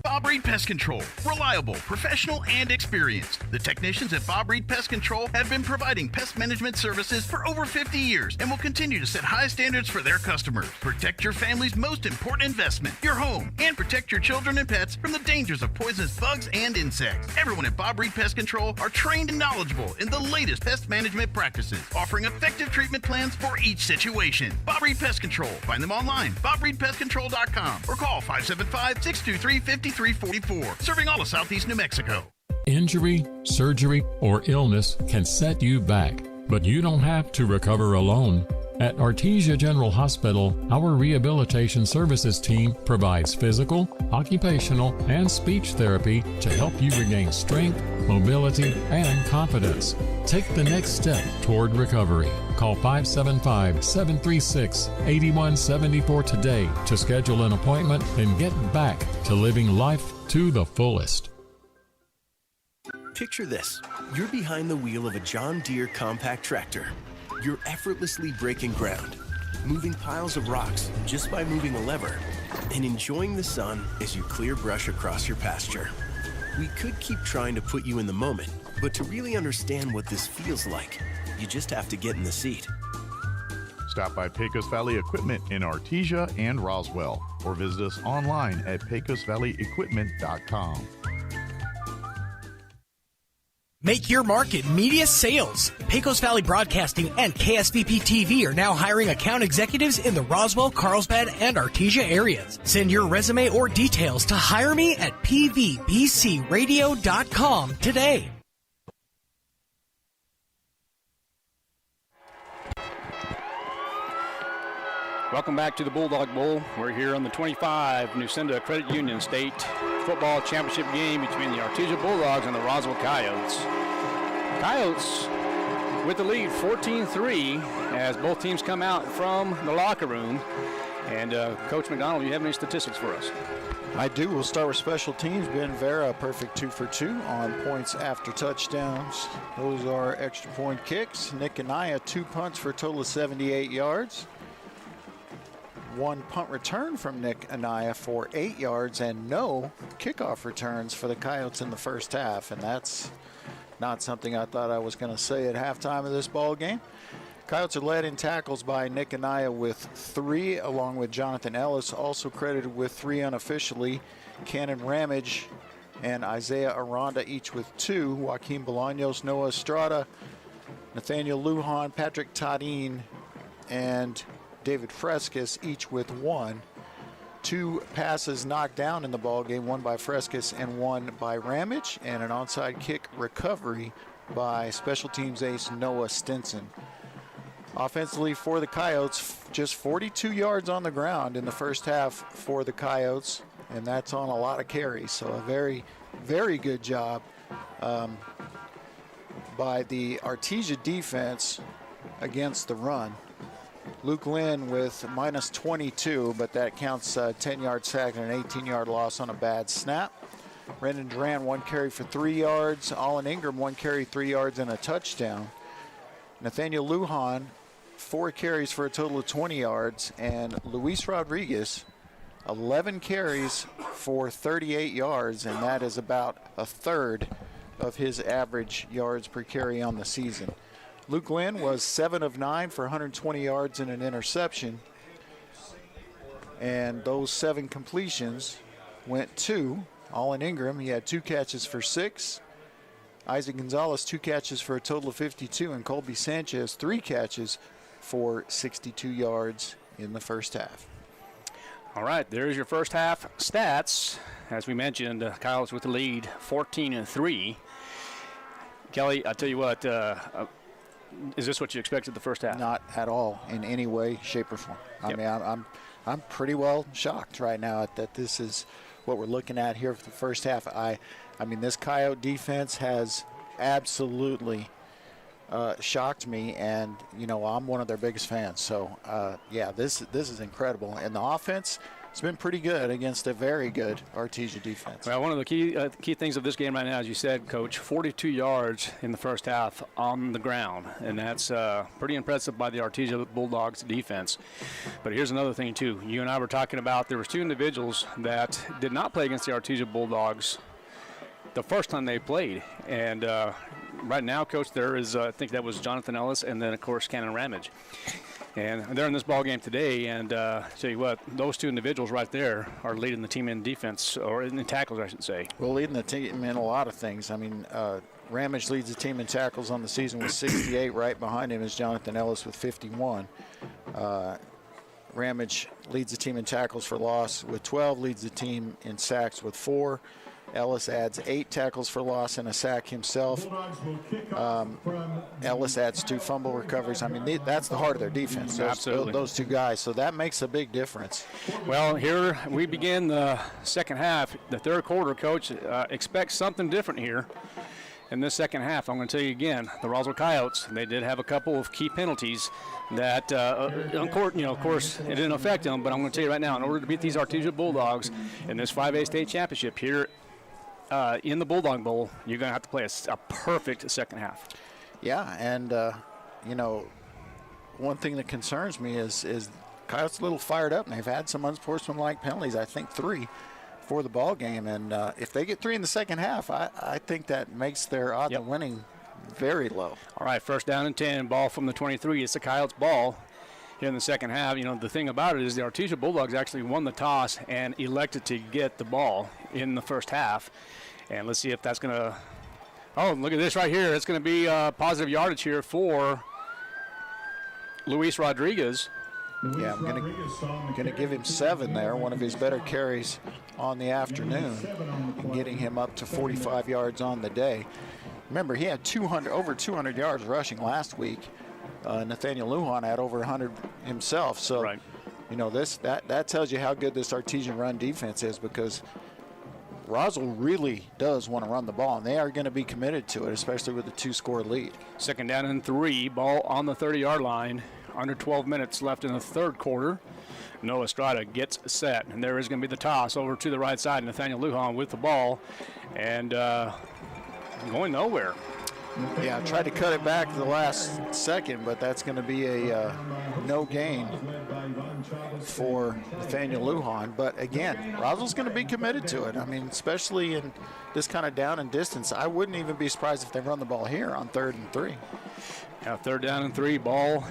Bob Reed Pest Control. Reliable, professional, and experienced. The technicians at Bob Reed Pest Control have been providing pest management services for over 50 years and will continue to set high standards for their customers. Protect your family's most important investment, your home, and protect your children and pets from the dangers of poisonous bugs and insects. Everyone at Bob Reed Pest Control are trained and knowledgeable in the latest pest management practices, offering effective treatment plans for each situation. Bob Reed Pest Control. Find them online, BobReedPestControl.com, or call 575-623-5344. Serving all of Southeast New Mexico. Injury, surgery, or illness can set you back, but you don't have to recover alone. At Artesia General Hospital, our rehabilitation services team provides physical, occupational, and speech therapy to help you regain strength, mobility, and confidence. Take the next step toward recovery. Call 575-736-8174 today to schedule an appointment and get back to living life to the fullest. Picture this. You're behind the wheel of a John Deere compact tractor. You're effortlessly breaking ground, moving piles of rocks just by moving a lever, and enjoying the sun as you clear brush across your pasture. We could keep trying to put you in the moment, but to really understand what this feels like, you just have to get in the seat. Stop by Pecos Valley Equipment in Artesia and Roswell, or visit us online at pecosvalleyequipment.com. Make your mark at Media Sales. Pecos Valley Broadcasting and KSVP TV are now hiring account executives in the Roswell, Carlsbad, and Artesia areas. Send your resume or details to hireme at pvbcradio.com today. Welcome back to the Bulldog Bowl. We're here on the 25 Nusenda Credit Union State Football Championship game between the Artesia Bulldogs and the Roswell Coyotes. Coyotes with the lead 14-3 as both teams come out from the locker room. And Coach McDonald, do you have any statistics for us? I do. We'll start with special teams. Ben Vera, a perfect 2 for 2 on points after touchdowns. Those are extra point kicks. Nick Anaya, 2 punts for a total of 78 yards. 1 punt return from Nick Anaya for 8 yards, and no kickoff returns for the Coyotes in the first half. And that's not something I thought I was going to say at halftime of this ball game. Coyotes are led in tackles by Nick Anaya with 3, along with Jonathan Ellis, also credited with 3 unofficially. Cannon Ramage and Isaiah Aranda each with 2. Joaquin Bolaños, Noah Estrada, Nathaniel Lujan, Patrick Tadin, and David Frescas each with 1. 2 passes knocked down in the ball game, 1 by Frescas and 1 by Ramage, and an onside kick recovery by special teams ace Noah Stinson. Offensively for the Coyotes, just 42 yards on the ground in the first half for the Coyotes, and that's on a lot of carries. So a very, very good job by the Artesia defense against the run. Luke Lynn with minus 22, but that counts a 10-yard sack and an 18-yard loss on a bad snap. Brendan Duran, 1 carry for 3 yards. Allen Ingram, 1 carry, 3 yards, and a touchdown. Nathaniel Lujan, 4 carries for a total of 20 yards. And Luis Rodriguez, 11 carries for 38 yards, and that is about a third of his average yards per carry on the season. Luke Lynn was 7 of 9 for 120 yards and an interception. And those 7 completions went to Allen Ingram. He had 2 catches for 6. Isaac Gonzalez, 2 catches for a total of 52. And Colby Sanchez, 3 catches for 62 yards in the first half. All right, there's your first half stats. As we mentioned, Coyotes with the lead, 14-3. Kelly, I tell you what, is this what you expected the first half? Not at all in any way, shape, or form. I mean, I'm pretty well shocked right now that this is what we're looking at here for the first half. I mean, this Coyote defense has absolutely shocked me, and I'm one of their biggest fans. So this is incredible, and the offense has been pretty good against a very good Artesia defense. Well, one of the key things of this game right now, as you said, Coach, 42 yards in the first half on the ground, and that's pretty impressive by the Artesia Bulldogs defense. But here's another thing too. You and I were talking about there was 2 individuals that did not play against the Artesia Bulldogs the first time they played, and right now, Coach, there is I think that was Jonathan Ellis, and then of course Cannon Ramage. And they're in this ball game today, and tell you what, those 2 individuals right there are leading the team in defense, or in tackles, I should say. Well, leading the team in a lot of things. I mean, Ramage leads the team in tackles on the season with 68. Right behind him is Jonathan Ellis with 51. Ramage leads the team in tackles for loss with 12, leads the team in sacks with 4. Ellis adds 8 tackles for loss and a sack himself. Ellis adds 2 fumble recoveries. I mean, that's the heart of their defense. Absolutely. Those 2 guys. So that makes a big difference. Well, here we begin the second half. The third quarter, Coach, expect something different here in this second half. I'm going to tell you again, the Roswell Coyotes, they did have a couple of key penalties that, of course, it didn't affect them. But I'm going to tell you right now, in order to beat these Artesia Bulldogs in this 5A state championship here, in the Bulldog Bowl, you're going to have to play a perfect second half. Yeah, and, one thing that concerns me is Coyotes a little fired up, and they've had some unsportsmanlike penalties, I think 3 for the ball game. And if they get 3 in the second half, I think that makes their odds of winning very low. All right, first down and 10, ball from the 23. It's the Coyotes' ball. Here in the second half, the thing about it is the Artesia Bulldogs actually won the toss and elected to get the ball in the first half. And let's see if that's going to – oh, look at this right here. It's going to be positive yardage here for Luis Rodriguez. Yeah, I'm going to give him 7 there, one of his better carries on the afternoon, and getting him up to 45 yards on the day. Remember, he had over 200 yards rushing last week. Nathaniel Lujan had over 100 himself. So, right. That tells you how good this Artesian run defense is, because Roswell really does want to run the ball, and they are going to be committed to it, especially with a 2-score lead. Second down and 3, ball on the 30-yard line. Under 12 minutes left in the third quarter. Noah Estrada gets set, and there is going to be the toss over to the right side. Nathaniel Lujan with the ball, and going nowhere. Yeah, tried to cut it back to the last second, but that's going to be a no gain. for Nathaniel Lujan. But again, Roswell's going to be committed to it. I mean, especially in this kind of down and distance, I wouldn't even be surprised if they run the ball here on 3rd and 3. Yeah, 3rd down and 3. Ball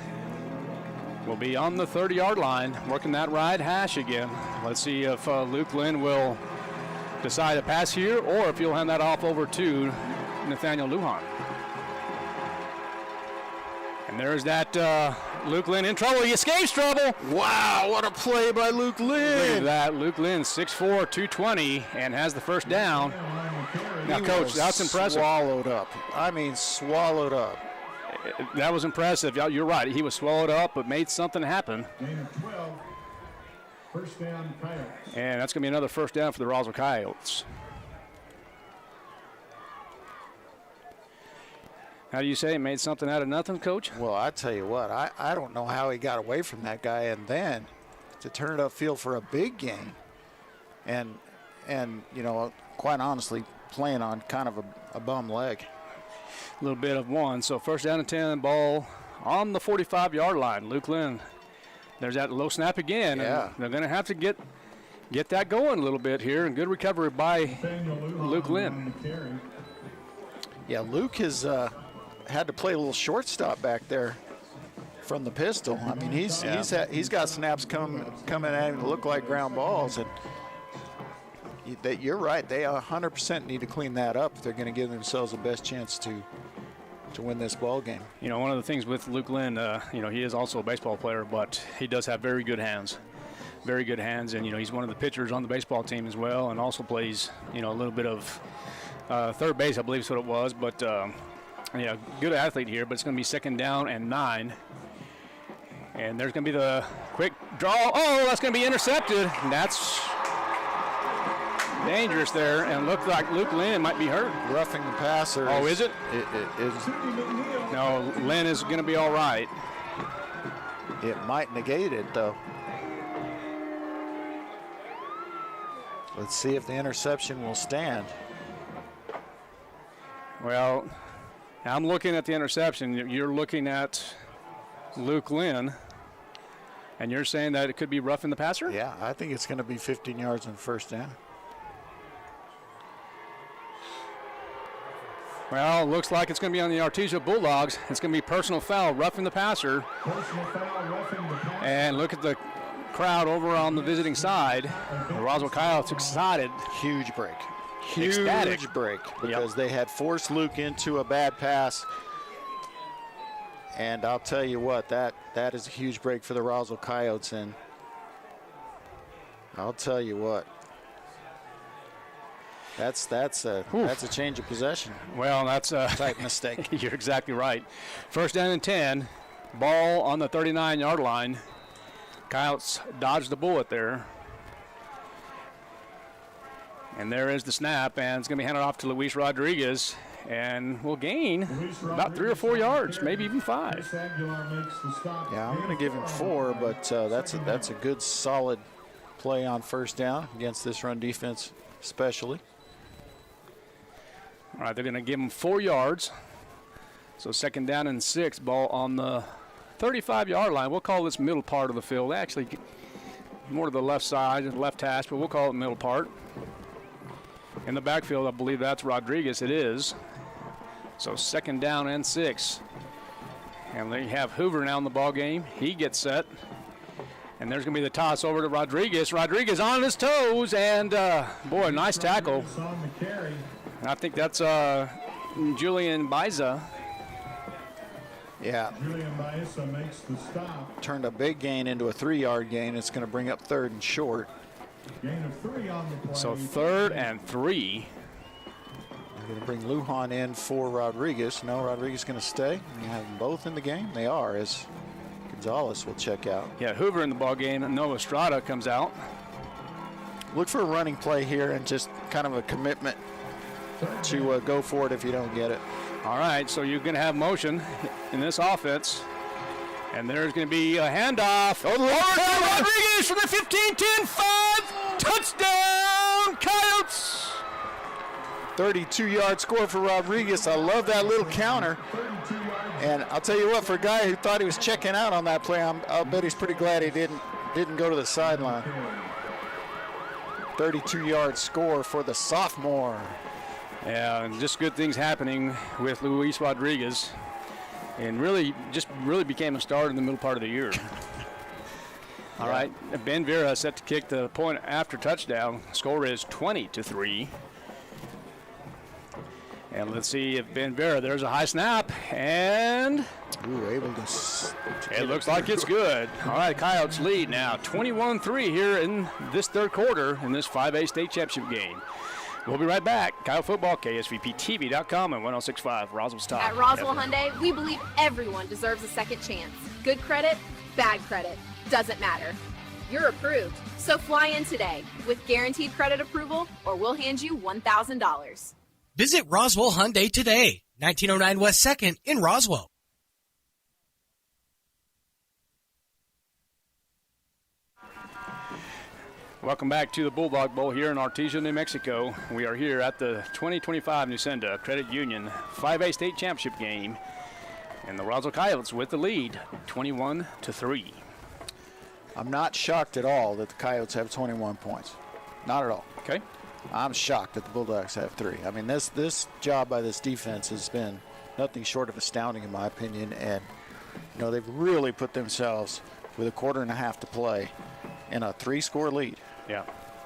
will be on the 30-yard line, working that right hash again. Let's see if Luke Lynn will decide to pass here or if he'll hand that off over to Nathaniel Lujan. And there's that Luke Lynn in trouble. He escapes trouble. Wow, what a play by Luke Lynn. Look at that. Luke Lynn, 6'4", 220, and has the first down. Now, Coach, that's impressive. Swallowed up. I mean, swallowed up. That was impressive. You're right. He was swallowed up, but made something happen. Gain of 12. First down, Coyotes. And that's going to be another first down for the Roswell Coyotes. How do you say? Made something out of nothing, Coach? Well, I tell you what, I don't know how he got away from that guy, and then to turn it upfield for a big gain, and you know, quite honestly, playing on kind of a bum leg. A little bit of one. So first down and 10, ball on the 45-yard line. Luke Lynn. There's that low snap again. Yeah. And they're going to have to get that going a little bit here. And good recovery by Luke Lynn. Yeah, Luke has had to play a little shortstop back there from the pistol. I mean, he's got snaps coming at him that look like ground balls, and you're right. They 100% need to clean that up if they're going to give themselves the best chance to win this ball game. You know, one of the things with Luke Lynn, you know, he is also a baseball player, but he does have very good hands. Very good hands, and, you know, he's one of the pitchers on the baseball team as well, and also plays, you know, a little bit of third base, I believe is what it was. But, yeah, good athlete here, but it's going to be 2nd down and 9. And there's going to be the quick draw. Oh, that's going to be intercepted. And that's dangerous there, and looked like Luke Lynn might be hurt. Roughing the passer. Oh, is it? It is. No, Lynn is going to be all right. It might negate it, though. Let's see if the interception will stand. Well, I'm looking at the interception. You're looking at Luke Lynn, and you're saying that it could be roughing the passer? Yeah, I think it's going to be 15 yards on first down. Well, it looks like it's going to be on the Artesia Bulldogs. It's going to be personal foul, roughing the passer. Personal foul, roughing the passer. And look at the crowd over on the visiting side. The Roswell Coyotes excited. Huge break. Ecstatic. Huge break because they had forced Luke into a bad pass. And I'll tell you what, that is a huge break for the Roswell Coyotes. And I'll tell you what, that's a change of possession. Well, that's a type mistake. You're exactly right. First down and 10, ball on the 39-yard line. Coyotes dodged the bullet there. And there is the snap, and it's going to be handed off to Luis Rodriguez, and will gain about 3 or 4 yards, maybe even 5. Yeah, I'm going to give him 4, but that's a good, solid play on first down against this run defense, especially. All right, they're going to give him 4 yards. So 2nd down and 6, ball on the 35-yard line. We'll call this middle part of the field. Actually, more to the left side, left hash, but we'll call it middle part. In the backfield, I believe that's Rodriguez. It is. So 2nd down and 6. And they have Hoover now in the ball game. He gets set. And there's going to be the toss over to Rodriguez. Rodriguez on his toes, and boy, nice tackle. I think that's Julian Baiza. Yeah. Julian Baiza makes the stop. Turned a big gain into a 3-yard gain. It's going to bring up 3rd and short. Gain of 3 on the play. So 3rd and 3. They're going to bring Lujan in for Rodriguez. No, Rodriguez is going to stay. You have them both in the game. They are, as Gonzalez will check out. Yeah, Hoover in the ball game. Noah Estrada comes out. Look for a running play here and just kind of a commitment to go for it if you don't get it. All right, so you're going to have motion in this offense. And there's going to be a handoff. Oh, Rodriguez from the 15, 10, 5. Touchdown, Coyotes. 32-yard score for Rodriguez. I love that little counter. And I'll tell you what, for a guy who thought he was checking out on that play, I'll bet he's pretty glad he didn't. didn't go to the sideline. 32-yard score for the sophomore. Yeah, and just good things happening with Luis Rodriguez. And really became a star in the middle part of the year. All right, Ben Vera set to kick the point after touchdown. Score is 20-3. And let's see if Ben Vera, there's a high snap, and able to. It looks like it's good. All right, Coyotes lead now 21-3 here in this third quarter in this 5A state championship game. We'll be right back. Coyote football, KSVPTV.com and 106.5 Roswell's Top. At Roswell Hyundai, we believe everyone deserves a second chance. Good credit, bad credit, doesn't matter. You're approved, so fly in today with guaranteed credit approval or we'll hand you $1,000. Visit Roswell Hyundai today, 1909 West 2nd in Roswell. Welcome back to the Bulldog Bowl here in Artesia, New Mexico. We are here at the 2025 Nusenda Credit Union 5A State Championship game. And the Roswell Coyotes with the lead, 21-3. I'm not shocked at all that the Coyotes have 21 points. Not at all. Okay. I'm shocked that the Bulldogs have 3. I mean, this job by this defense has been nothing short of astounding in my opinion. And, you know, they've really put themselves with a quarter and a half to play in a 3-score lead. Yeah.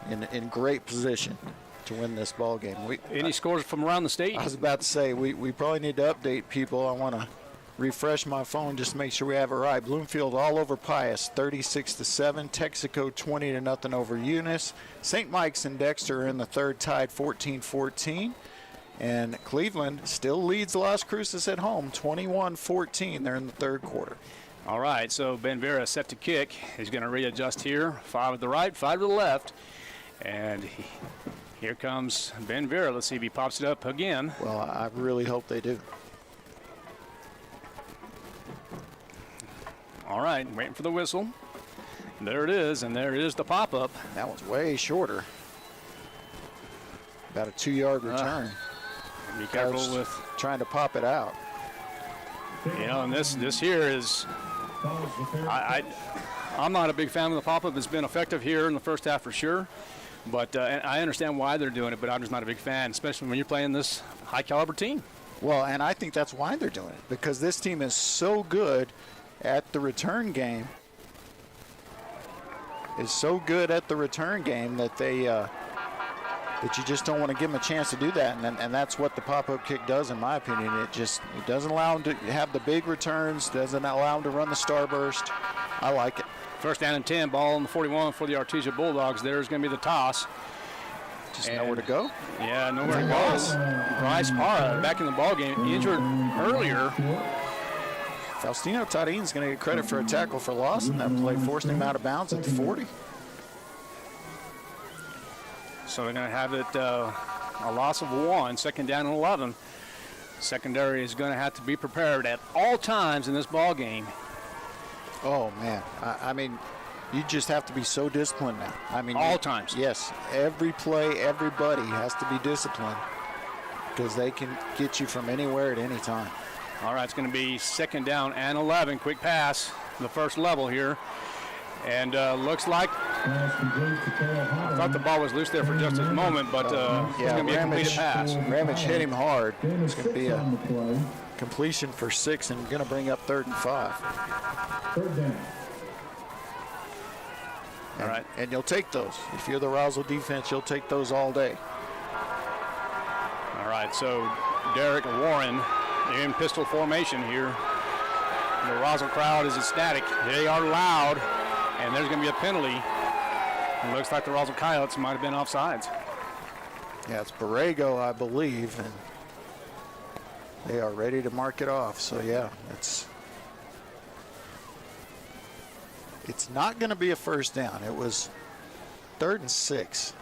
In great position to win this ball game. Any scores from around the state? I was about to say, we probably need to update people. I want to refresh my phone just to make sure we have it right. Bloomfield all over Pius, 36-7. Texaco 20-0 over Eunice. St. Mike's and Dexter are in the third, tied 14-14. And Cleveland still leads Las Cruces at home, 21-14. They're in the third quarter. All right, so Ben Vera set to kick. He's going to readjust here. 5 to the right, 5 to the left. And here comes Ben Vera. Let's see if he pops it up again. Well, I really hope they do. All right, waiting for the whistle. There it is, and there is the pop-up. That one's way shorter. About a 2-yard return. Be careful with trying to pop it out. You know, and this here is, I'm not a big fan of the pop-up. It's been effective here in the first half for sure. But I understand why they're doing it, but I'm just not a big fan, especially when you're playing this high-caliber team. Well, and I think that's why they're doing it, because this team is so good at the return game. That they that you just don't want to give them a chance to do that, and that's what the pop-up kick does, in my opinion. It doesn't allow them to have the big returns, doesn't allow them to run the starburst. I like it. First down and 10, ball on the 41 for the Artesia Bulldogs. There's going to be the toss. Just nowhere to go? Yeah, nowhere to go. Bryce Parra back in the ballgame, injured earlier. Faustino Tarin's going to get credit for a tackle for loss in that play, forcing him out of bounds at the 40. So they're going to have it a loss of 1, second down and 11. Secondary is going to have to be prepared at all times in this ball game. Oh, man. I mean, you just have to be so disciplined now. I mean, all times. Yes. Every play, everybody has to be disciplined because they can get you from anywhere at any time. All right, it's going to be second down and 11. Quick pass, the first level here. And looks like, I thought the ball was loose there for just a moment, but it's going to be a completed pass. Ramage hit him hard. It's going to be a completion for 6 and going to bring up 3rd and 5. Third down. All right. And you'll take those. If you're the Roswell defense, you'll take those all day. All right, so Derek Warren in pistol formation here. The Roswell crowd is ecstatic. They are loud. And there's going to be a penalty. It looks like the Roswell Coyotes might have been offsides. Yeah, it's Borrego, I believe, and they are ready to mark it off. So, yeah, it's not going to be a first down. It was 3rd and 6.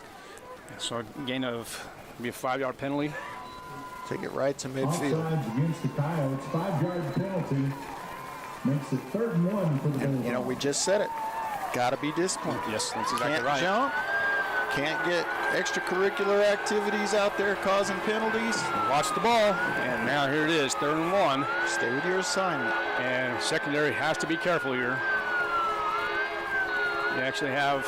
So a gain of be a 5-yard penalty. Take it right to midfield. Offsides against the Coyotes, 5-yard penalty. Makes it 3rd and 1 for the Bulldogs. You know, we just said it. Got to be disciplined. Yes, that's exactly Can't right. Jump. Can't get extracurricular activities out there causing penalties. Watch the ball. And now here it is, 3rd and 1. Stay with your assignment. And secondary has to be careful here. They actually have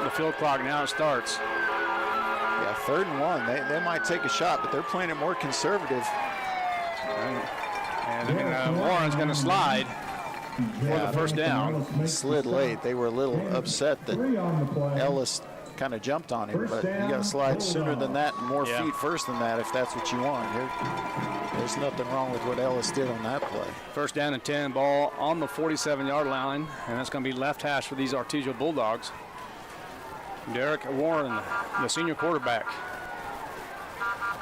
the field clock now. It starts. Yeah, 3rd and 1. They might take a shot, but they're playing it more conservative. And Warren's going to slide for the first down. Slid late. They were a little upset that Ellis kind of jumped on him, but you got to slide sooner than that and more feet first than that if that's what you want. There's nothing wrong with what Ellis did on that play. First down and 10, ball on the 47-yard line, and that's going to be left hash for these Artesia Bulldogs. Derek Warren, the senior quarterback,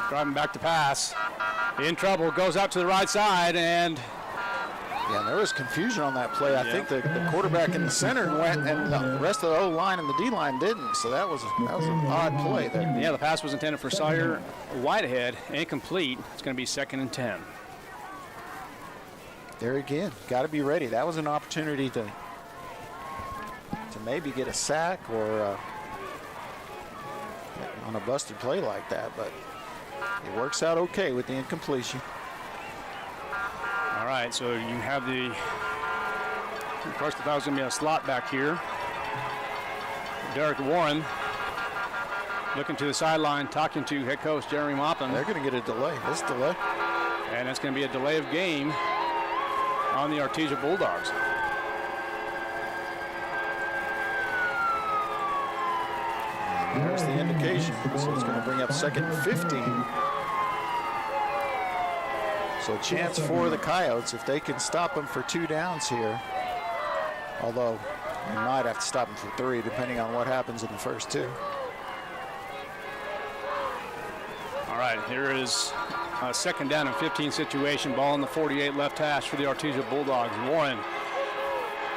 driving back to pass. In trouble, goes out to the right side, and there was confusion on that play. I think the quarterback in the center went, and the rest of the O-line and the D-line didn't. So that was an odd play there. Yeah, the pass was intended for Sawyer Whitehead, incomplete. It's going to be 2nd and 10. There again, got to be ready. That was an opportunity to maybe get a sack or on a busted play like that, but it works out okay with the incompletion. All right, so you have of course, that was going to be a slot back here. Derek Warren looking to the sideline, talking to head coach Jeremy Maupin. They're going to get a delay. This delay. And it's going to be a delay of game on the Artesia Bulldogs. And there's the indication. So it's going to bring up 2nd and 15. So a chance for the Coyotes if they can stop them for 2 downs here. Although you might have to stop them for 3 depending on what happens in the first 2. All right, here is a 2nd down and 15 situation. Ball on the 48 left hash for the Artesia Bulldogs. Warren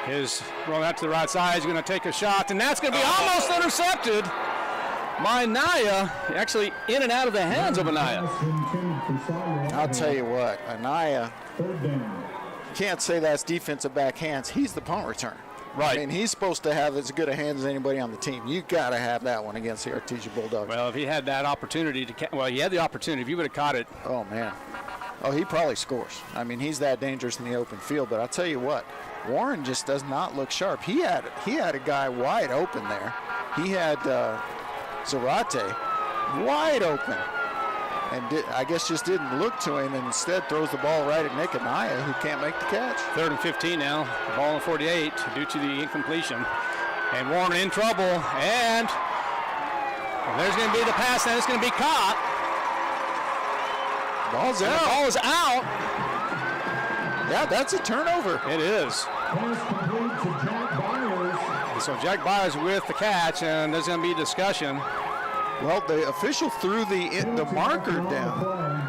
is rolling out to the right side. He's going to take a shot, and that's going to be almost intercepted by Anaya. Actually in and out of the hands of Anaya. I'll tell you what, Anaya, can't say that's defensive back hands. He's the punt return. Right. I mean, he's supposed to have as good a hand as anybody on the team. You got to have that one against the Artesia Bulldogs. Well, if he had that opportunity to, he had the opportunity. If you would have caught it. Oh, man. Oh, he probably scores. I mean, he's that dangerous in the open field. But I'll tell you what, Warren just does not look sharp. He had a guy wide open there. He had Zarate wide open. And I guess just didn't look to him and instead throws the ball right at Nick Anaya, who can't make the catch. 3rd and 15 now. The ball on 48 due to the incompletion. And Warren in trouble. And there's going to be the pass, and it's going to be caught. Ball's out. The ball is out. Yeah, that's a turnover. It is. So Jack Byers with the catch, and there's going to be discussion. Well, the official threw the marker down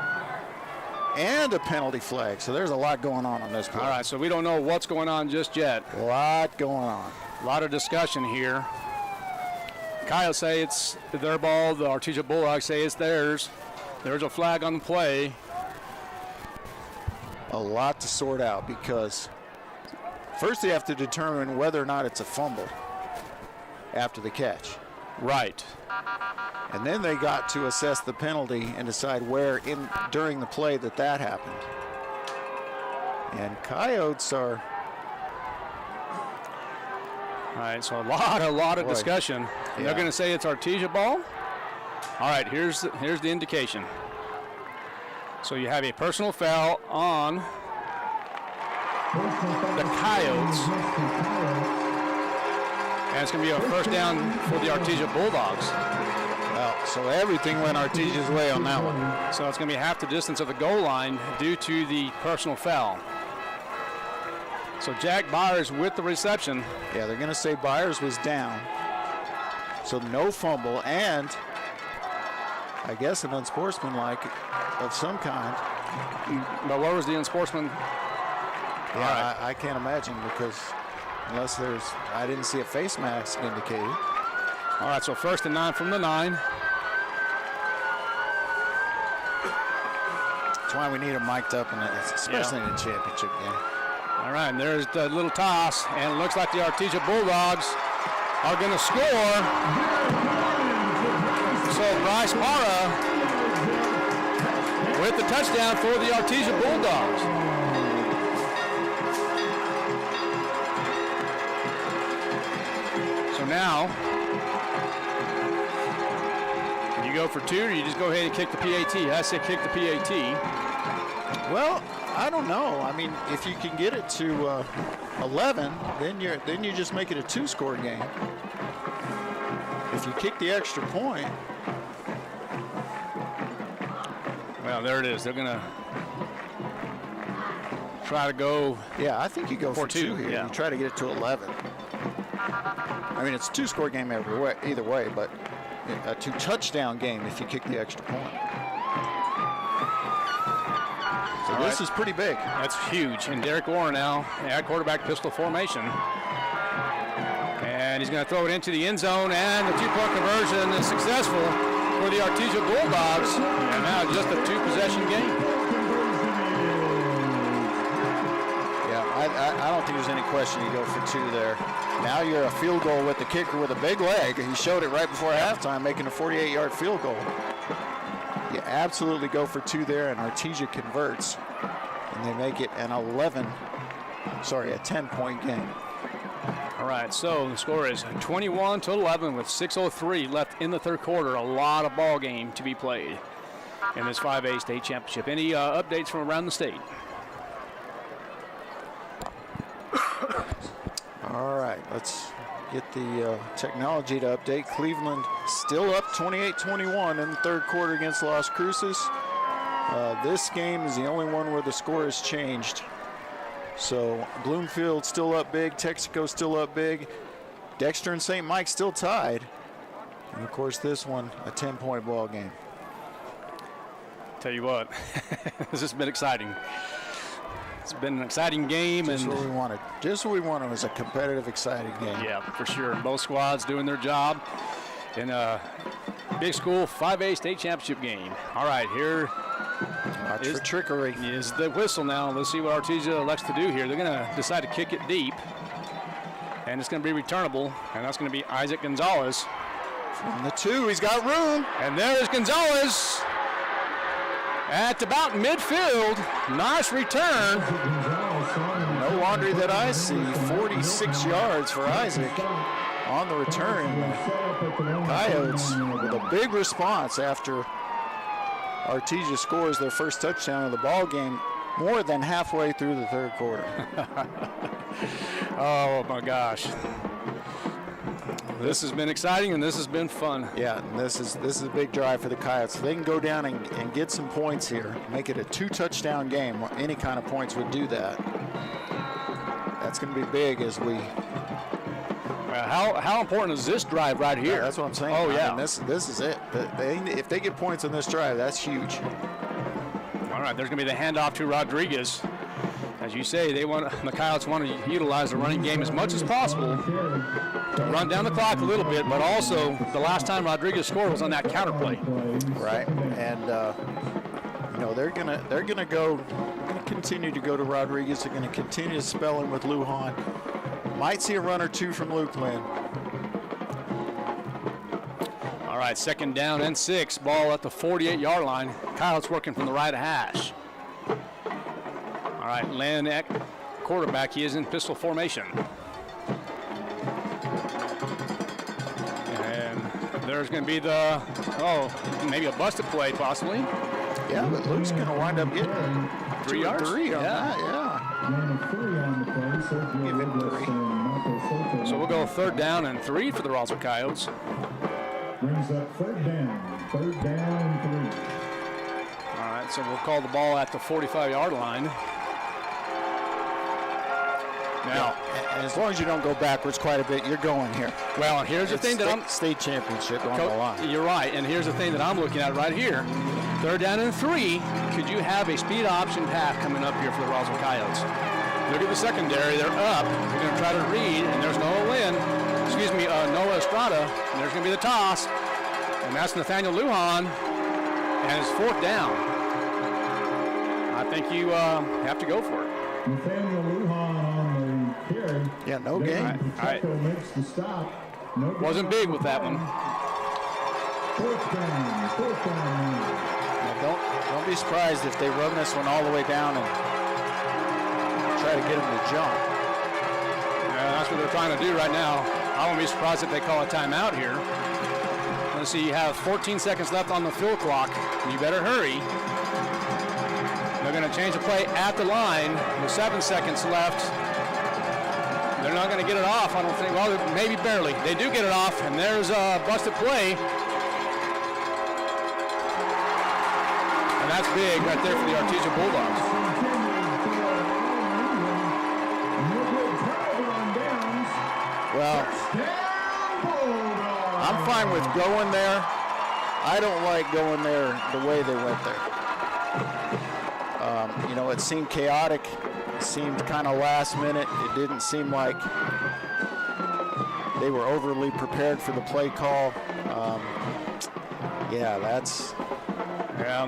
and a penalty flag. So there's a lot going on this play. All right, so we don't know what's going on just yet. A lot going on. A lot of discussion here. Coyotes say it's their ball. The Artesia Bulldogs say it's theirs. There's a flag on the play. A lot to sort out because first they have to determine whether or not it's a fumble after the catch. Right. And then they got to assess the penalty and decide where during the play that happened. And Coyotes are... All right, so a lot of discussion. Yeah. They're going to say it's Artesia ball. All right, here's the indication. So you have a personal foul on the Coyotes. And it's going to be a first down for the Artesia Bulldogs. Well, so everything went Artesia's way on that one. So it's going to be half the distance of the goal line due to the personal foul. So Jack Byers with the reception. Yeah, they're going to say Byers was down. So no fumble and I guess an unsportsmanlike of some kind. But where was the unsportsman? Yeah, right. I can't imagine because unless I didn't see a face mask indicated. All right, so 1st and 9 from the 9. That's why we need them mic'd up, especially in a championship game. All right, and there's the little toss, and it looks like the Artesia Bulldogs are going to score. So Bryce Parra with the touchdown for the Artesia Bulldogs. So now, you go for 2, or you just go ahead and kick the PAT? I say kick the PAT. Well, I don't know. I mean, if you can get it to 11, then you just make it a 2-score game. If you kick the extra point. Well, there it is. They're going to try to go. Yeah, I think you go for 2 here. Yeah. You try to get it to 11. I mean, it's a 2-score game either way, but a 2-touchdown game if you kick the extra point. So this is pretty big. That's huge. And Derek Warren now at quarterback pistol formation. And he's going to throw it into the end zone, and the 2-point conversion is successful for the Artesia Bulldogs. And now just a 2-possession game. Yeah, I don't think there's any question you go for 2 there. Now you're a field goal with the kicker with a big leg. He showed it right before halftime, making a 48-yard field goal. You absolutely go for 2 there, and Artesia converts, and they make it a 10-point game. All right, so the score is 21-11 with 6:03 left in the third quarter. A lot of ball game to be played in this 5A state championship. Any updates from around the state? All right, let's get the technology to update. Cleveland still up 28-21 in the third quarter against Las Cruces. This game is the only one where the score has changed. So Bloomfield still up big, Texaco still up big, Dexter and St. Mike still tied. And of course this one, a 10-point ball game. Tell you what, this has been exciting. It's been an exciting game. Just what we wanted. Just what we wanted was a competitive, exciting game. Yeah, for sure. Both squads doing their job in a big school 5A state championship game. All right, here for trickery is the whistle now. Let's see what Artesia elects to do here. They're going to decide to kick it deep, and it's going to be returnable, and that's going to be Isaac Gonzalez. From the 2, he's got room. And there's Gonzalez at about midfield. Nice return. No laundry that I see. 46 yards for Isaac on the return. Coyotes with a big response after Artesia scores their first touchdown of the ball game more than halfway through the third quarter. Oh my gosh. This has been exciting and this has been fun. Yeah, and this is a big drive for the Coyotes. They can go down and get some points here, make it a 2-touchdown game. Any kind of points would do that. That's going to be big as we. How important is this drive right here? Yeah, that's what I'm saying. Oh yeah, I mean, this is it. If they get points on this drive, that's huge. All right, there's going to be the handoff to Rodriguez. As you say, the Coyotes want to utilize the running game as much as possible to run down the clock a little bit, but also the last time Rodriguez scored was on that counter play. Right, and they're gonna continue to go to Rodriguez. They're gonna continue to spell him with Lujan. Might see a run or 2 from Luke Lynn. All right, 2nd down and 6. Ball at the 48-yard line. Coyotes working from the right hash. All right, Lynn at quarterback. He is in pistol formation. And there's going to be maybe a busted play possibly. Yeah, but Luke's going to wind up getting 3 yards. 3 on that, yeah. Give him 3. So we'll go 3rd down and 3 for the Roswell Coyotes. Brings up 3rd down and 3. All right, so we'll call the ball at the 45-yard line. Now, and as long as you don't go backwards quite a bit, you're going here. Well, and here's the thing that I'm state championship on the line. You're right, and here's the thing that I'm looking at right here. 3rd down and 3. Could you have a speed option pass coming up here for the Roswell Coyotes? Look at the secondary. They're up. They're going to try to read, and there's Noah Estrada. And there's going to be the toss, and that's Nathaniel Lujan, and it's 4th down. I think you have to go for it. Nathaniel Lujan on the carry. Yeah, no gain. Makes the stop. Wasn't big with that one. 4th down. Now don't be surprised if they run this one all the way down and try to get him to jump. Yeah, that's what they're trying to do right now. I won't be surprised if they call a timeout here. Let's see, you have 14 seconds left on the field clock. You better hurry. They're going to change the play at the line with 7 seconds left. They're not going to get it off, I don't think. Well, maybe barely. They do get it off, and there's a busted play. And that's big right there for the Artesia Bulldogs. Well, I'm fine with going there. I don't like going there the way they went there. It seemed chaotic. It seemed kind of last minute. It didn't seem like they were overly prepared for the play call.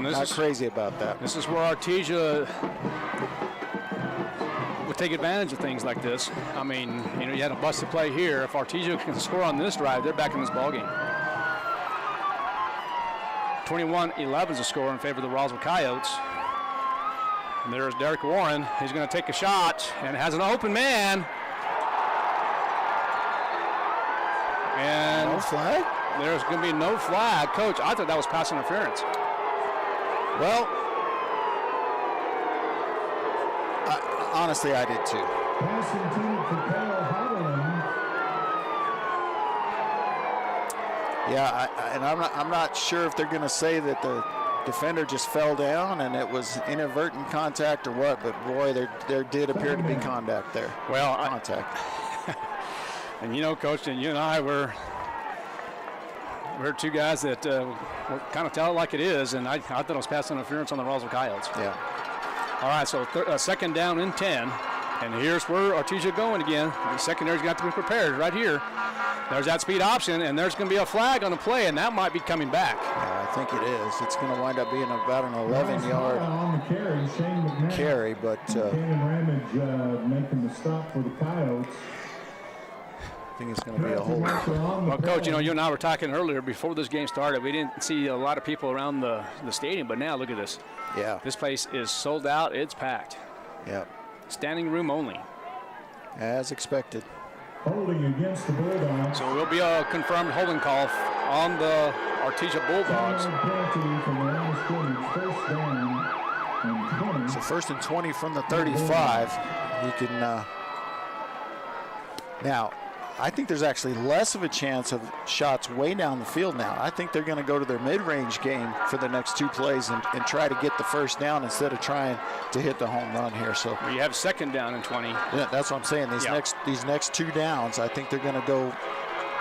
Not crazy about that. This is where Artesia would take advantage of things like this. I mean, you had a busted play here. If Artesia can score on this drive, they're back in this ballgame. 21-11 is the score in favor of the Roswell Coyotes. And there's Derek Warren. He's going to take a shot and has an open man. And no flag? There's going to be no flag. Coach, I thought that was pass interference. Well, honestly, I did too. Yeah, I'm not sure if they're going to say that the defender just fell down and it was inadvertent contact or what, but boy, there did appear to be contact there. Well, contact. And Coach, and you and I we're two guys that kind of tell it like it is, and I thought it was pass interference on the Roswell Coyotes. Yeah. All right, so second down and 10, and here's where Artesia going again. The secondary's got to be prepared right here. There's that speed option, and there's going to be a flag on the play, and that might be coming back. Yeah, I think it is. It's going to wind up being about an 11-yard carry, but Ramage making the stop for the Coyotes. I think it's going to be a hold. Well, Coach, you and I were talking earlier before this game started. We didn't see a lot of people around the stadium, but now look at this. Yeah. This place is sold out. It's packed. Yep. Standing room only. As expected. Holding against the Bulldogs. So it will be a confirmed holding call on the Artesia Bulldogs. So first and 20 from the 35. You can now. I think there's actually less of a chance of shots way down the field now. I think they're going to go to their mid-range game for the next two plays and try to get the first down instead of trying to hit the home run here. So you have second down and 20. Yeah, that's what I'm saying. These next two downs, I think they're going to go,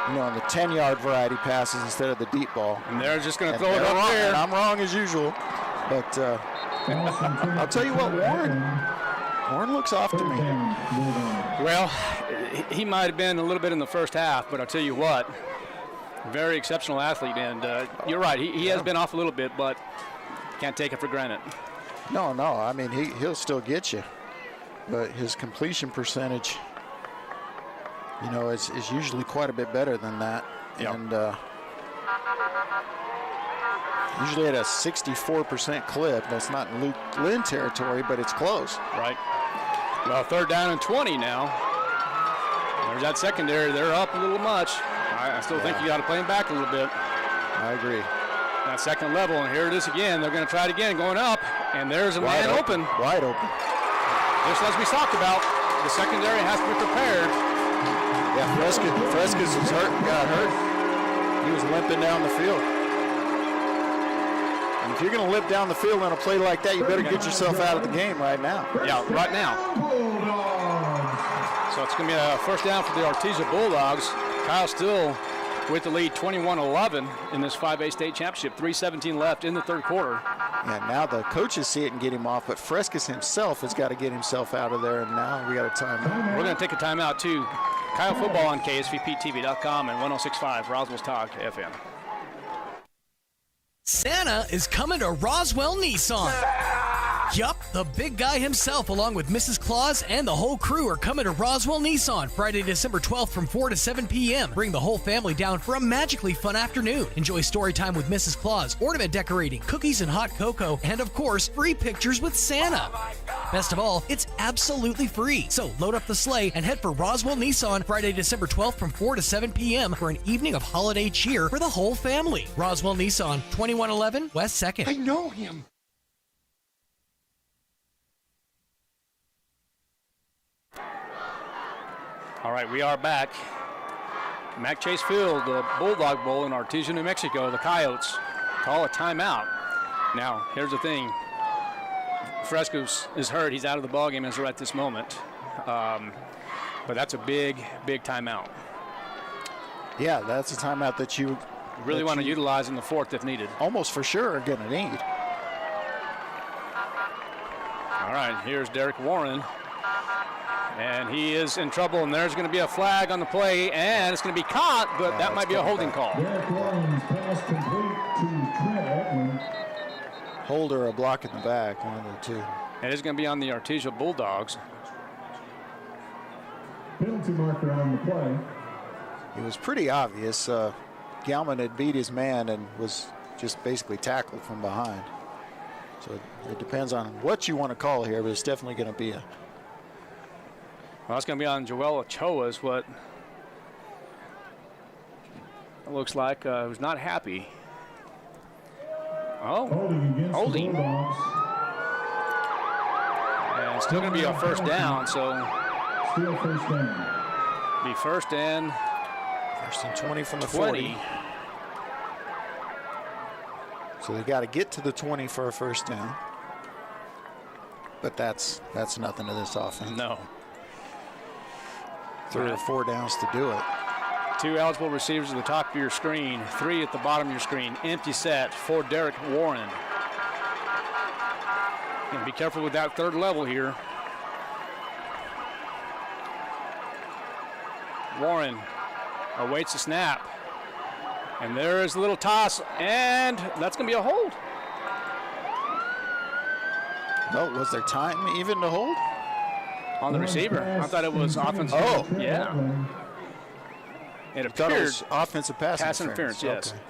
on the 10-yard variety passes instead of the deep ball. And they're just going to throw it up there. And I'm wrong as usual, but I'll tell you what, Warren looks off to me. Well, he might have been a little bit in the first half, but I'll tell you what, very exceptional athlete, and you're right, he has been off a little bit, but can't take it for granted. No, I mean, he'll still get you, but his completion percentage, is usually quite a bit better than that, and usually at a 64% clip. That's not in Luke Lynn territory, but it's close. Right. Well, third down and 20 now. There's that secondary. They're up a little much. I still think you got to play them back a little bit. I agree. That second level, and here it is again. They're going to try it again, going up, and there's a man open. Wide open. Just as we talked about, the secondary has to be prepared. Yeah, Frescas is hurt. Got hurt. He was limping down the field. And if you're going to limp down the field on a play like that, you better get yourself out of the game right now. Yeah, right now. So it's going to be a first down for the Artesia Bulldogs. Kyle still with the lead 21-11 in this 5A state championship. 3:17 left in the third quarter. Yeah, now the coaches see it and get him off, but Frescas himself has got to get himself out of there, and now we got a timeout. We're going to take a timeout too. Kyle Football on KSVPTV.com and 106.5 Roswell's Talk FM. Santa is coming to Roswell Nissan. Yup, the big guy himself along with Mrs. Claus and the whole crew are coming to Roswell Nissan Friday, December 12th from 4 to 7 p.m. Bring the whole family down for a magically fun afternoon. Enjoy story time with Mrs. Claus, ornament decorating, cookies and hot cocoa, and of course, free pictures with Santa. Best of all, it's absolutely free. So load up the sleigh and head for Roswell Nissan Friday, December 12th from 4 to 7 p.m. for an evening of holiday cheer for the whole family. Roswell Nissan, 2111 West 2nd. I know him. All right, we are back. Mac Chase Field, the Bulldog Bowl in Artesia, New Mexico. The Coyotes call a timeout. Now, here's the thing. Fresco's is hurt. He's out of the ballgame as we're at this moment. But that's a big, big timeout. Yeah, that's a timeout that you really want to utilize in the fourth if needed. Almost for sure are going to need. All right, here's Derek Warren. And he is in trouble, and there's going to be a flag on the play, and it's going to be caught, but that might be a holding call. Derek Warren's pass complete to Trent Edmonds. Hold or a block in the back, one of the two. It is going to be on the Artesia Bulldogs. Penalty marker on the play. It was pretty obvious. Galman had beat his man and was just basically tackled from behind. So it depends on what you want to call here, but it's definitely going to be a... Well, it's going to be on Joel Ochoa is what it looks like. Who's not happy. Oh, holding. And it's still going to be a first down, so still first down. Be first and 20 from the 40. So they got to get to the 20 for a first down. But that's nothing to this offense. No. 3 or 4 downs to do it. 2 eligible receivers at the top of your screen, 3 at the bottom of your screen. Empty set for Derek Warren. And be careful with that third level here. Warren awaits the snap. And there's a little toss, and that's going to be a hold. No, was there time even to hold? On the receiver. I thought it was offensive. Oh, yeah. It thought it appeared was offensive pass interference, yes. Okay.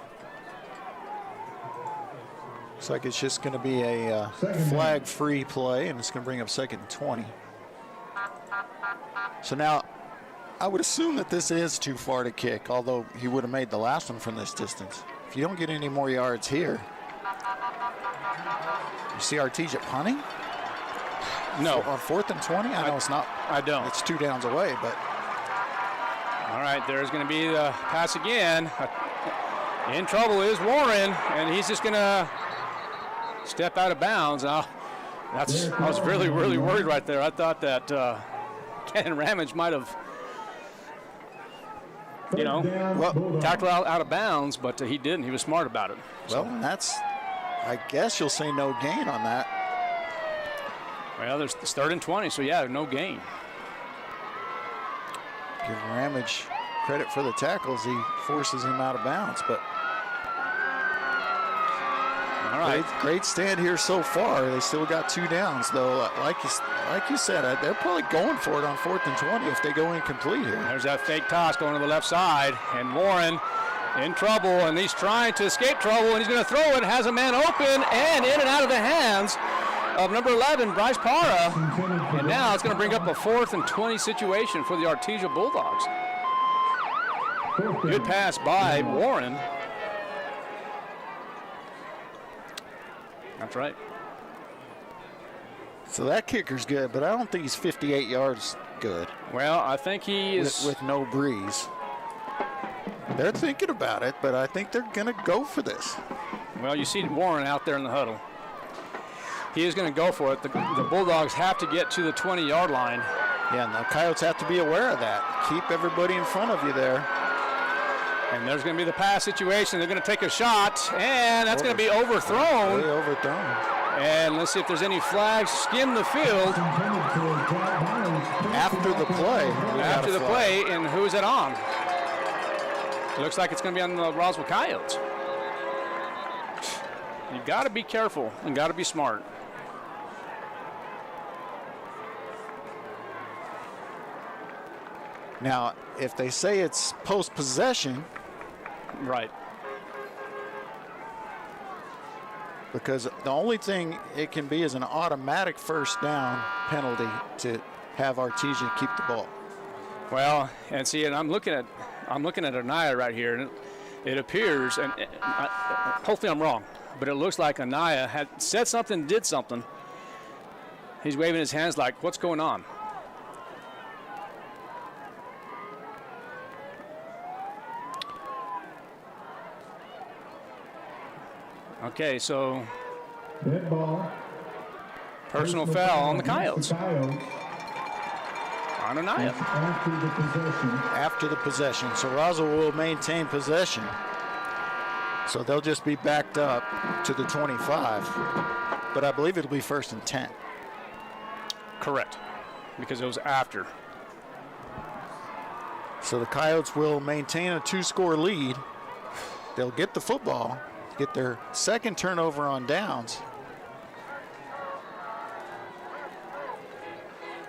Looks like it's just going to be a flag-free play, and it's going to bring up 2nd and 20. So now, I would assume that this is too far to kick, although he would have made the last one from this distance. If you don't get any more yards here, you see Artesia punting? No. On 4th and 20? I know it's not. I don't. It's 2 downs away, but. All right, there's going to be the pass again. In trouble is Warren, and he's just going to step out of bounds. I was really, really worried right there. I thought that Ken Ramage might have, tackled out of bounds, but he didn't. He was smart about it. Well, that's, I guess you'll say no gain on that. Well, there's 3rd and 20, so yeah, no gain. Give Ramage credit for the tackles. He forces him out of bounds, but all right, great stand here so far. They still got 2 downs, though. Like you said, they're probably going for it on 4th and 20 if they go incomplete here. There's that fake toss going to the left side, and Warren in trouble, and he's trying to escape trouble, and he's going to throw it. Has a man open, and in and out of the hands of number 11, Bryce Parra. And now it's going to bring up a 4th and 20 situation for the Artesia Bulldogs. Good pass by Warren. That's right. So that kicker's good, but I don't think he's 58 yards good. Well, I think he is. With no breeze. They're thinking about it, but I think they're going to go for this. Well, you see Warren out there in the huddle. He is going to go for it. The Bulldogs have to get to the 20-yard line. Yeah, and the Coyotes have to be aware of that. Keep everybody in front of you there. And there's going to be the pass situation. They're going to take a shot, and that's going to be overthrown. Way overthrown. And let's see if there's any flags. Skim the field. After the play. After the play, and who is it on? It looks like it's going to be on the Roswell Coyotes. You've got to be careful and got to be smart. Now, if they say it's post-possession. Right. because the only thing it can be is an automatic first down penalty to have Artesia keep the ball. Well, and see, and I'm looking at Anaya right here, and it appears, and hopefully I'm wrong, but it looks like Anaya had said something, did something. He's waving his hands like, what's going on? Okay, so dead ball. Personal foul on the Coyotes. On Anaya. After the possession. So Roswell will maintain possession. So they'll just be backed up to the 25. But I believe it'll be 1st and 10. Correct. Because it was after. So the Coyotes will maintain a 2-score lead. They'll get the football, get their second turnover on downs.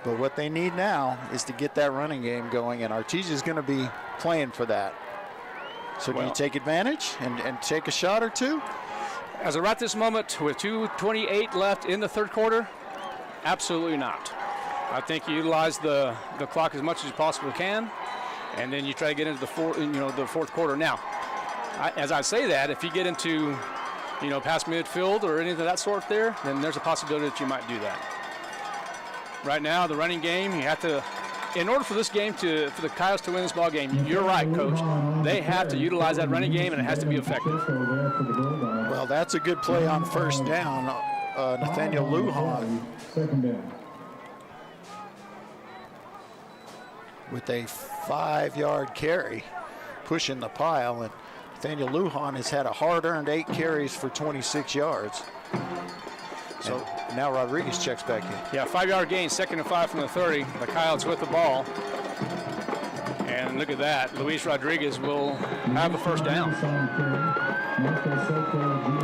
But what they need now is to get that running game going, and Artesia is going to be playing for that. So do you take advantage and take a shot or two? As of right this moment, with 2:28 left in the third quarter, absolutely not. I think you utilize the clock as much as you possibly can, and then you try to get into the fourth quarter. Now, as I say that, if you get into past midfield or anything of that sort there, then there's a possibility that you might do that. Right now, the running game, you have to, in order for this game for the Coyotes to win this ball game, you're right, Coach. They have to utilize that running game, and it has to be effective. Well, that's a good play on first down. Nathaniel Lujan with a 5-yard carry, pushing the pile, and Nathaniel Lujan has had a hard-earned 8 carries for 26 yards. So now Rodriguez checks back in. Yeah, 5-yard gain, 2nd and 5 from the 30. The Coyotes with the ball. And look at that. Luis Rodriguez will have a first down.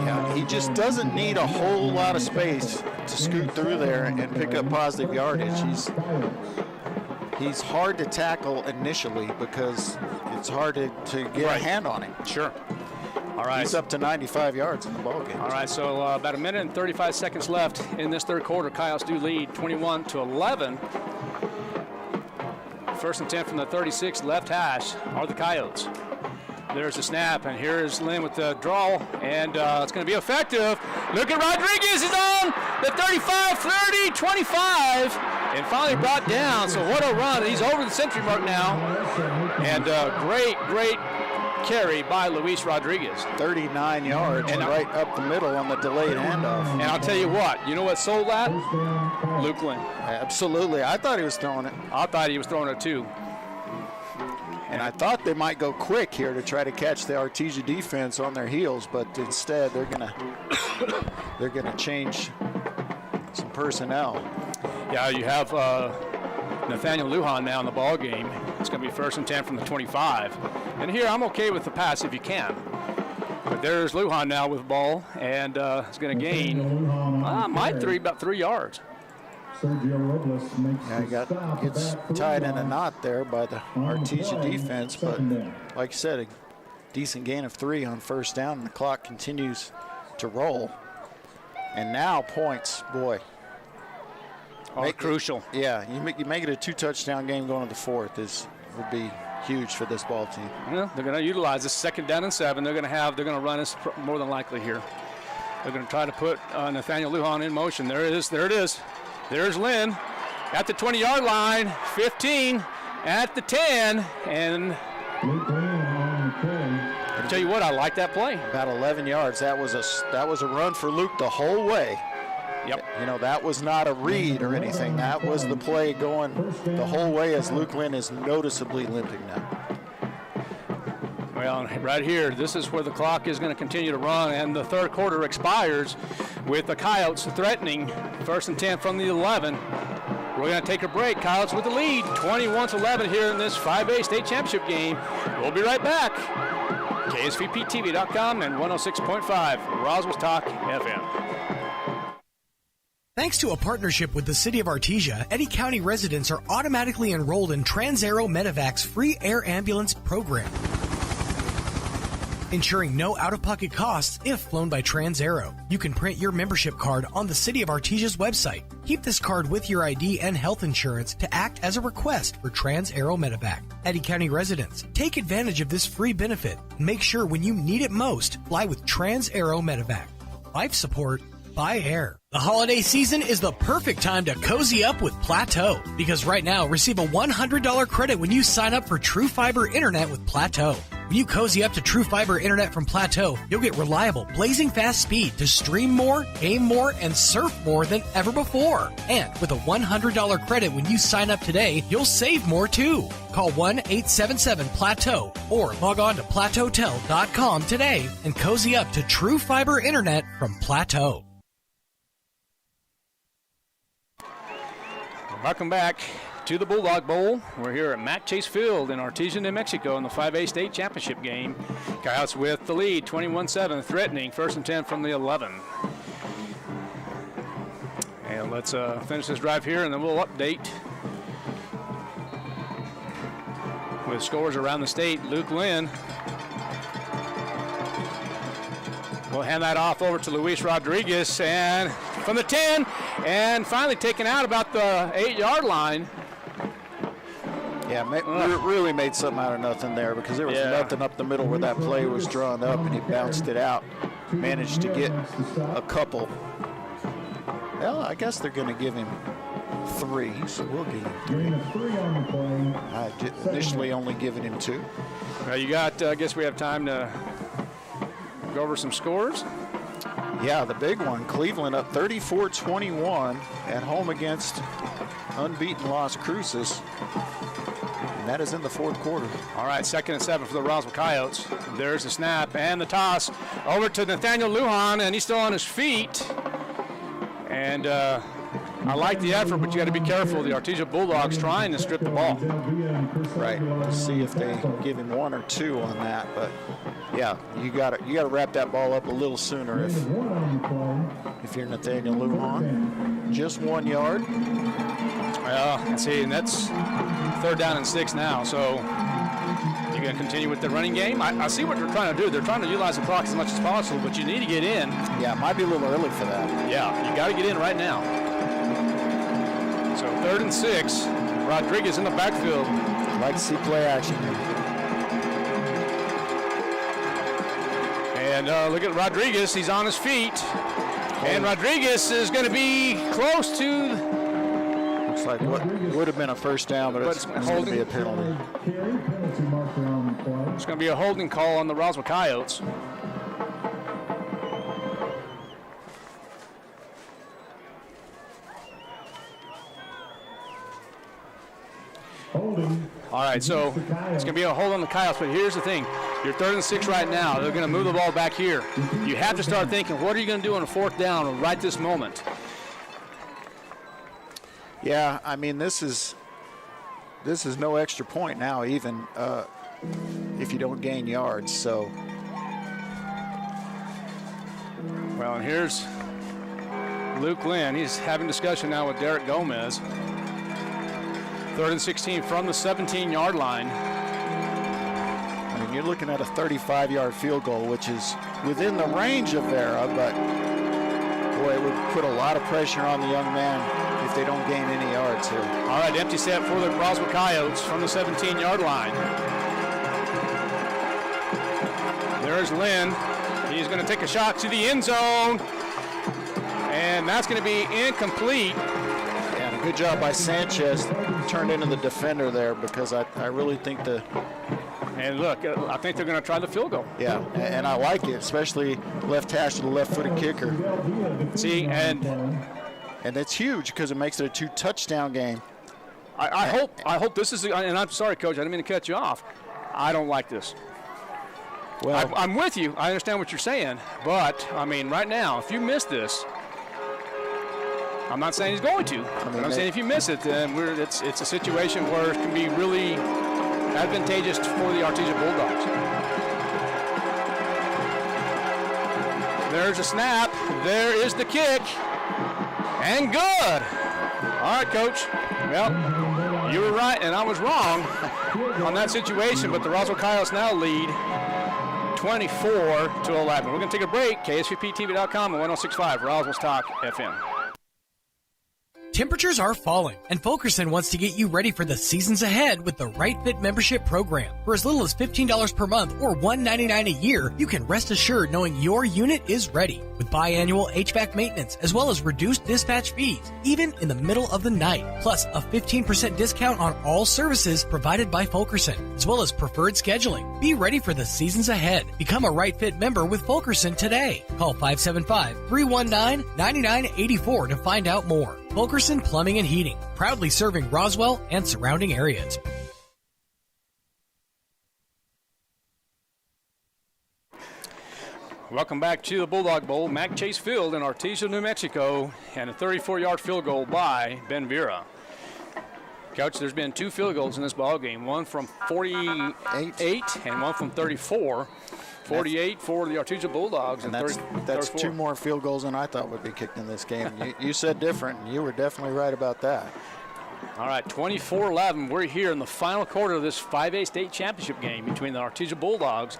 Yeah, he just doesn't need a whole lot of space to scoot through there and pick up positive yardage. He's hard to tackle initially because it's hard to get a hand on him. Sure. All right. He's up to 95 yards in the ballgame. All right, so about 1 minute and 35 seconds left in this third quarter. Coyotes do lead 21-11. 1st and 10 from the 36, left hash are the Coyotes. There's the snap, and here is Lynn with the draw, and it's going to be effective. Look at Rodriguez, he's on the 35, 30, 25, and finally brought down. So what a run. He's over the century mark now, and great carry by Luis Rodriguez. 39 yards and right up the middle on the delayed handoff. And I'll tell you what, you know what sold that? Luke Lynn. Absolutely. I thought he was throwing it. I thought he was throwing it too. And I thought they might go quick here to try to catch the Artesia defense on their heels, but instead they're gonna change some personnel. Yeah, you have Nathaniel Lujan now in the ball game. It's going to be 1st and 10 from the 25. And here I'm okay with the pass if you can. But there's Lujan now with the ball, and he's going to gain about 3 yards. Gets tied in a knot there by the Artesia defense, but like I said, a decent gain of 3 on first down, and the clock continues to roll. And now points, boy. Crucial. Yeah, you make it a 2-touchdown game going to the 4th would be huge for this ball team. Yeah, they're going to utilize this 2nd down and 7. They're going to run this more than likely here. They're going to try to put Nathaniel Lujan in motion. There it is. There's Lynn at the 20-yard line, 15 at the 10, and I tell you what, I like that play. About 11 yards. That was a run for Luke the whole way. Yep. That was not a read or anything. That was the play going the whole way as Luke Lynn is noticeably limping now. Well, right here, this is where the clock is going to continue to run, and the third quarter expires with the Coyotes threatening 1st and 10 from the 11. We're going to take a break. Coyotes with the lead, 21-11 here in this 5A state championship game. We'll be right back. KSVPTV.com and 106.5 Roswell Talk FM. Thanks to a partnership with the City of Artesia, Eddy County residents are automatically enrolled in Trans-Aero Medevac's free air ambulance program. ensuring no out-of-pocket costs if flown by TransAero. You can print your membership card on the City of Artesia's website. Keep this card with your ID and health insurance to act as a request for TransAero Medevac. Eddy County residents, take advantage of this free benefit and make sure when you need it most, fly with TransAero Medevac. Life support by air. The holiday season is the perfect time to cozy up with Plateau, because right now receive a $100 credit when you sign up for True Fiber Internet with Plateau. When you cozy up to True Fiber Internet from Plateau, you'll get reliable, blazing fast speed to stream more, game more, and surf more than ever before. And with a $100 credit when you sign up today, you'll save more too. Call 1-877-PLATEAU or log on to plateautel.com today and cozy up to True Fiber Internet from Plateau. Welcome back to the Bulldog Bowl. We're here at Mac Chase Field in Artesia, New Mexico in the 5A state championship game. Coyotes with the lead, 21-7, threatening 1st and 10 from the 11. And let's finish this drive here, and then we'll update with scores around the state. Luke Lynn will hand that off over to Luis Rodriguez, and from the 10, and finally taken out about the 8-yard line. Yeah, really made something out of nothing there, because there was nothing up the middle where that play was drawn up, and he bounced it out. Managed to get a couple. Well, I guess they're going to give him 3, so we'll give him 3. I initially only given him 2. Well, you got, I guess we have time to go over some scores. Yeah, the big one, Cleveland up 34-21 at home against unbeaten Las Cruces. And that is in the 4th quarter. All right, 2nd and 7 for the Roswell Coyotes. There's the snap and the toss over to Nathaniel Lujan, and he's still on his feet. And I like the effort, but you got to be careful. The Artesia Bulldogs trying to strip the ball. Right. We'll see if they give him 1 or 2 on that, but yeah, you got to wrap that ball up a little sooner if you're Nathaniel Lujan. Just 1 yard. Well, see, and that's 3rd down and 6 now. So you're going to continue with the running game. I see what they're trying to do. They're trying to utilize the clock as much as possible, but you need to get in. Yeah, it might be a little early for that. Yeah, you got to get in right now. So 3rd and 6. Rodriguez in the backfield. I'd like to see play action here. And look at Rodriguez. He's on his feet. And Rodriguez is going to be close to. Looks like what would have been a first down, but it's going to be a penalty. It's going to be a holding call on the Roswell Coyotes. All right, so it's going to be a hold on the Coyotes, but here's the thing. You're 3rd and 6 right now. They're going to move the ball back here. You have to start thinking, what are you going to do on a 4th down right this moment? Yeah, I mean, this is no extra point now, even if you don't gain yards. So, well, and here's Luke Lynn. He's having discussion now with Derek Gomez. 3rd and 16 from the 17-yard line. I mean, you're looking at a 35-yard field goal, which is within the range of Vera, but boy, it would put a lot of pressure on the young man if they don't gain any yards here. All right, empty set for the Roswell Coyotes from the 17-yard line. There's Lynn. He's going to take a shot to the end zone, and that's going to be incomplete. And a good job by Sanchez, turned into the defender there, because I really think the... And look, I think they're going to try the field goal. Yeah, and I like it, especially left hash to the left-footed kicker. See, and it's huge because it makes it a 2-touchdown game. I hope this is, and I'm sorry, Coach, I didn't mean to cut you off. I don't like this. Well, I'm with you. I understand what you're saying, but I mean, right now, if you miss this, I'm not saying he's going to. But I'm saying if you miss it, then it's a situation where it can be really advantageous for the Artesia Bulldogs. There's a snap. There is the kick. And good. All right, Coach. Well, you were right and I was wrong on that situation, but the Roswell Coyotes now lead 24-11. We're going to take a break. KSVPTV.com and 106.5 Roswell's Talk FM. Temperatures are falling, and Fulkerson wants to get you ready for the seasons ahead with the Right Fit membership program. For as little as $15 per month or $199 a year, you can rest assured knowing your unit is ready. With biannual HVAC maintenance, as well as reduced dispatch fees, even in the middle of the night. Plus, a 15% discount on all services provided by Fulkerson, as well as preferred scheduling. Be ready for the seasons ahead. Become a Right Fit member with Fulkerson today. Call 575-319-9984 to find out more. Fulkerson Plumbing and Heating, proudly serving Roswell and surrounding areas. Welcome back to the Bulldog Bowl, Mac Chase Field in Artesia, New Mexico, and a 34-yard field goal by Ben Vera. Coach, there's been 2 field goals in this ball game, one from 48 and one from 34. 48 for the Artesia Bulldogs. And that's 2 more field goals than I thought would be kicked in this game. You said different, and you were definitely right about that. All right, 24-11. We're here in the final quarter of this 5A state championship game between the Artesia Bulldogs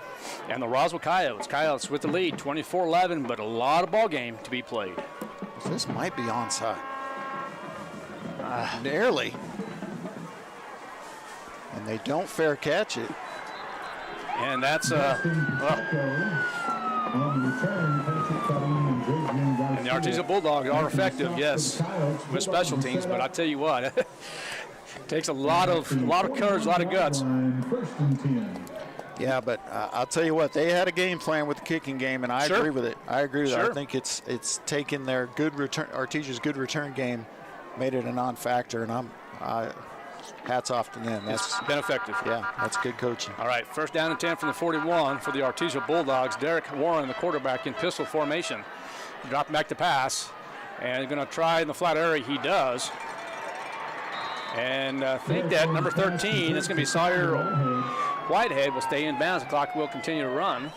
and the Roswell Coyotes. Coyotes with the lead, 24-11, but a lot of ball game to be played. This might be onside. Nearly. And they don't fair catch it. And that's and the Artesia Bulldogs are effective, yes, with special teams. But I tell you what, it takes a lot of courage, a lot of guts. Yeah, but I'll tell you what, they had a game plan with the kicking game, and I agree with it. I agree with it. I think it's taken their good return, Artesia's good return game, made it a non-factor, and hats off to them. It's been effective. Yeah, that's good coaching. All right, first down and 10 from the 41 for the Artesia Bulldogs. Derek Warren, the quarterback, in pistol formation. Dropping back to pass, and going to try in the flat area. He does. And I think that number 13, it's going to be Sawyer Whitehead, will stay in bounds. The clock will continue to run.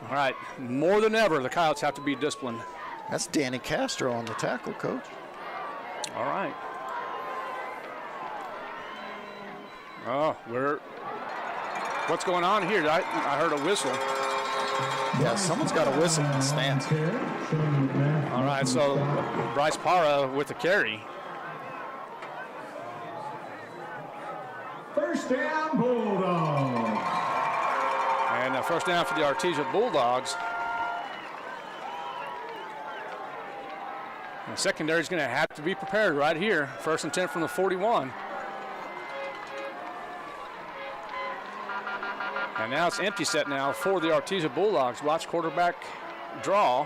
All right, more than ever, the Coyotes have to be disciplined. That's Danny Castro on the tackle, Coach. All right. Oh, what's going on here? I heard a whistle. Yeah, someone's got a whistle in the stands. All right, so Bryce Parra with the carry. First down, Bulldogs. And a first down for the Artesia Bulldogs. The secondary is going to have to be prepared right here. First and 10 from the 41. And now it's empty set now for the Artesia Bulldogs. Watch quarterback draw.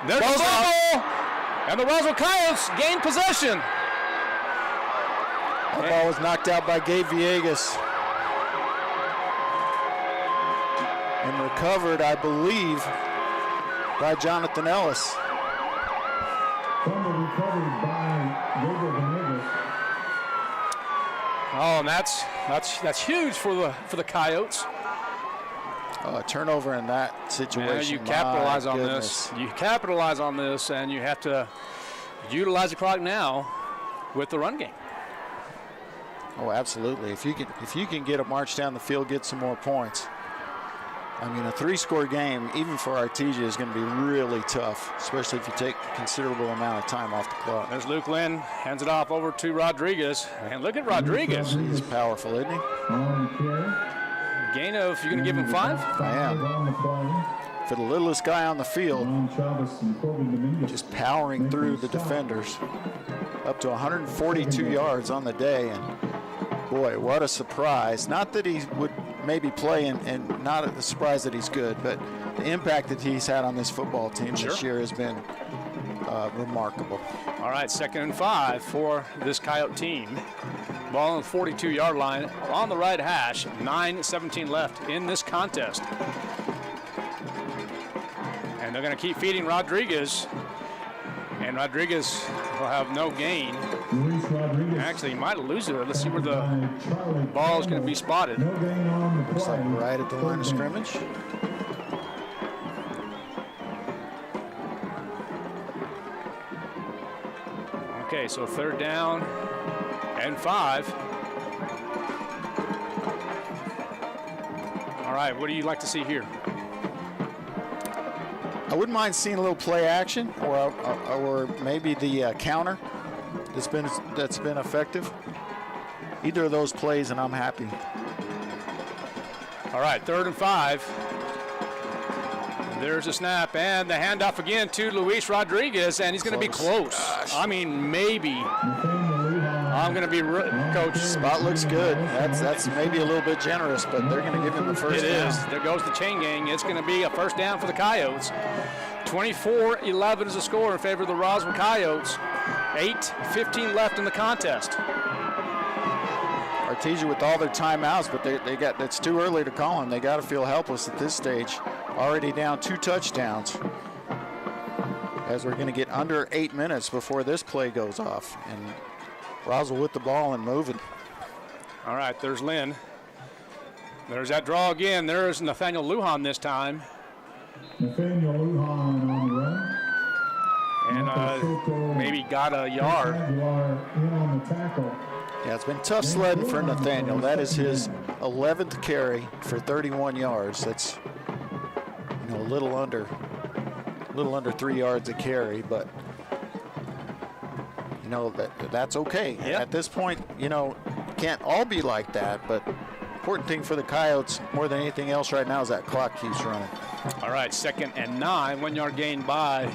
There's the ball! And the Roswell Coyotes gain possession. That ball was knocked out by Gabe Villegas. And recovered, I believe, by Jonathan Ellis. Recovered by Gabriel Venegas. Oh, and that's huge for the Coyotes. A turnover in that situation. Yeah, you capitalize on this. You capitalize on this, and you have to utilize the clock now with the run game. Oh, absolutely. If you can get a march down the field, get some more points. I mean, a 3-score game, even for Artesia, is going to be really tough, especially if you take a considerable amount of time off the clock. There's Luke Lynn, hands it off over to Rodriguez. And look at Rodriguez. He's powerful, isn't he? Gain of, you're going to give him 5? I am. For the littlest guy on the field, just powering through the defenders. Up to 142 yards on the day, and boy, what a surprise. Not that he would maybe play and not a surprise that he's good, but the impact that he's had on this football team this year has been remarkable. All right, 2nd and 5 for this Coyote team. Ball on the 42-yard line on the right hash. 9:17 left in this contest. And they're going to keep feeding Rodriguez. And Rodriguez will have no gain. Actually, he might lose it. Let's see where the ball is going to be spotted. Looks like right at the line of scrimmage. Okay, so 3rd down and 5. All right, what do you like to see here? I wouldn't mind seeing a little play action, or maybe the counter that's been effective. Either of those plays, and I'm happy. All right, 3rd and 5. There's a snap, and the handoff again to Luis Rodriguez, and he's going to be close. Gosh. I mean, maybe. I'm going to be coach. Spot looks good. That's maybe a little bit generous, but they're going to give him the first down. It is. There goes the chain gang. It's going to be a first down for the Coyotes. 24-11 is the score in favor of the Roswell Coyotes. 8:15 left in the contest. Artesia with all their timeouts, but it's too early to call them. They got to feel helpless at this stage. Already down 2 touchdowns, as we're going to get under 8 minutes before this play goes off. And Roswell with the ball and moving. All right, there's Lynn. There's that draw again. There's Nathaniel Lujan this time. Nathaniel Lujan on the run. And maybe got a yard. In on the tackle. Yeah, it's been tough sledding for Nathaniel. That is his 11th carry for 31 yards. That's a little under 3 yards a carry, but that's okay. Yep. At this point, it can't all be like that, but important thing for the Coyotes more than anything else right now is that clock keeps running. All right, 2nd and 9, 1 yard gain by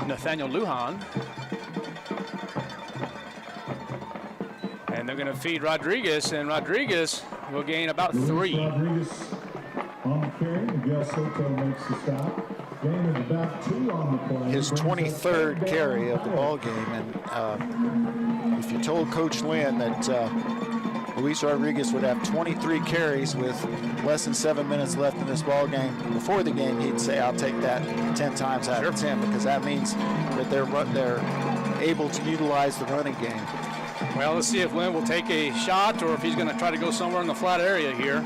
Nathaniel Lujan. And they're going to feed Rodriguez, and Rodriguez will gain about 3. Rodriguez on the carry. Miguel Soto makes the stop. Gain of about 2 on the play. His 23rd carry of the ball game, and if you told Coach Lynn that Luis Rodriguez would have 23 carries with less than 7 minutes left in this ball game before the game, he'd say, "I'll take that 10 times out of 10," because that means that they're able to utilize the running game. Well, let's see if Lynn will take a shot or if he's going to try to go somewhere in the flat area here.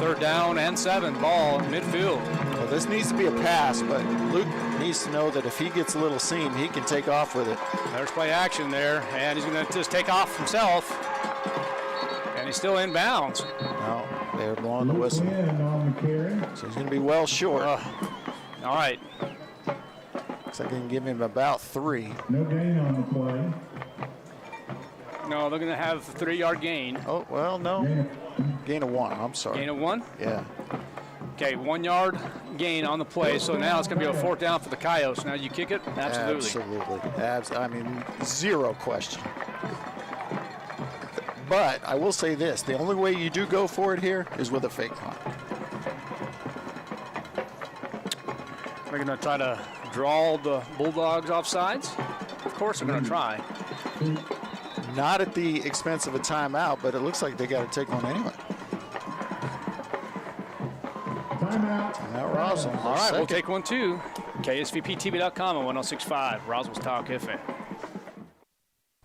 3rd down and 7, ball midfield. Well, this needs to be a pass, but Luke needs to know that if he gets a little seam, he can take off with it. There's play action there, and he's going to just take off himself. And he's still in bounds. No, they're blowing the whistle. So he's going to be well short. All right. Looks like they can give him about 3. No gain on the play. No, they're going to have a 3-yard gain. Oh, well, no. Gain of 1, I'm sorry. Gain of 1? Yeah. Okay, 1 yard gain on the play, so now it's going to be a 4th down for the Coyotes. Now you kick it? Absolutely. Absolutely. Zero question. But I will say this, the only way you do go for it here is with a fake punt. They're going to try to draw the Bulldogs off sides. Of course they're going to try. Not at the expense of a timeout, but it looks like they got to take one anyway. Timeout. Roswell. All right, we'll take one too. KSVPTV.com and 106.5 Roswell's Talk FM.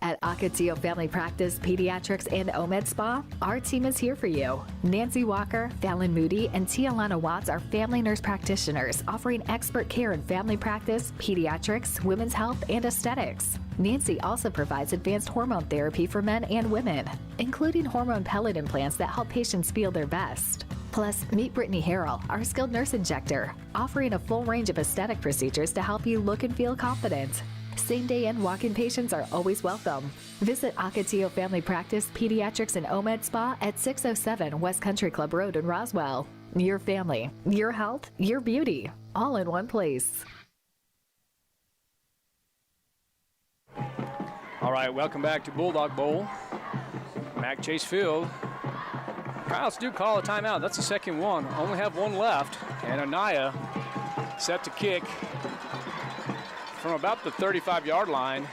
At Acatio Family Practice, Pediatrics, and OMED Spa, our team is here for you. Nancy Walker, Fallon Moody, and Tialana Watts are family nurse practitioners offering expert care in family practice, pediatrics, women's health, and aesthetics. Nancy also provides advanced hormone therapy for men and women, including hormone pellet implants that help patients feel their best. Plus, meet Brittany Harrell, our skilled nurse injector, offering a full range of aesthetic procedures to help you look and feel confident. Same-day and walk-in patients are always welcome. Visit Acatio Family Practice, Pediatrics, and OMED Spa at 607 West Country Club Road in Roswell. Your family, your health, your beauty, all in one place. All right, welcome back to Bulldog Bowl. Mac Chase Field. Coyotes do call a timeout. That's the second one. Only have 1 left. And Anaya set to kick from about the 35-yard line.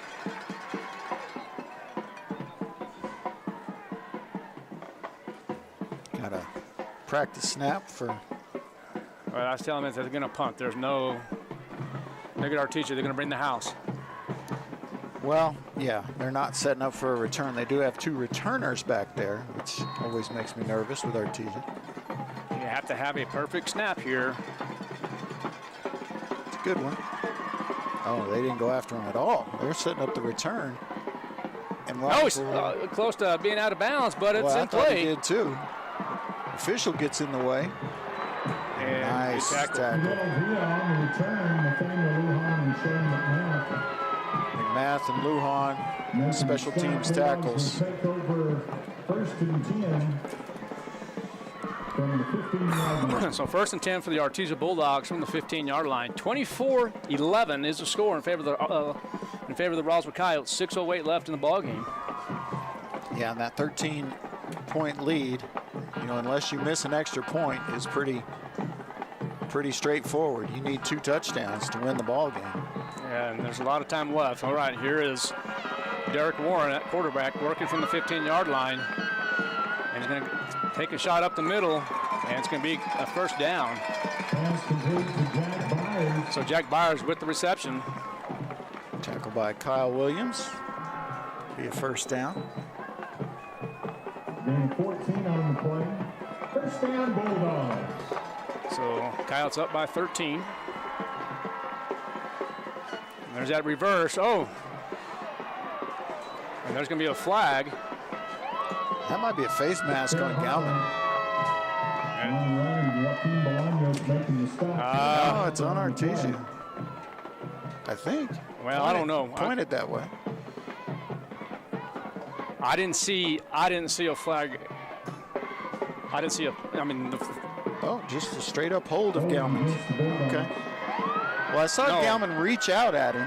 Got a practice snap for. Well, I was telling them that they're going to punt. There's no. Look at our teacher. They're going to bring the house. Well, yeah, they're not setting up for a return. They do have 2 returners back there, which always makes me nervous with Artesia. You have to have a perfect snap here. It's a good one. Oh, they didn't go after him at all. They're setting up the return. And he's close to being out of bounds, but it's in play. He did too. Official gets in the way. And nice tackle. On the return, Nathaniel Lujan and Shane McMath and Lujan, special teams tackles. Take over 1st and 10 from the 15-yard line. So 1st and 10 for the Artesia Bulldogs from the 15-yard line. 24-11 is the score in favor of the Roswell Coyotes. 6:08 left in the ball game. Yeah, and that 13-point lead, unless you miss an extra point, is pretty straightforward. You need 2 touchdowns to win the ball game. Yeah, and there's a lot of time left. All right, here is Derek Warren at quarterback working from the 15-yard line. And he's going to take a shot up the middle, and it's going to be a first down. So Jack Byers with the reception. Tackle by Kyle Williams. Be a first down. Gain 14 on the play. First down, Bulldogs. So Coyotes up by 13. And there's that reverse. Oh. And there's going to be a flag. That might be a face mask on Galvin. No, it's on Artesia. I think. Well, I don't know. Pointed that way. I didn't see a flag. Oh, just a straight up hold of Galman. Okay. Well, I saw Galman reach out at him,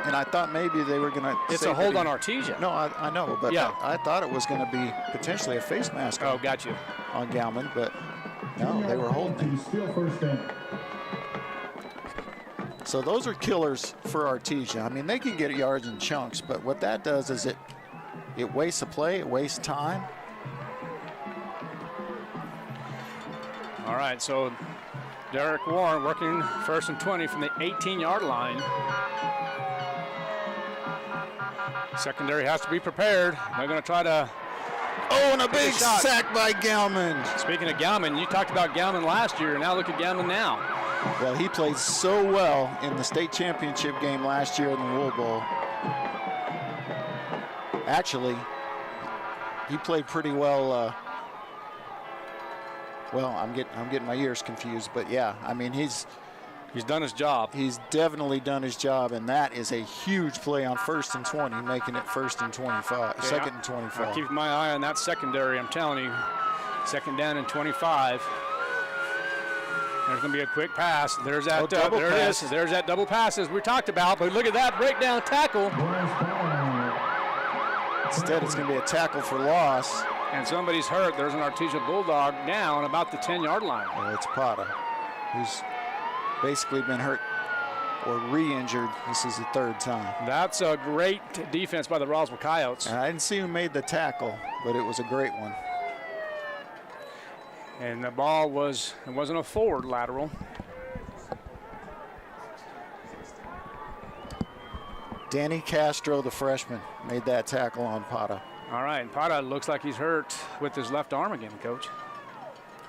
and I thought maybe they were going to. It's a hold on Artesia. No, I know, but yeah. I thought it was going to be potentially a face mask. Oh, got you. On Galman, but no, they were holding him. Still first down. So those are killers for Artesia. I mean, they can get yards in chunks, but what that does is it wastes a play, it wastes time. All right, so Derek Warren working 1st and 20 from the 18-yard line. Secondary has to be prepared. They're going to try to. Oh, and a big sack by Galman. Speaking of Galman, you talked about Galman last year, and now look at Galman now. Well, he played so well in the state championship game last year in the Wool Bowl. Actually, he played pretty well. Well, I'm getting my ears confused, but yeah, I mean he's done his job. He's definitely done his job, and that is a huge play on 1st and 20, making it 1st and 25, okay, 2nd and 25. I'll keep my eye on that secondary. I'm telling you, 2nd down and 25. There's going to be a quick pass. There's that. There pass. It is. There's that double pass as we talked about. But look at that breakdown tackle. Instead, it's going to be a tackle for loss. And somebody's hurt. There's an Artesia Bulldog down about the 10-yard line. Well, it's Pata, who's basically been hurt or re-injured. This is the 3rd time. That's a great defense by the Roswell Coyotes. And I didn't see who made the tackle, but it was a great one. And the ball wasn't a forward lateral. Danny Castro, the freshman, made that tackle on Pata. All right, and Pata looks like he's hurt with his left arm again, Coach.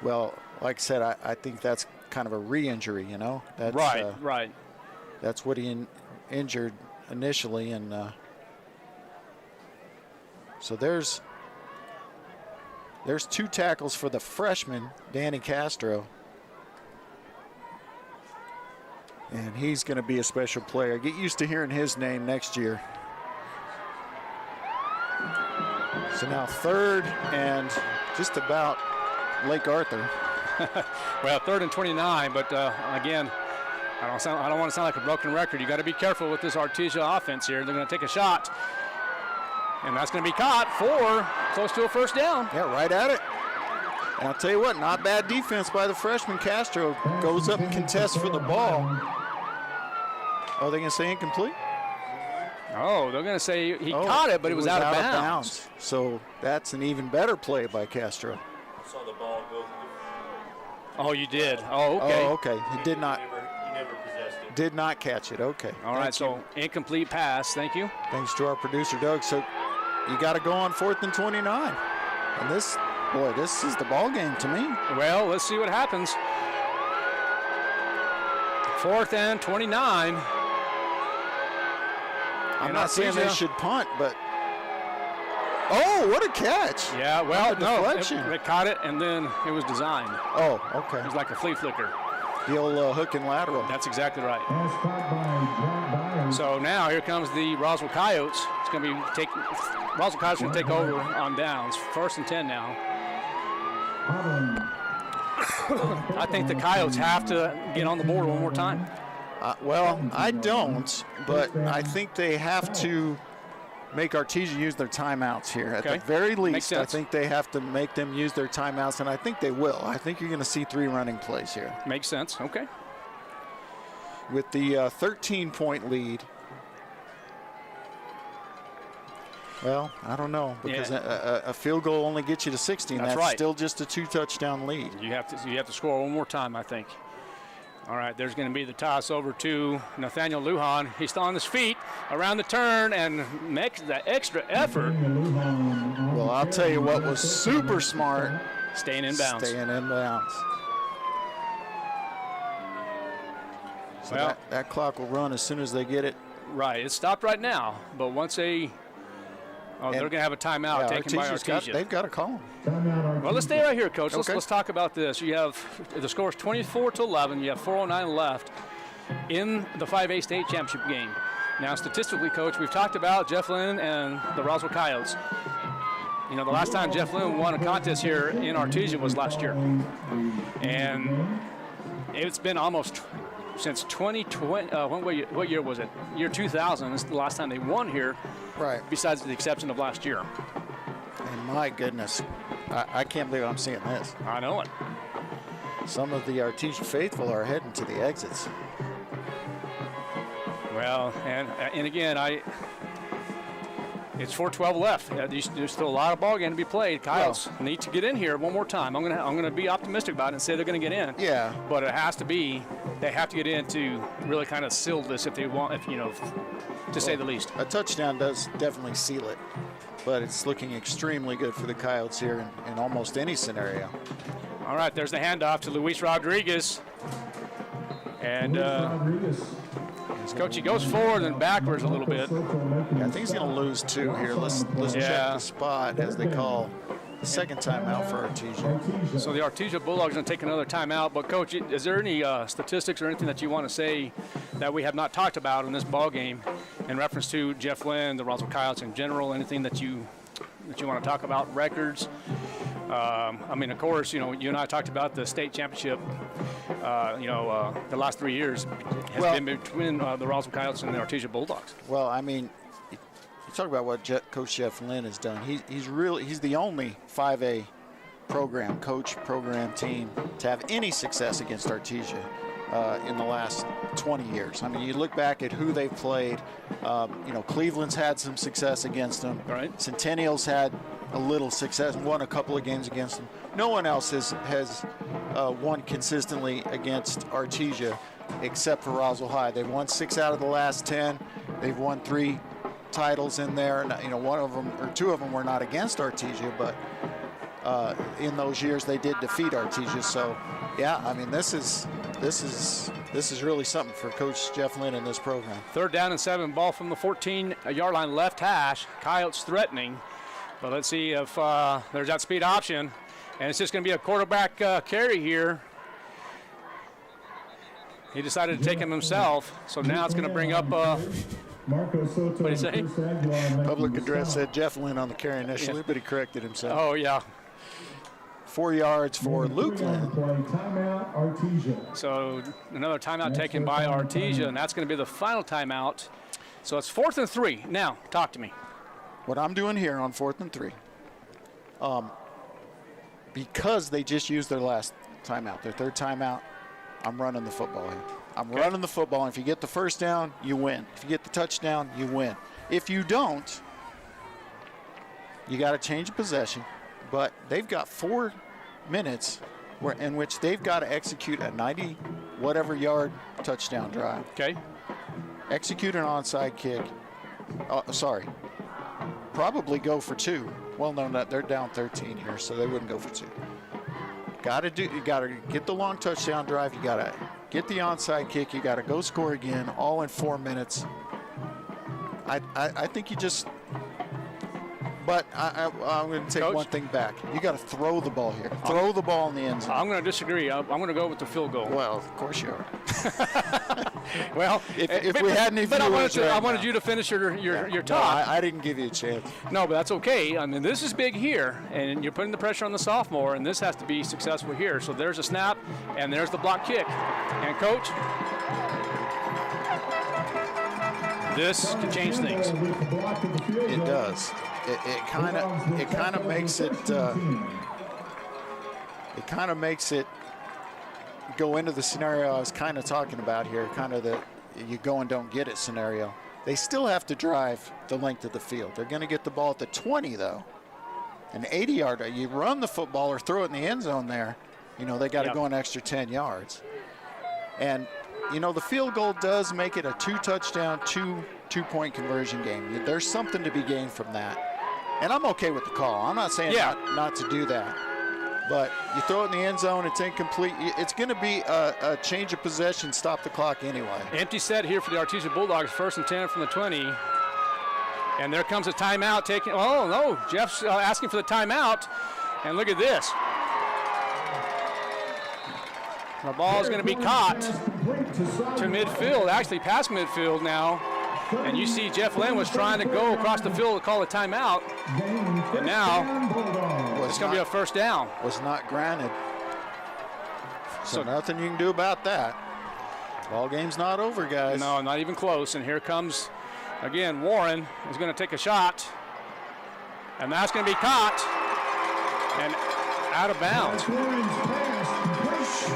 Well, like I said, I think that's kind of a re-injury, That's, right. That's what he injured initially, and so there's 2 tackles for the freshman, Danny Castro. And he's going to be a special player. Get used to hearing his name next year. So now 3rd and just about Lake Arthur. Well, 3rd and 29, but again, I don't want to sound like a broken record. You got to be careful with this Artesia offense here. They're going to take a shot, and that's going to be caught for close to a first down. Yeah, right at it. And I'll tell you what, not bad defense by the freshman. Castro goes up and contests for the ball. Oh, they're going to say incomplete? Oh, they're going to say he caught it, but it was out of bounds. So that's an even better play by Castro. I saw the ball go. Oh, you did? Oh, okay. Oh, okay. He did not. He never possessed it. Did not catch it. Okay. All right, so incomplete pass. Thank you. Thanks to our producer, Doug. So you got to go on 4th and 29. And this is the ball game to me. Well, let's see what happens. 4th and 29. I'm not saying they should punt, but Oh, what a catch. Yeah, well, no, deflection. they caught it, and then it was designed. Oh, okay. It was like a flea flicker. The old hook and lateral. That's exactly right. So now here comes the Roswell Coyotes. It's going to be Roswell Coyotes going to take over on downs. 1st and 10 now. I think the Coyotes have to get on the board one more time. Well, I don't, but I think they have to make Artesia use their timeouts here. At the very least, I think they have to make them use their timeouts, and I think they will. I think you're going to see 3 running plays here. Makes sense. Okay. With the 13-point lead. Well, I don't know, because a field goal only gets you to 16. That's right. Still just a 2-touchdown lead. You have to score one more time, I think. All right, there's going to be the toss over to Nathaniel Lujan. He's still on his feet around the turn and makes that extra effort. Well, I'll tell you what was super smart. Staying in bounds. So well, that clock will run as soon as they get it. Right, it stopped right now, but once they... Oh, they're going to have a timeout taken by Artesia. They've got to call them. Well, let's stay right here, Coach. Let's talk about this. You have the score is 24-11. You have 4:09 left in the 5A state championship game. Now, statistically, Coach, we've talked about Jeff Lynn and the Roswell Coyotes. You know, the last time Jeff Lynn won a contest here in Artesia was last year, and it's been almost since 2020. What year was it? Year 2000. This is the last time they won here. Right. Besides the exception of last year. And my goodness, I can't believe I'm seeing this. I know it. Some of the Artesia faithful are heading to the exits. Well, and again, it's 4:12 left. There's still a lot of ball game to be played. Coyotes need to get in here one more time. I'm gonna be optimistic about it and say they're gonna get in. Yeah. But it has to be. They have to get in to really kind of seal this if they want. To say the least. A touchdown does definitely seal it, but it's looking extremely good for the Coyotes here in almost any scenario. All right, there's the handoff to Luis Rodriguez. And Coach, he goes forward and backwards a little bit. Yeah, I think he's going to lose 2 here. Let's check the spot, as they call the second timeout for Artesia. So the Artesia Bulldogs going to take another timeout. But, Coach, is there any statistics or anything that you want to say that we have not talked about in this ball game in reference to Jeff Lynn, the Roswell Coyotes in general? Anything that you want to talk about? Records? I mean, of course, you and I talked about the state championship. The last 3 years has been between the Roswell Coyotes and the Artesia Bulldogs. Well, I mean, you talk about what Coach Jeff Lynn has done. He's the only 5A program team to have any success against Artesia in the last 20 years. I mean, you look back at who they've played. Cleveland's had some success against them. Right. Centennial's had a little success, won a couple of games against them. No one else has won consistently against Artesia except for Roswell High. They've won 6 out of the last 10. They've won 3 titles in there. One of them or 2 of them were not against Artesia, but in those years they did defeat Artesia. So, yeah, I mean, this is really something for Coach Jeff Lynn in this program. 3rd down and 7, ball from the 14-yard line, left hash. Coyotes threatening. But let's see if there's that speed option. And it's just going to be a quarterback carry here. He decided to take him himself. So now it's going to bring up, what did he say? Public address said Jeff Lynn on the carry initially, but he corrected himself. Oh, yeah. 4 yards for Luke Lynn. So another timeout taken by Artesia, and that's going to be the final timeout. So it's 4th and 3. Now, talk to me. What I'm doing here on 4th and 3, because they just used their last timeout, their 3rd timeout, I'm running the football here. I'm running the football, and if you get the first down, you win. If you get the touchdown, you win. If you don't, you got to change the possession. But they've got 4 minutes in which they've got to execute a 90-whatever-yard touchdown drive. Okay. Execute an onside kick. Probably go for 2. Well, no, they're down 13 here, so they wouldn't go for 2. You got to get the long touchdown drive. You got to get the onside kick. You got to go score again, all in 4 minutes. I think you just But I'm going to take Coach? one thing back. You got to throw the ball here. Throw the ball in the end zone. I'm going to disagree. I'm going to go with the field goal. Well, of course you are. Well, if we had any but I viewers wanted you to finish your talk. No, I didn't give you a chance. No, but that's okay. I mean, this is big here, and you're putting the pressure on the sophomore, and this has to be successful here. So there's a snap, and there's the block kick. And, Coach, this can change things. It does. It kind of makes it. It kind of makes it go into the scenario I was kind of talking about here, kind of the you go and don't get it scenario. They still have to drive the length of the field. They're going to get the ball at the 20, though. An 80-yarder, you run the football or throw it in the end zone there, they got to go an extra 10 yards. And, the field goal does make it a 2-touchdown, two-point conversion game. There's something to be gained from that. And I'm okay with the call. I'm not saying not to do that. But you throw it in the end zone, it's incomplete. It's going to be a change of possession, stop the clock anyway. Empty set here for the Artesia Bulldogs, 1st and 10 from the 20. And there comes a timeout taking. Oh, no, Jeff's asking for the timeout. And look at this. The ball is going to be caught to midfield, actually past midfield now. And you see Jeff Lynn was trying to go across the field to call a timeout. And now it's going to be a first down. Was not granted. So nothing you can do about that. Ball game's not over, guys. No, not even close. And here comes, again, Warren is going to take a shot. And that's going to be caught and out of bounds. Warren's pass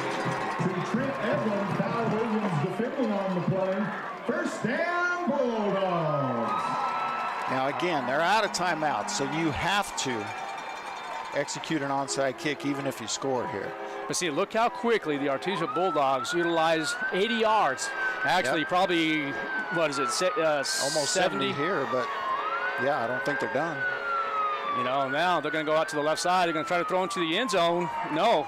to Trent Edmonds. Kyle Williams defending on the play. First down, Bulldogs. Now, again, they're out of timeouts, so you have to execute an onside kick even if you score here. But see, look how quickly the Artesia Bulldogs utilize 80 yards. Actually, probably, what is it, almost 70 here, but yeah, I don't think they're done. Now they're going to go out to the left side. They're going to try to throw into the end zone. No.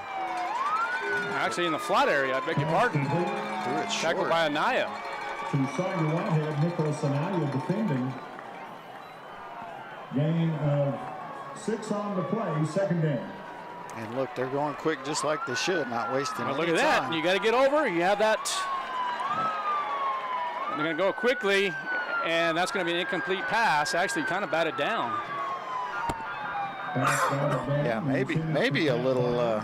Actually, in the flat area, I beg your pardon. Tackled by Anaya. To side to one head, Nicholas Anaya defending. Gain of 6 on the play, second down. And look, they're going quick just like they should, not wasting any Look at that. You got to get over. You have that. They're going to go quickly, and that's going to be an incomplete pass. Actually, kind of batted down. Yeah, maybe a little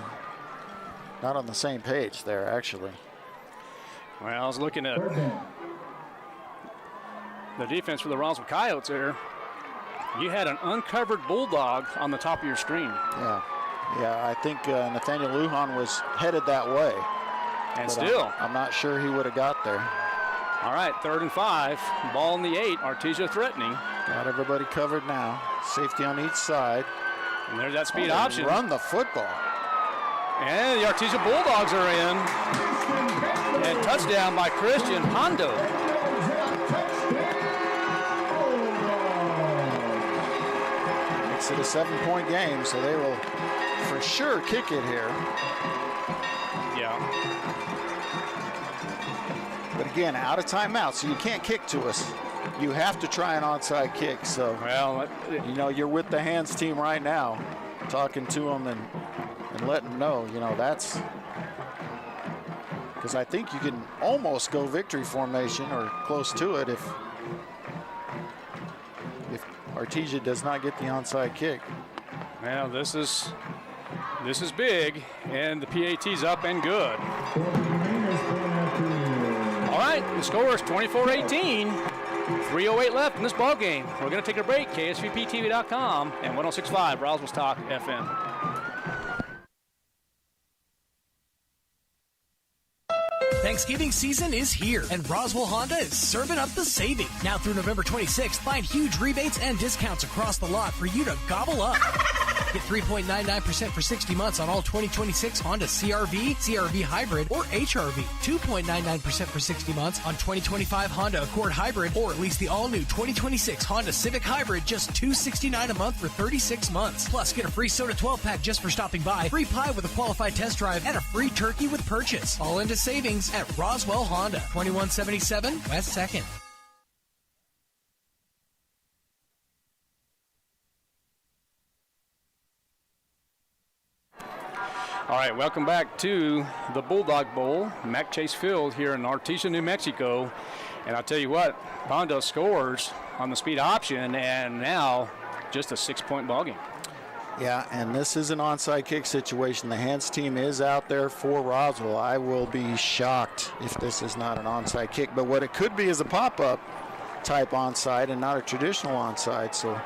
not on the same page there, actually. Well, I was looking at the defense for the Roswell Coyotes there. You had an uncovered Bulldog on the top of your screen. Yeah, I think Nathaniel Lujan was headed that way. And still. I'm not sure he would have got there. All right, 3rd and 5. Ball in the 8. Artesia threatening. Got everybody covered now. Safety on each side. And there's that speed option. Run the football. And the Artesia Bulldogs are in. And touchdown by Christian Hondo. Makes it a 7-point game, so they will for sure kick it here. Yeah. But again, out of timeout, so you can't kick to us. You have to try an onside kick. So, you're with the hands team right now, talking to them and letting them know, that's because I think you can almost go victory formation or close to it if Artesia does not get the onside kick. Well, this is big, and the PAT's up and good. All right, the score is 24-18. 3:08 left in this ball game. We're going to take a break. KSVPTV.com and 106.5 Roswell's Talk FM. Thanksgiving season is here, and Roswell Honda is serving up the saving. Now through November 26th, find huge rebates and discounts across the lot for you to gobble up. Get 3.99% for 60 months on all 2026 Honda CR-V, CR-V Hybrid, or HR-V. 2.99% for 60 months on 2025 Honda Accord Hybrid, or at least the all-new 2026 Honda Civic Hybrid, just $269 a month for 36 months. Plus, get a free soda 12-pack just for stopping by, free pie with a qualified test drive, and a free turkey with purchase. All into savings at Roswell Honda, 2177 West 2nd. All right, welcome back to the Bulldog Bowl, Mac Chase Field here in Artesia, New Mexico. And I'll tell you what, Pondo scores on the speed option, and now just a 6-point ballgame. Yeah, and this is an onside kick situation. The hands team is out there for Roswell. I will be shocked if this is not an onside kick. But what it could be is a pop-up type onside and not a traditional onside. So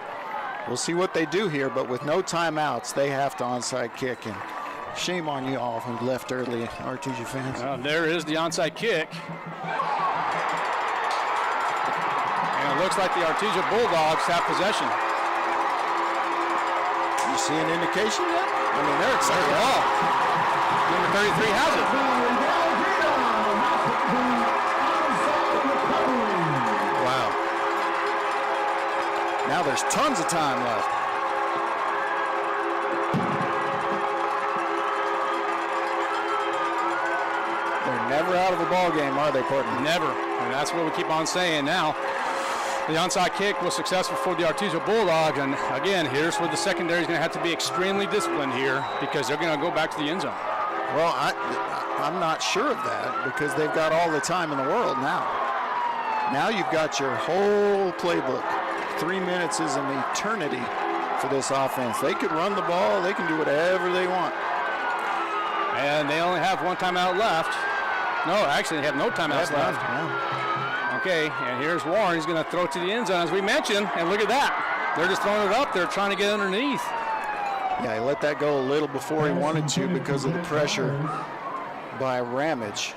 we'll see what they do here. But with no timeouts, they have to onside kick. And shame on you all who left early, Artesia fans. There is the onside kick. And it looks like the Artesia Bulldogs have possession. You see an indication yet? I mean, they're excited. Number 33 has it. Wow. Now there's tons of time left. They're never out of a ball game, are they, Courtney? Never. And that's what we keep on saying now. The onside kick was successful for the Artesia Bulldogs, and again, here's where the secondary is going to have to be extremely disciplined here because they're going to go back to the end zone. Well, I'm not sure of that because they've got all the time in the world now. Now you've got your whole playbook. 3 minutes is an eternity for this offense. They could run the ball. They can do whatever they want. And they only have one timeout left. No, actually, they have no timeouts left. Yeah. Okay, and here's Warren. He's going to throw it to the end zone, as we mentioned, and look at that. They're just throwing it up. They're trying to get underneath. Yeah, he let that go a little before he wanted to because of the pressure by Ramage.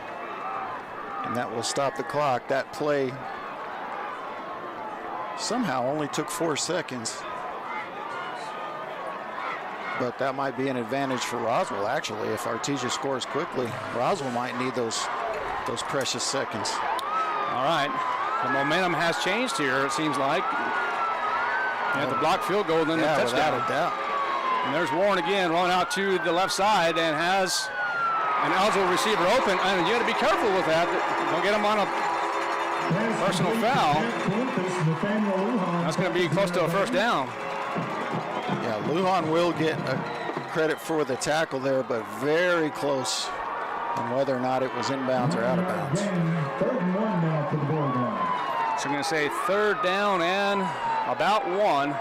And that will stop the clock. That play somehow only took 4 seconds. But that might be an advantage for Roswell, actually. If Artesia scores quickly, Roswell might need those precious seconds. All right, the momentum has changed here, it seems like. And at the block field goal, then the touchdown. Without a doubt. And there's Warren again, rolling out to the left side and has an eligible receiver open. And you got to be careful with that. Don't get him on a personal foul. That's going to be close to a first down. Yeah, Lujan will get credit for the tackle there, but very close on whether or not it was inbounds or out of bounds. So I'm going to say third down and about 1.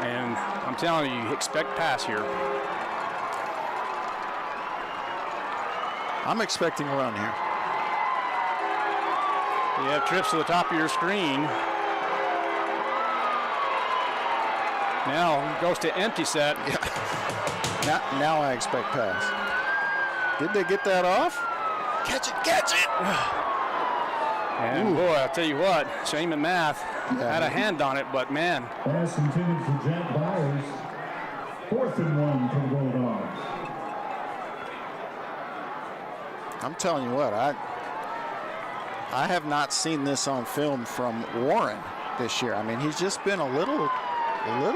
And I'm telling you, expect pass here. I'm expecting a run here. You have trips to the top of your screen. Now goes to empty set. Yeah. Now I expect pass. Did they get that off? Catch it! And boy, I'll tell you what, Shane McMath had a hand on it, but man. Pass intended for Jack Byers. 4th and 1 for the Bulldogs. I'm telling you what, I have not seen this on film from Warren this year. I mean, he's just been a little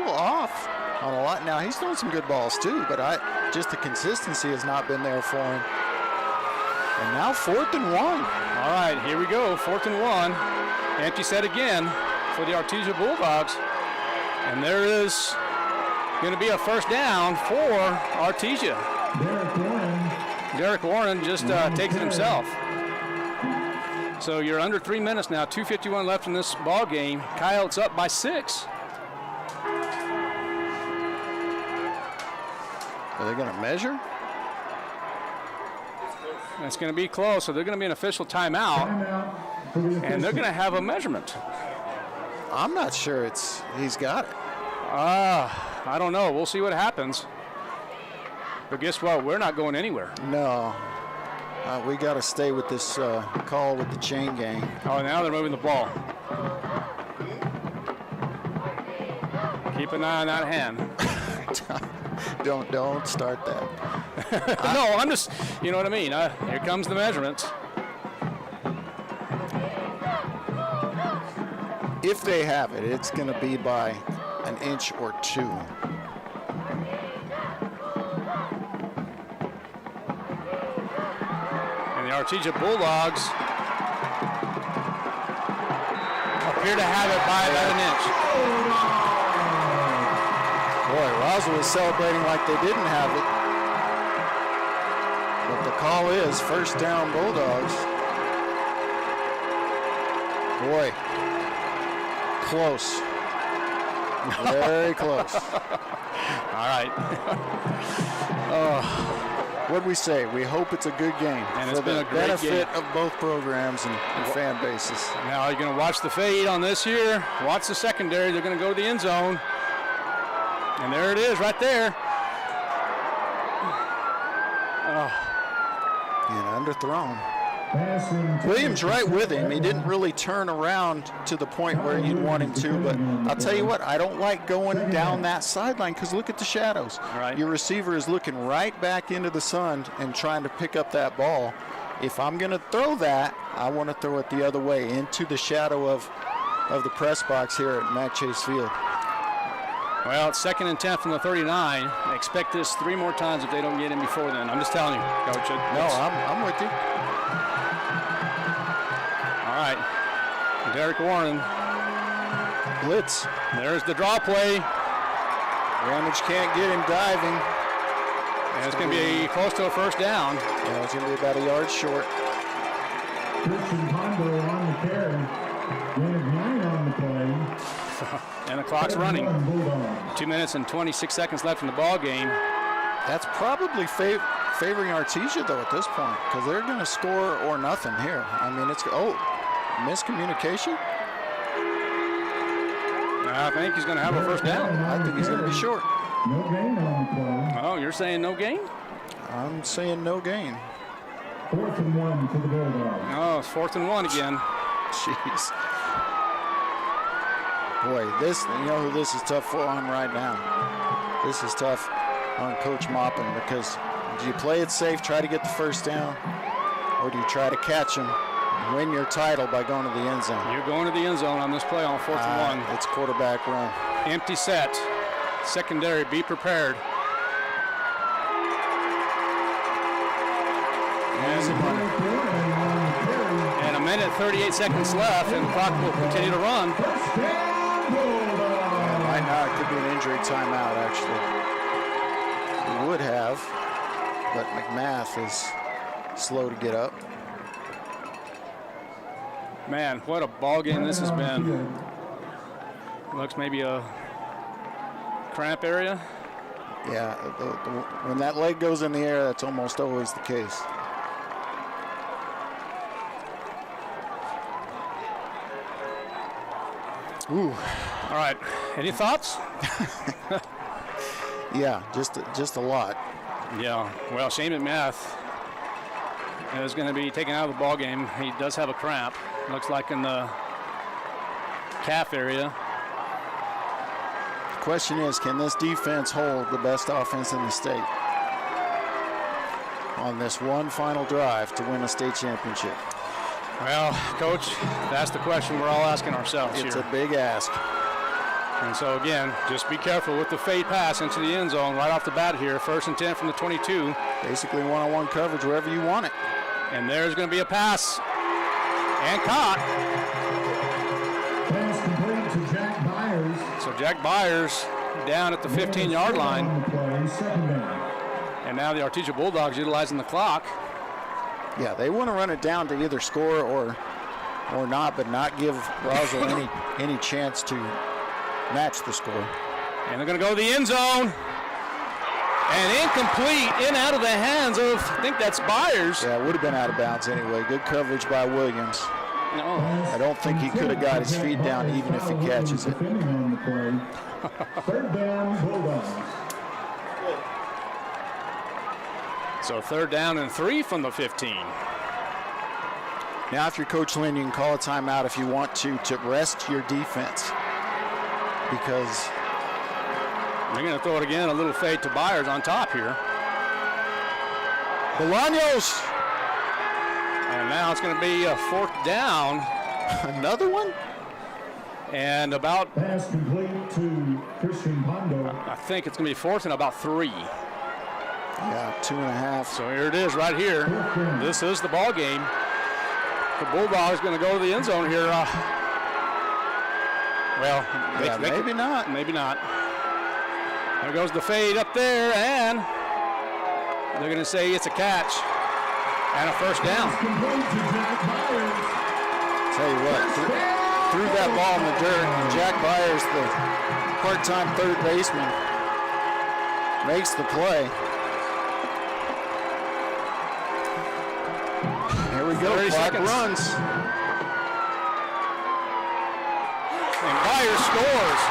off on a lot. Now, he's thrown some good balls too, but just the consistency has not been there for him. And now 4th and 1. All right, here we go, 4th and 1. Empty set again for the Artesia Bulldogs. And there is going to be a first down for Artesia. Derek Warren just takes it himself. So you're under 3 minutes now, 2:51 left in this ball game. Coyotes up by 6. Are they going to measure? It's going to be close, so they're going to be an official timeout, and they're going to have a measurement. I'm not sure he's got it. I don't know. We'll see what happens. But guess what? We're not going anywhere. No. We got to stay with this call with the chain gang. Oh, now they're moving the ball. Keep an eye on that hand. Don't start that. No, I'm just, you know what I mean. Here comes the measurements. If they have it, it's going to be by an inch or 2. And the Artesia Bulldogs appear to have it by about an inch. Boy, Roswell is celebrating like they didn't have it. But the call is first down Bulldogs. Boy, close. Very close. All right. What'd we say? We hope it's a good game and for it's been the a great benefit game. of both programs and fan bases. Now you're going to watch the fade on this here. Watch the secondary. They're going to go to the end zone. And there it is right there. And underthrown. Williams right with him. He didn't really turn around to the point where you'd want him to, but I'll tell you what, I don't like going down that sideline because look at the shadows. Right. Your receiver is looking right back into the sun and trying to pick up that ball. If I'm going to throw that, I want to throw it the other way into the shadow of the press box here at Mack Chase Field. Well, it's 2nd and 10 from the 39. I expect this 3 more times if they don't get in before then. I'm just telling you, Coach. No, I'm with you. All right. Derek Warren. Blitz. There's the draw play. Ramage can't get him diving. And it's going to be close to a first down. Yeah, it's going to be about a yard short. Christian Pondo on the carry. Gain of 9 on the play. And the clock's running. 2 minutes and 26 seconds left in the ball game. That's probably favoring Artesia, though, at this point, because they're going to score or nothing here. I mean, it's miscommunication. I think he's going to have a first down. I think he's going to be short. No gain on the play. Oh, you're saying no gain? I'm saying no gain. 4th and 1 for the Bulldogs. Oh, it's 4th and 1 again. Jeez. Boy, you know who this is tough for on right now? This is tough on Coach Maupin because do you play it safe, try to get the first down, or do you try to catch him and win your title by going to the end zone? You're going to the end zone on this play on 4th and 1. It's quarterback run. Empty set. Secondary, be prepared. And a minute, 38 seconds left, and the clock will continue to run. Right now, it could be an injury timeout, actually. It would have, but McMath is slow to get up. Man, what a ball game this has been. Looks maybe a cramp area. Yeah, when that leg goes in the air, that's almost always the case. Ooh. All right. Any thoughts? Yeah, just a lot. Yeah. Well, Shane McMath is going to be taken out of the ball game. He does have a cramp. Looks like in the calf area. The question is, can this defense hold the best offense in the state on this one final drive to win a state championship? Well, Coach, that's the question we're all asking ourselves It's here. a big ask. And so, again, just be careful with the fade pass into the end zone right off the bat here. 1st and 10 from the 22. Basically one-on-one coverage wherever you want it. And there's going to be a pass. And caught. Pass complete to Jack Byers. So Jack Byers down at the 15-yard line. On the play, 2nd down. And now the Artesia Bulldogs utilizing the clock. Yeah, they want to run it down to either score or not, but not give Roswell any chance to match the score. And they're going to go to the end zone. And incomplete, in out of the hands of, I think that's Byers. Yeah, it would have been out of bounds anyway. Good coverage by Williams. No. I don't think he could have got his feet down even if he catches it. 3rd down, Bulldogs. So 3rd down and 3 from the 15. Now, if you're Coach Lynn, you can call a timeout if you want to rest your defense. Because they're going to throw it again, a little fade to Byers on top here. Bolaños. And now it's going to be a 4th down. Another one? And about, Pass complete to Christian Pondo. I think it's going to be 4th and about 3. Yeah, 2.5. So here it is right here. This is the ball game. The Bulldogs going to go to the end zone here. Maybe not. Maybe not. There goes the fade up there, and they're going to say it's a catch and a first down. Tell you what, threw that ball in the dirt, and Jack Byers, the part-time third baseman, makes the play. Here we go, 30 clock seconds. runs. And Byers scores.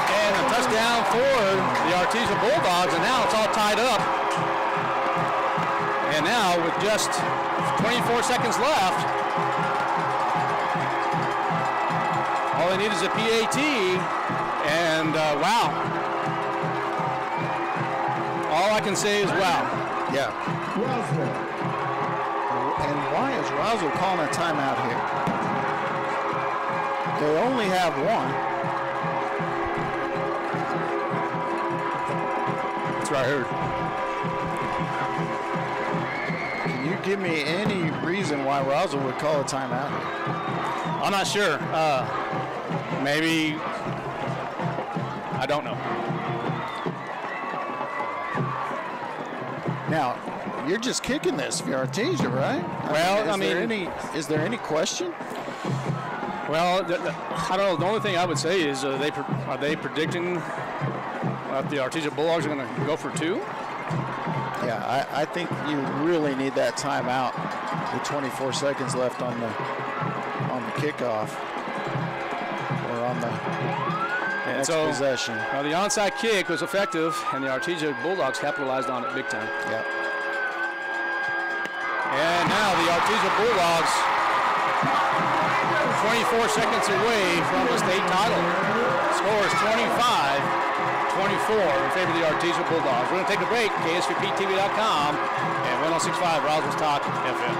And a touchdown for the Artesia Bulldogs, and now it's all tied up. And now with just 24 seconds left, all they need is a PAT, and wow. All I can say is wow. Yeah. And why is Roswell calling a timeout here? They only have one. That's what I heard. Can you give me any reason why Roswell would call a timeout? I'm not sure. Maybe, I don't know. Now, you're just kicking this for Artesia, right? Well, is there any question? Well, I don't know. The only thing I would say is, are they predicting that the Artesia Bulldogs are going to go for two? Yeah, I think you really need that timeout with 24 seconds left on the kickoff or on the next possession. The onside kick was effective, and the Artesia Bulldogs capitalized on it big time. Yep. And now the Artesia Bulldogs 24 seconds away from the state title. Score is 25-24 in favor of the Artesia Bulldogs. We're going to take a break. KSVPTV.com and 106.5 Roswell's Talk FM.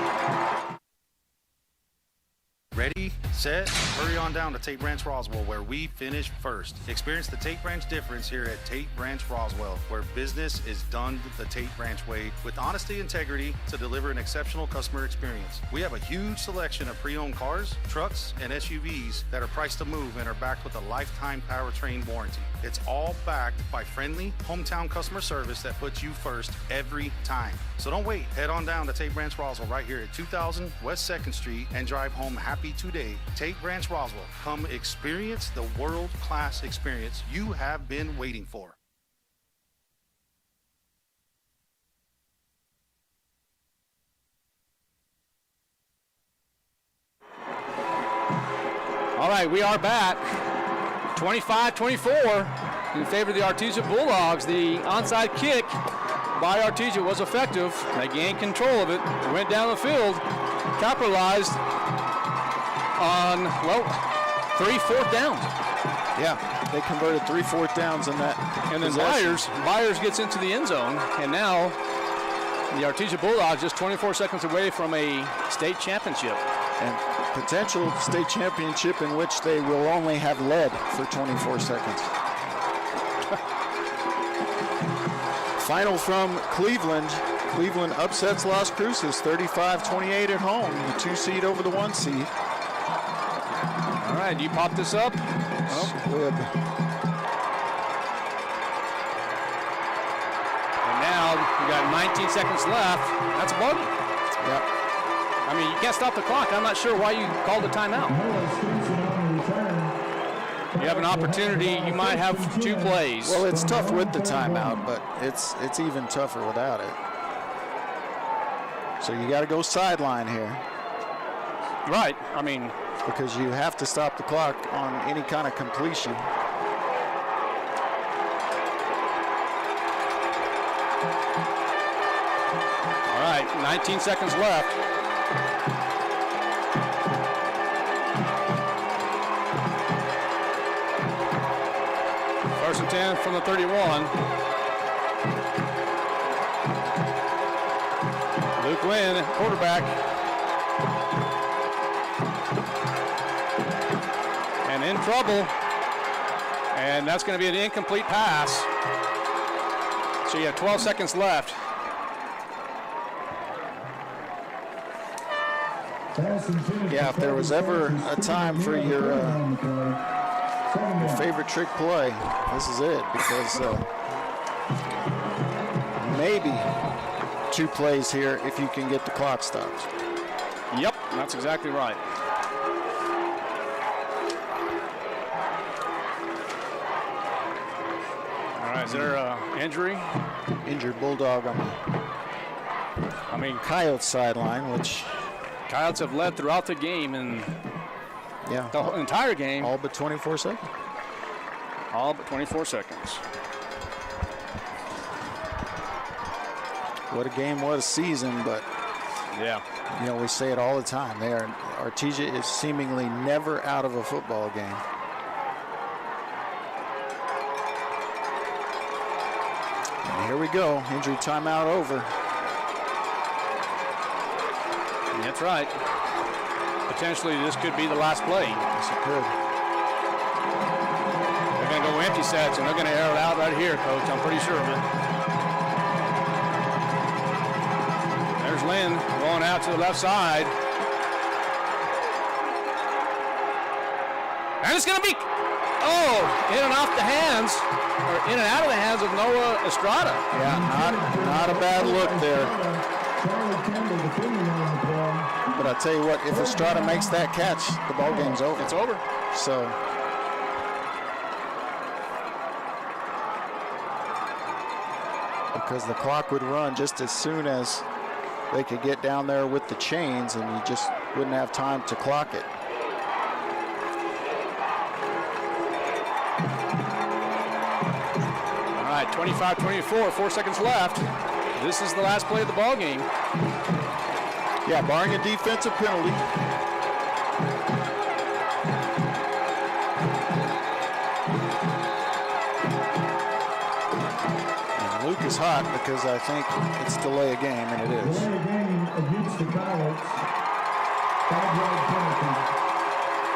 Ready, set, hurry on down to Tate Branch Roswell, where we finish first. Experience the Tate Branch difference here at Tate Branch Roswell, where business is done the Tate Branch way with honesty and integrity to deliver an exceptional customer experience. We have a huge selection of pre-owned cars, trucks, and SUVs that are priced to move and are backed with a lifetime powertrain warranty. It's all backed by friendly, hometown customer service that puts you first every time. So don't wait. Head on down to Tate Branch Roswell right here at 2000 West 2nd Street and drive home happy today. Tate Branch Roswell. Come experience the world-class experience you have been waiting for. All right, we are back. 25-24 in favor of the Artesia Bulldogs. The onside kick by Artesia was effective. They gained control of it. They went down the field, capitalized on, 3 4th downs. Yeah, they converted 3 4th downs in that. And then Byers gets into the end zone, and now the Artesia Bulldogs just 24 seconds away from a state championship. And potential state championship in which they will only have led for 24 seconds. Final from Cleveland. Cleveland upsets Las Cruces 35-28 at home. The 2 seed over the 1 seed. All right, you pop this up. Squib. And now we got 19 seconds left. That's a bogey. Yep. I mean, you can't stop the clock. I'm not sure why you called the timeout. You have an opportunity. You might have 2 plays. Well, it's tough with the timeout, but it's even tougher without it. So you got to go sideline here. Right. I mean, because you have to stop the clock on any kind of completion. All right, 19 seconds left. First and 10 from the 31. Luke Lynn, quarterback. And in trouble. And that's going to be an incomplete pass. So you have 12 seconds left. Yeah, if there was ever a time for your favorite trick play, this is it, because maybe 2 plays here if you can get the clock stopped. Yep, that's exactly right. All right, is there an injury? Injured Bulldog on the Coyotes sideline, which Coyotes have led throughout the game, and the whole entire game. All but 24 seconds. All but 24 seconds. What a game, what a season, but yeah, we say it all the time. Artesia is seemingly never out of a football game. And here we go, injury timeout over. That's right. Potentially, this could be the last play. Yes, it could. They're going to go empty sets, and they're going to air it out right here, Coach. I'm pretty sure of it. There's Lynn going out to the left side. And it's going to be, in and off the hands, or in and out of the hands of Noah Estrada. Yeah, not a bad look there. But I tell you what, if Estrada makes that catch, the ball game's over. It's over. So because the clock would run just as soon as they could get down there with the chains, and you just wouldn't have time to clock it. All right, 25-24, 4 seconds left. This is the last play of the ball game. Yeah, barring a defensive penalty. And Luke is hot because I think it's delay a game, and it is. Delay a game against the Coyotes. 5-yard penalty.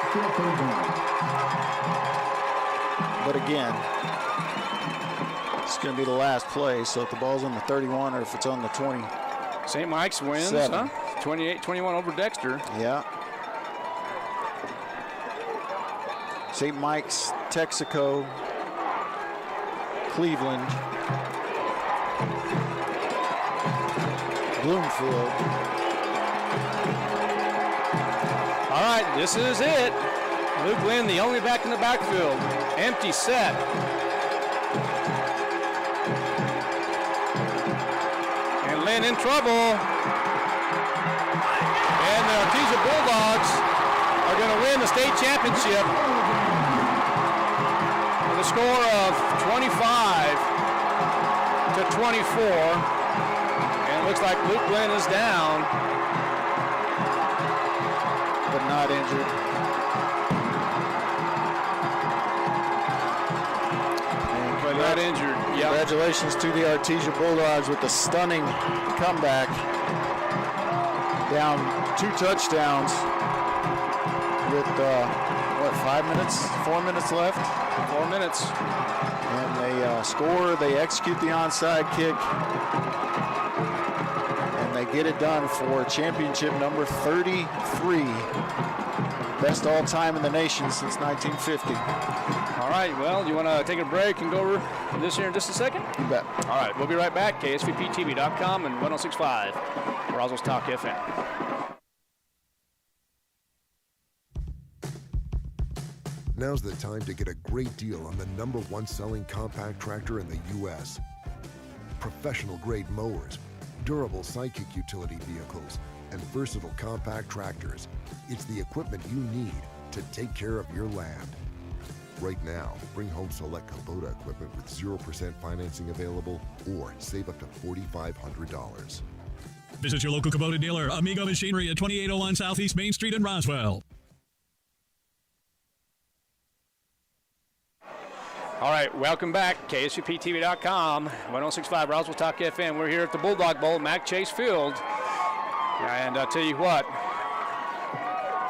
Still 3 down. But again, it's going to be the last play, so if the ball's on the 31 or if it's on the 20. St. Mike's wins, huh? 28-21 over Dexter. Yeah. St. Mike's, Texaco, Cleveland, Bloomfield. All right, this is it. Luke Lynn, the only back in the backfield. Empty set. And Lynn in trouble. And the Artesia Bulldogs are going to win the state championship with a score of 25-24. And it looks like Luke Lynn is down, but not injured. But not injured. Yep. Congratulations to the Artesia Bulldogs with the stunning comeback. Down 2 touchdowns with 4 minutes left? 4 minutes. And they score, they execute the onside kick, and they get it done for championship number 33. Best all time in the nation since 1950. All right, well, you want to take a break and go over this here in just a second? You bet. All right, we'll be right back. KSVPTV.com and 106.5 Roswell's Talk FM. Now's the time to get a great deal on the #1 selling compact tractor in the U.S. Professional grade mowers, durable sidekick utility vehicles, and versatile compact tractors. It's the equipment you need to take care of your land. Right now, bring home select Kubota equipment with 0% financing available or save up to $4,500. Visit your local Kubota dealer, Amigo Machinery at 2801 Southeast Main Street in Roswell. All right, welcome back. KSVPTV.com, 106.5 Roswell Talk FM. We're here at the Bulldog Bowl, Mac Chase Field. And I'll tell you what,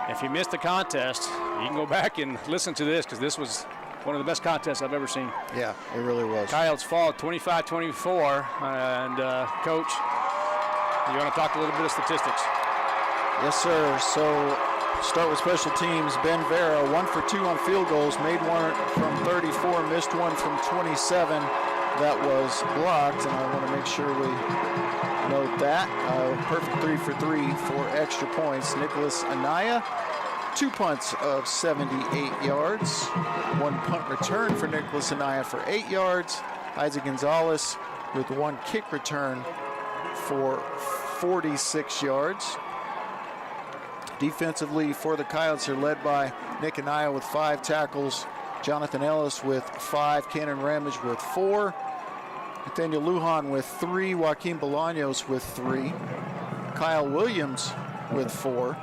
if you missed the contest, you can go back and listen to this because this was one of the best contests I've ever seen. Yeah, it really was. Coyotes fall 25-24. And, Coach, you want to talk a little bit of statistics? Yes, sir. So start with special teams. Ben Vera, 1 for 2 on field goals, made one from 34, missed one from 27. That was blocked, and I want to make sure we note that. Perfect 3 for 3 for extra points. Nicholas Anaya, 2 punts of 78 yards. 1 punt return for Nicholas Anaya for 8 yards. Isaac Gonzalez with 1 kick return for 46 yards. Defensively for the Coyotes are led by Nick Anaya with 5 tackles, Jonathan Ellis with 5, Cannon Ramage with 4, Nathaniel Lujan with 3, Joaquin Bolaños with 3, Kyle Williams with 4,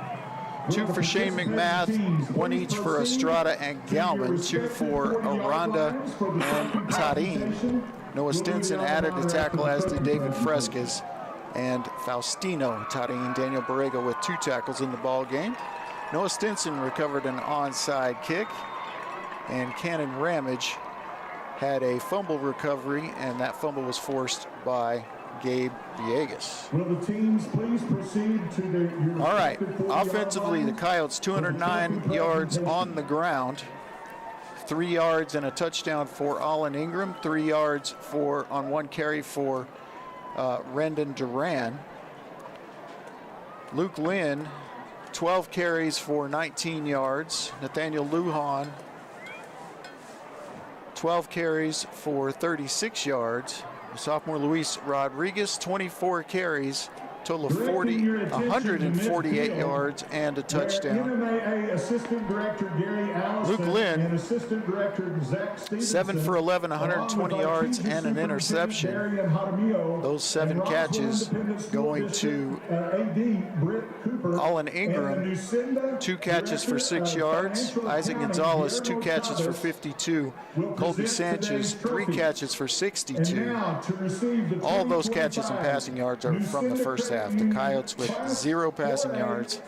2 for Shane McMath, 1 each for Estrada and Galman, 2 for Aranda and Tarin. Noah Stinson added a tackle, as did David Fresquez and Faustino Tarin. Daniel Borrega with 2 tackles in the ball game. Noah Stinson recovered an onside kick, and Cannon Ramage had a fumble recovery, and that fumble was forced by Gabe Villegas. Will the teams please proceed to your All right, offensively, the Coyotes 209 yards on the ground, 3 yards and a touchdown for Allen Ingram, 3 yards on 1 carry for Rendon Duran. Luke Lynn, 12 carries for 19 yards. Nathaniel Lujan, 12 carries for 36 yards. Sophomore Luis Rodriguez, 24 carries, total of 148 yards and a touchdown. Luke Lynn, 7 for 11, 120 yards and an interception. Those 7 catches going to Allen Ingram, 2 catches for 6 yards. Isaac Gonzalez, 2 catches for 52. Colby Sanchez, 3 catches for 62. All those catches and passing yards are from the first half. The Coyotes with 0 passing yards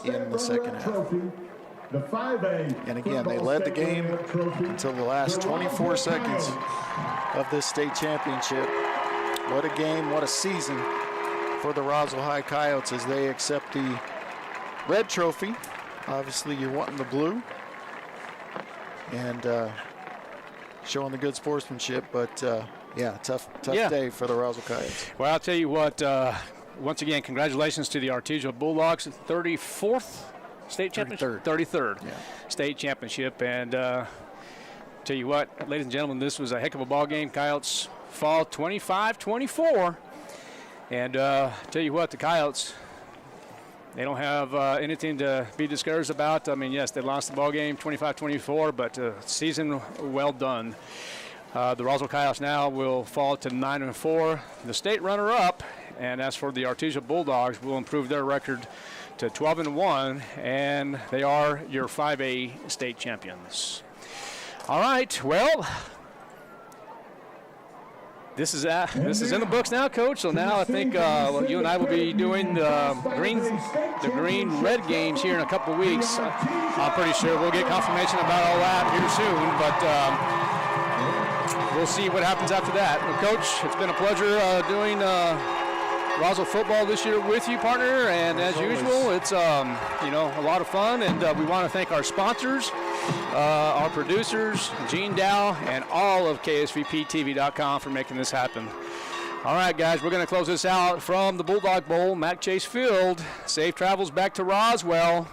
in the second half. And again, they led the game until the last 24 seconds of this state championship. What a game, what a season for the Roswell High Coyotes as they accept the red trophy. Obviously, you're wanting the blue and showing the good sportsmanship, but yeah, tough day for the Roswell Coyotes. Well, I'll tell you what, once again, congratulations to the Artesia Bulldogs, 34th state championship? 33rd state championship. And tell you what, ladies and gentlemen, this was a heck of a ball game. Coyotes fall 25-24. And tell you what, the Coyotes, they don't have anything to be discouraged about. I mean, yes, they lost the ball game 25-24, but season well done. The Roswell Coyotes now will fall to 9-4, the state runner-up. And as for the Artesia Bulldogs, will improve their record to 12-1, and they are your 5A state champions. All right, well, this is in the books now, Coach. So now I think you and I will be doing the green-red games here in a couple of weeks. I'm pretty sure we'll get confirmation about all that here soon, but we'll see what happens after that. Well, Coach, it's been a pleasure doing Roswell football this year with you, partner, and as usual, it's a lot of fun, and we want to thank our sponsors, our producers, Gene Dow, and all of KSVPTV.com for making this happen. All right, guys, we're going to close this out from the Bulldog Bowl, Mac Chase Field. Safe travels back to Roswell,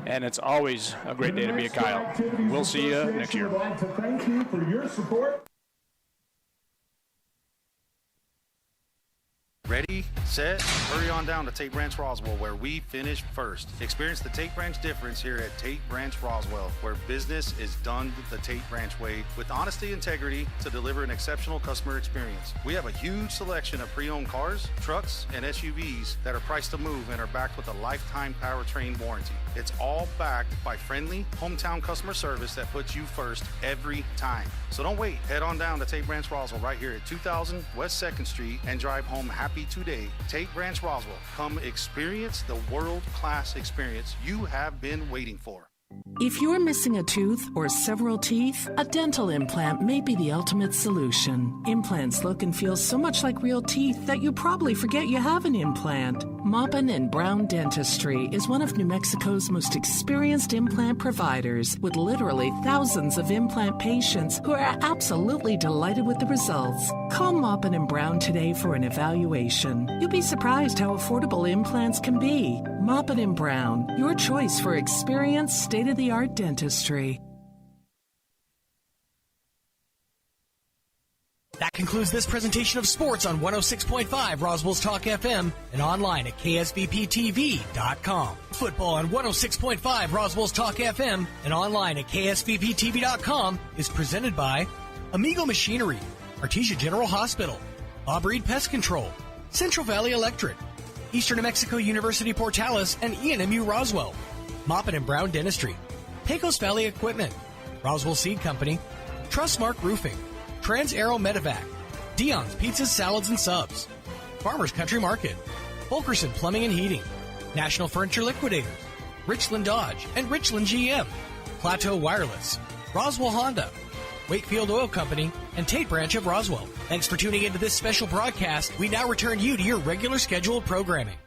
and it's always a great day to be a Coyote. We'll see you next year. Would like to thank you for your support. Ready, set, hurry on down to Tate Branch Roswell, where we finish first. Experience the Tate Branch difference here at Tate Branch Roswell, where business is done the Tate Branch way with honesty and integrity to deliver an exceptional customer experience. We have a huge selection of pre-owned cars, trucks, and SUVs that are priced to move and are backed with a lifetime powertrain warranty. It's all backed by friendly hometown customer service that puts you first every time. So don't wait. Head on down to Tate Branch Roswell right here at 2000 West 2nd Street and drive home happy today. Tate Branch Roswell. Come experience the world-class experience you have been waiting for. If you're missing a tooth or several teeth, a dental implant may be the ultimate solution. Implants look and feel so much like real teeth that you probably forget you have an implant. Maupin & Brown Dentistry is one of New Mexico's most experienced implant providers, with literally thousands of implant patients who are absolutely delighted with the results. Call Maupin & Brown today for an evaluation. You'll be surprised how affordable implants can be. Maupin & Brown, your choice for experienced, state-of-the-art dentistry. That concludes this presentation of sports on 106.5 Roswell's Talk FM and online at ksvptv.com. Football on 106.5 Roswell's Talk FM and online at ksvptv.com is presented by Amigo Machinery, Artesia General Hospital, Bob Reed Pest Control, Central Valley Electric, Eastern New Mexico University Portales and ENMU Roswell, Maupin & Brown Dentistry, Pecos Valley Equipment, Roswell Seed Company, Trustmark Roofing, Trans Aero Medevac, Dion's Pizzas, Salads, and Subs, Farmers Country Market, Fulkerson Plumbing and Heating, National Furniture Liquidators, Richland Dodge and Richland GM, Plateau Wireless, Roswell Honda, Wakefield Oil Company, and Tate Branch of Roswell. Thanks for tuning into this special broadcast. We now return you to your regular scheduled programming.